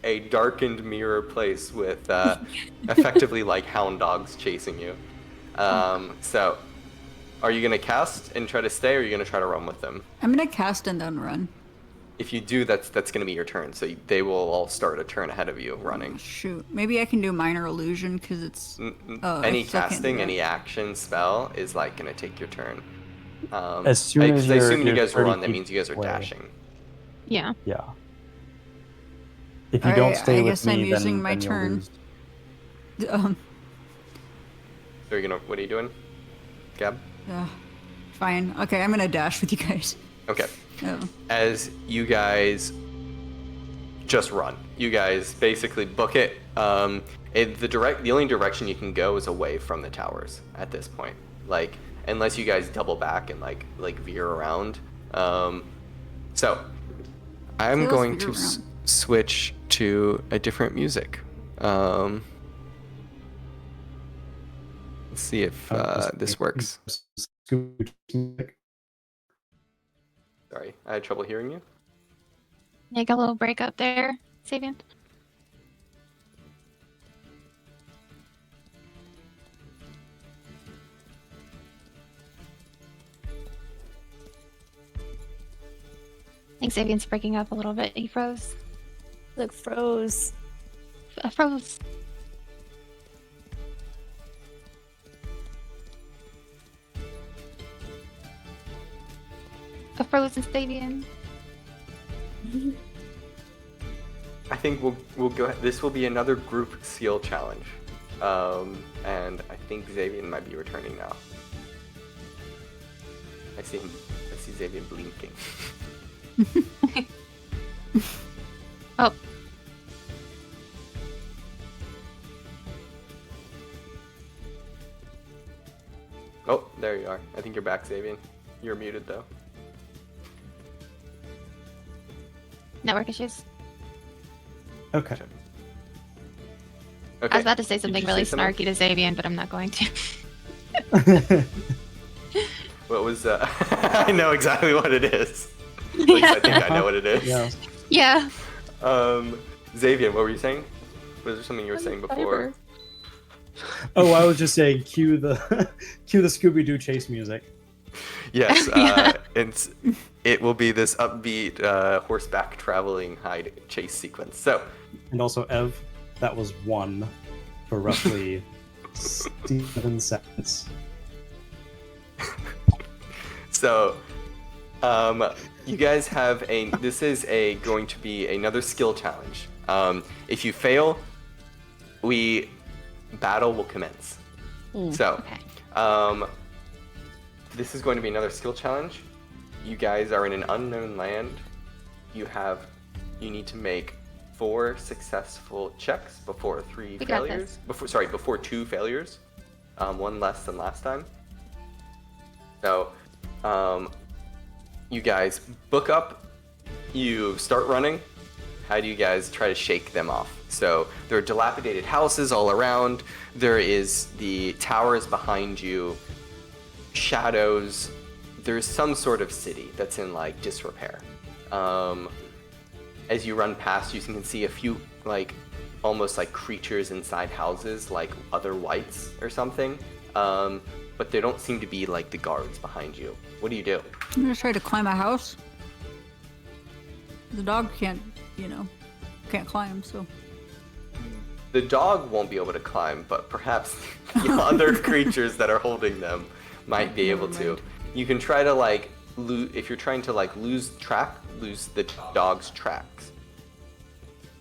a darkened mirror place with effectively like hound dogs chasing you. So, are you gonna cast and try to stay, or are you gonna try to run with them? I'm gonna cast and then run. If you do, that's gonna be your turn. So they will all start a turn ahead of you running. Shoot, maybe I can do Minor Illusion because it's. Oh, Any I still can't do casting, that. any action spell is like gonna take your turn. As soon as 'cause I assume you you're guys 30 run, that feet means you guys are away. dashing. Yeah. Yeah. If you Alright, don't stay I with guess me, I'm then, using my then you'll turn. lose. So you're gonna, what are you doing, Gab? Fine. Okay, I'm gonna dash with you guys. Okay. Oh. As you guys just run, you guys basically book it. The only direction you can go is away from the towers at this point. Like, unless you guys double back and like veer around. So I'm let's going veer to around. switch to a different music. Let's see if this works. Sorry, I had trouble hearing you. Make a little break up there, Xavien. I think Xavien's breaking up a little bit. He froze. Look, froze. Froze. A frozen Xavien. I think we'll go. This will be another group skill challenge, and I think Xavien might be returning now. I see Xavien blinking. Oh. Oh, there you are. I think you're back, Xavien. You're muted though. Network issues. Okay. Okay. I was about to say something you really say something? snarky to Xavien, but I'm not going to. What was? I know exactly what it is. At least I think I know what it is. Yeah. Yeah. Xavien, what were you saying? Was there something you were saying before? Oh, I was just saying, cue the Scooby Doo chase music. Yes, Yeah. it will be this upbeat horseback traveling hide chase sequence. So, And also, Ev, that was 1 for roughly 7 seconds. so, you guys have this is going to be another skill challenge. If you fail, battle will commence. So, Okay. this is going to be another skill challenge. You guys are in an unknown land. You need to make 4 successful checks before 3 We got this. failures. Before 2 failures. 1 less than last time. So, you guys book up. You start running. How do you guys try to shake them off? So there are dilapidated houses all around. There is the towers behind you. Shadows. There's some sort of city that's in like disrepair. As you run past, you can see a few like almost like creatures inside houses, like other whites or something. But there don't seem to be like the guards behind you. What do you do? I'm gonna try to climb a house. the dog can't, can't climb, so. The dog won't be able to climb, but perhaps the other creatures that are holding them might be able to. You can try to like if you're trying to like lose the dog's tracks.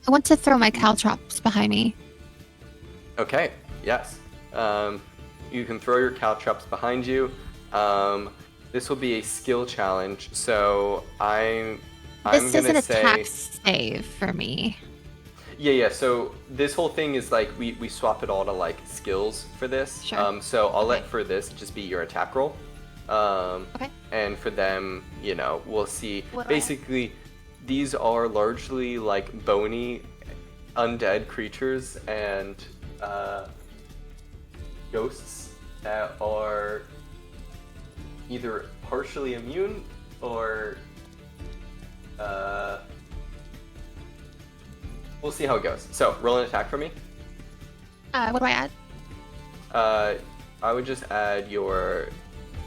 I want to throw my caltrops behind me. Okay. Yes. You can throw your caltrops behind you. This will be a skill challenge, so I'm This is an gonna say attack save for me. Yeah. So this whole thing is like we swap it all to like skills for this. Sure. So I'll let for this just be your attack roll. Okay. And for them, we'll see. What do I have? Basically, these are largely like bony, undead creatures and ghosts that are either partially immune or we'll see how it goes. So roll an attack for me. What do I add? I would just add your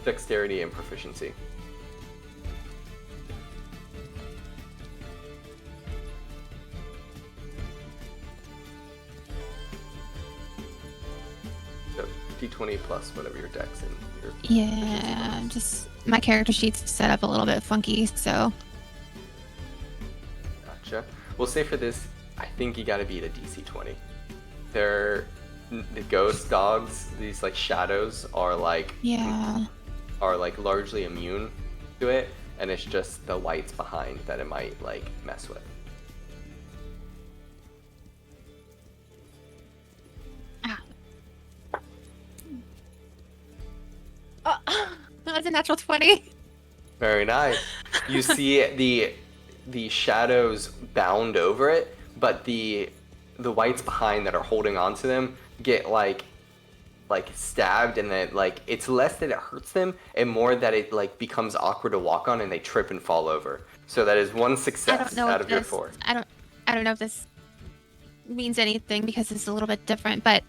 dexterity and proficiency. So d20 plus whatever your dex and your Yeah, just my character sheet's set up a little bit funky, so Gotcha. We'll say for this, I think you gotta beat a DC 20. The ghost dogs, these like shadows are like yeah. largely immune to it, and it's just the whites behind that it might like mess with. That's a natural 20. Very nice. You see the shadows bound over it, but the whites behind that are holding onto them get like stabbed, and then like it's less that it hurts them and more that it like becomes awkward to walk on and they trip and fall over. So that is one success out of your 4. I don't know if this means anything because it's a little bit different, but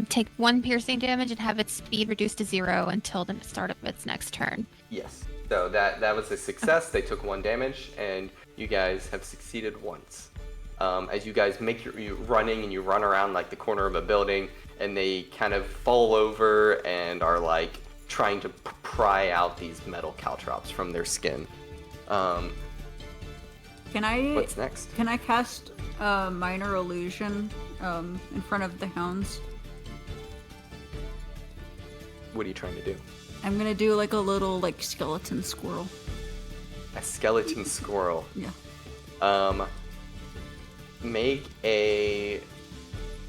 take 1 piercing damage and have its speed reduced to 0 until the start of its next turn. Yes. So that was a success. They took 1 damage, and you guys have succeeded once. As you guys you running and you run around like the corner of a building, and they kind of fall over and are like trying to pry out these metal caltrops from their skin. What's next? Can I cast minor illusion in front of the hounds? What are you trying to do? I'm gonna do like a little like skeleton squirrel. A skeleton squirrel. Yeah. Make a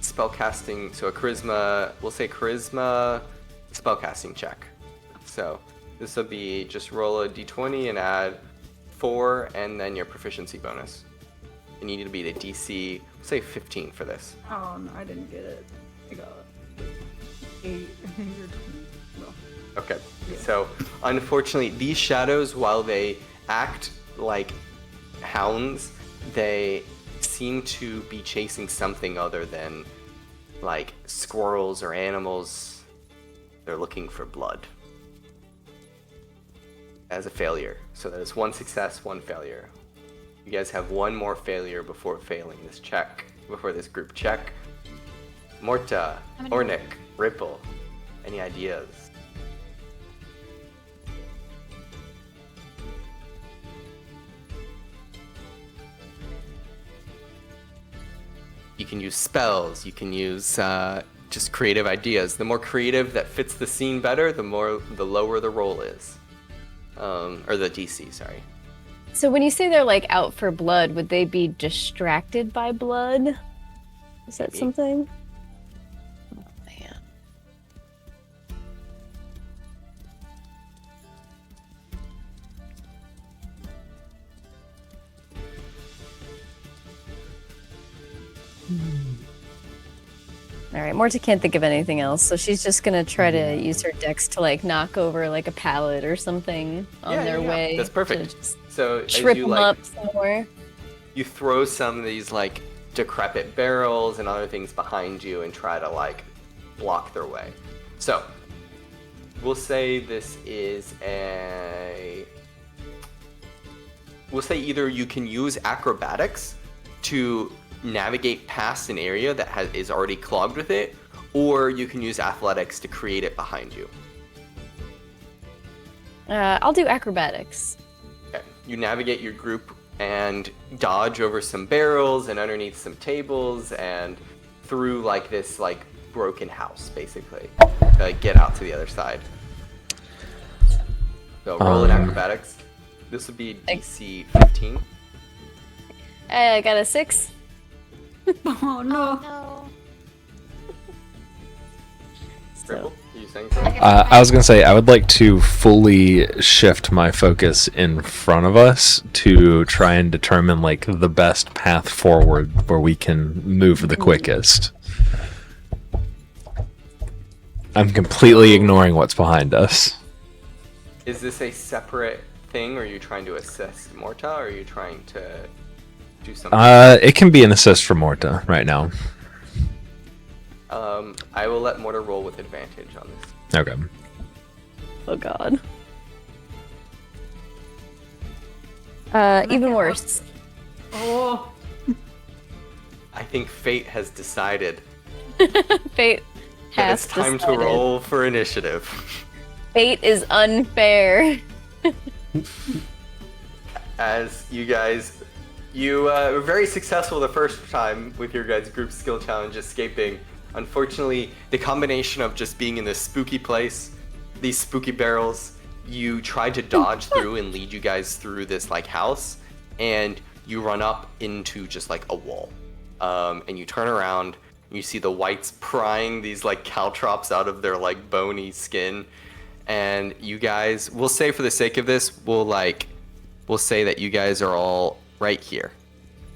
spellcasting, so a charisma, we'll say charisma spellcasting check. So this will be just roll a d20 and add 4 and then your proficiency bonus. And you need to beat a DC, say 15 for this. Oh no, I didn't get it. I got 8. I think you're 20. No. Okay. Yeah. So unfortunately, these shadows, while they act like hounds, they seem to be chasing something other than like squirrels or animals. They're looking for blood. As a failure. So that is 1 success, 1 failure. You guys have 1 more failure before failing this check, before this group check. Morta, Ornick, Ripple, any ideas? You can use spells, you can use just creative ideas. The more creative that fits the scene better, the lower the roll is. Or the DC, sorry. So when you say they're like out for blood, would they be distracted by blood? Is that Maybe. something? Oh, man. All right, Morta can't think of anything else, so she's just gonna try to use her dex to like knock over like a pallet or something on their way. That's perfect. to just So as trip you them like, up somewhere. you throw some of these like decrepit barrels and other things behind you and try to like block their way. So we'll say this is we'll say either you can use acrobatics to navigate past an area that is already clogged with it, or you can use athletics to create it behind you. I'll do acrobatics. Okay. You navigate your group and dodge over some barrels and underneath some tables and through like this like broken house basically to get out to the other side. So roll in acrobatics. This would be DC 15. I got a 6. Oh no. No. Ripple, So, are you saying something? I was gonna say I would like to fully shift my focus in front of us to try and determine like the best path forward where we can move the quickest. I'm completely ignoring what's behind us. Is this a separate thing, or are you trying to assist Morta, or are you trying to do something? It can be an assist for Morta right now. I will let Morta roll with advantage on this. Okay. oh god. Even worse. Oh. I think fate has decided Fate that has it's time decided. to roll for initiative. Fate is unfair. As you guys, you were very successful the first time with your guys' group skill challenge escaping. Unfortunately, the combination of just being in this spooky place, these spooky barrels, you tried to dodge through and lead you guys through this like house, and you run up into just like a wall. And you turn around, and you see the whites prying these like caltrops out of their like bony skin, and you guys, we'll say for the sake of this, we'll say that you guys are all right here.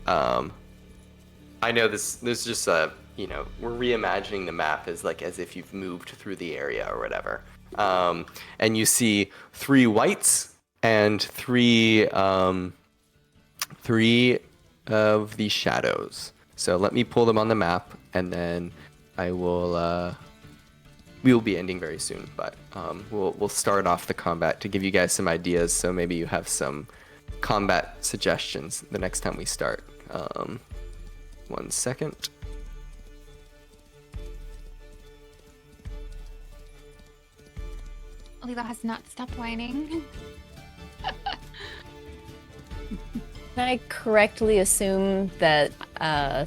I know this is just a, you know, we're reimagining the map as like as if you've moved through the area or whatever. And you see 3 whites and 3 of the shadows. So let me pull them on the map, and then I will we will be ending very soon, but we'll start off the combat to give you guys some ideas, so maybe you have some combat suggestions the next time we start. 1 second. Lila has not stopped whining. Can I correctly assume that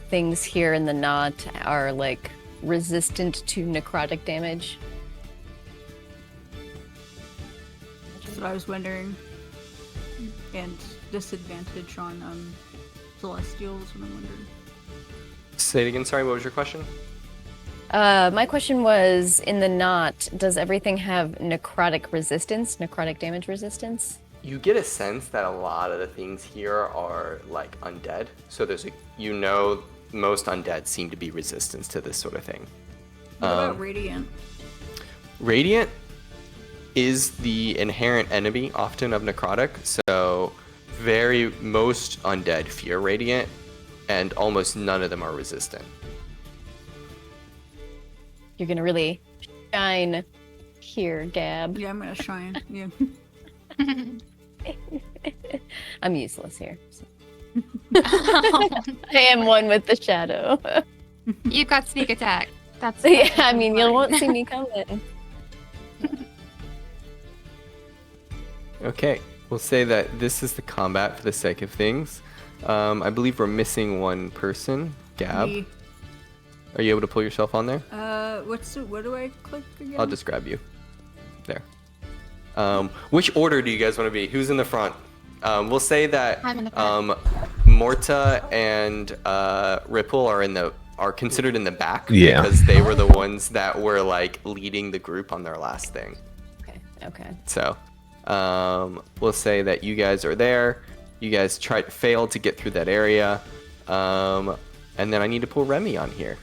things here in the knot are like resistant to necrotic damage? That's what I was wondering. And disadvantage on celestials, what I'm wondering. Say it again, sorry, what was your question? My question was, in the knot, does everything have necrotic resistance, necrotic damage resistance? You get a sense that a lot of the things here are like undead. So there's most undead seem to be resistant to this sort of thing. What about Radiant? Radiant is the inherent enemy often of necrotic. So most undead fear Radiant, and almost none of them are resistant. You're gonna really shine here, Gab. Yeah, I'm gonna shine. Yeah. I'm useless here. So. I am one with the shadow. You've got sneak attack. That's Yeah, I mean, you won't see me coming. Okay, we'll say that this is the combat for the sake of things. I believe we're missing one person. Gab, Me. are you able to pull yourself on there? What do I click again? I'll just grab you. There. Which order do you guys want to be? Who's in the front? We'll say that I'm in the front. Morta and Ripple are considered in the back, Yeah. because they were the ones that were like leading the group on their last thing. Okay. So, we'll say that you guys are there. You guys failed to get through that area, and then I need to pull Remy on here.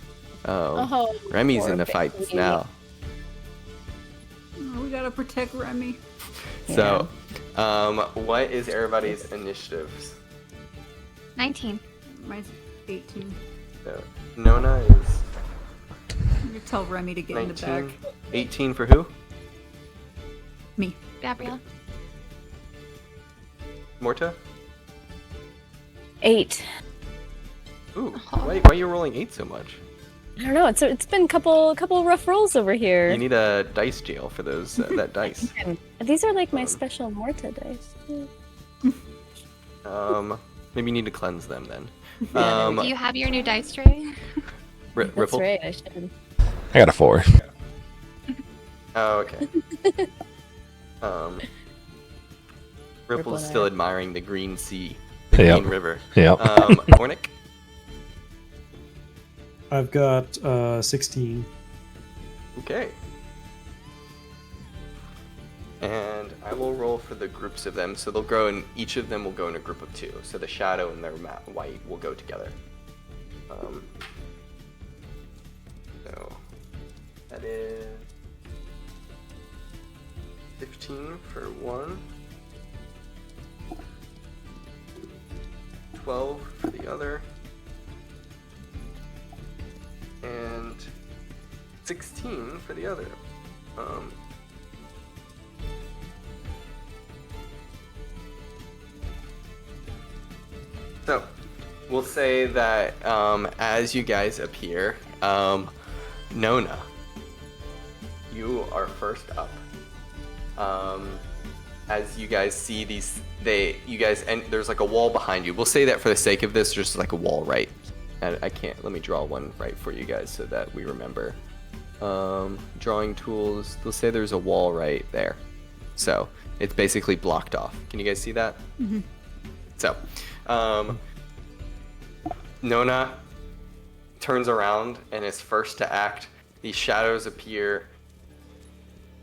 Oh, Remy's poor in the fights baby. now. Oh, we gotta protect Remy. So, what is everybody's initiatives? 19. Mine's 18. So, Nona is I'm gonna tell Remy to get in the back. 19. 18 for who? Me. Gabriella. Morta? 8. Ooh, why are you rolling 8 so much? I don't know. It's been a couple rough rolls over here. You need a dice jail for those that dice. These are like my special Morta dice. Maybe you need to cleanse them then. Do you have your new dice tray? That's Ripple? right. I should. I got a 4. Oh, okay. Ripple is and still I. admiring the green sea, the Yep. green river. Yep. Ornick? I've got 16. Okay. And I will roll for the groups of them. So they'll go in, each of them will go in a group of 2. So the shadow and their white will go together. So that is 15 for one, 12 for the other, and 16 for the other. So, we'll say that as you guys appear, Nona, you are first up. As you guys see these, and there's like a wall behind you. We'll say that for the sake of this, just like a wall, right? And let me draw one right for you guys so that we remember. Drawing tools, they'll say there's a wall right there. So, it's basically blocked off. Can you guys see that? Mm-hmm. So, Nona turns around and is first to act. These shadows appear.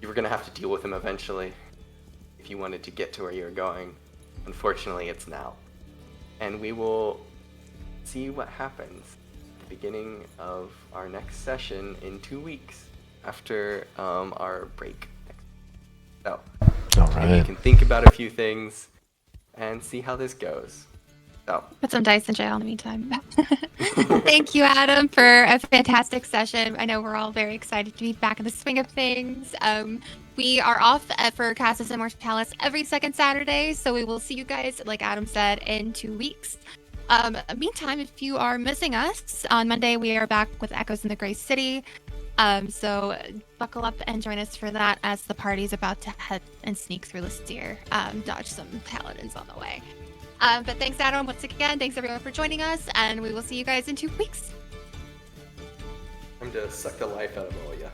You were going to have to deal with them eventually if you wanted to get to where you're going. Unfortunately, it's now. And we will see what happens at the beginning of our next session in 2 weeks after our break. So, All maybe you right. can think about a few things and see how this goes. So, Put some dice in jail in the meantime. Thank you, Adam, for a fantastic session. I know we're all very excited to be back in the swing of things. We are off for Casus and Immortalis every second Saturday, so we will see you guys, like Adam said, in 2 weeks. Meantime, if you are missing us, on Monday we are back with Echoes in the Grey City. So buckle up and join us for that as the party's about to head and sneak through Listier, dodge some paladins on the way. But thanks, Adam, once again. Thanks, everyone, for joining us, and we will see you guys in 2 weeks. I'm to suck the life out of all of you.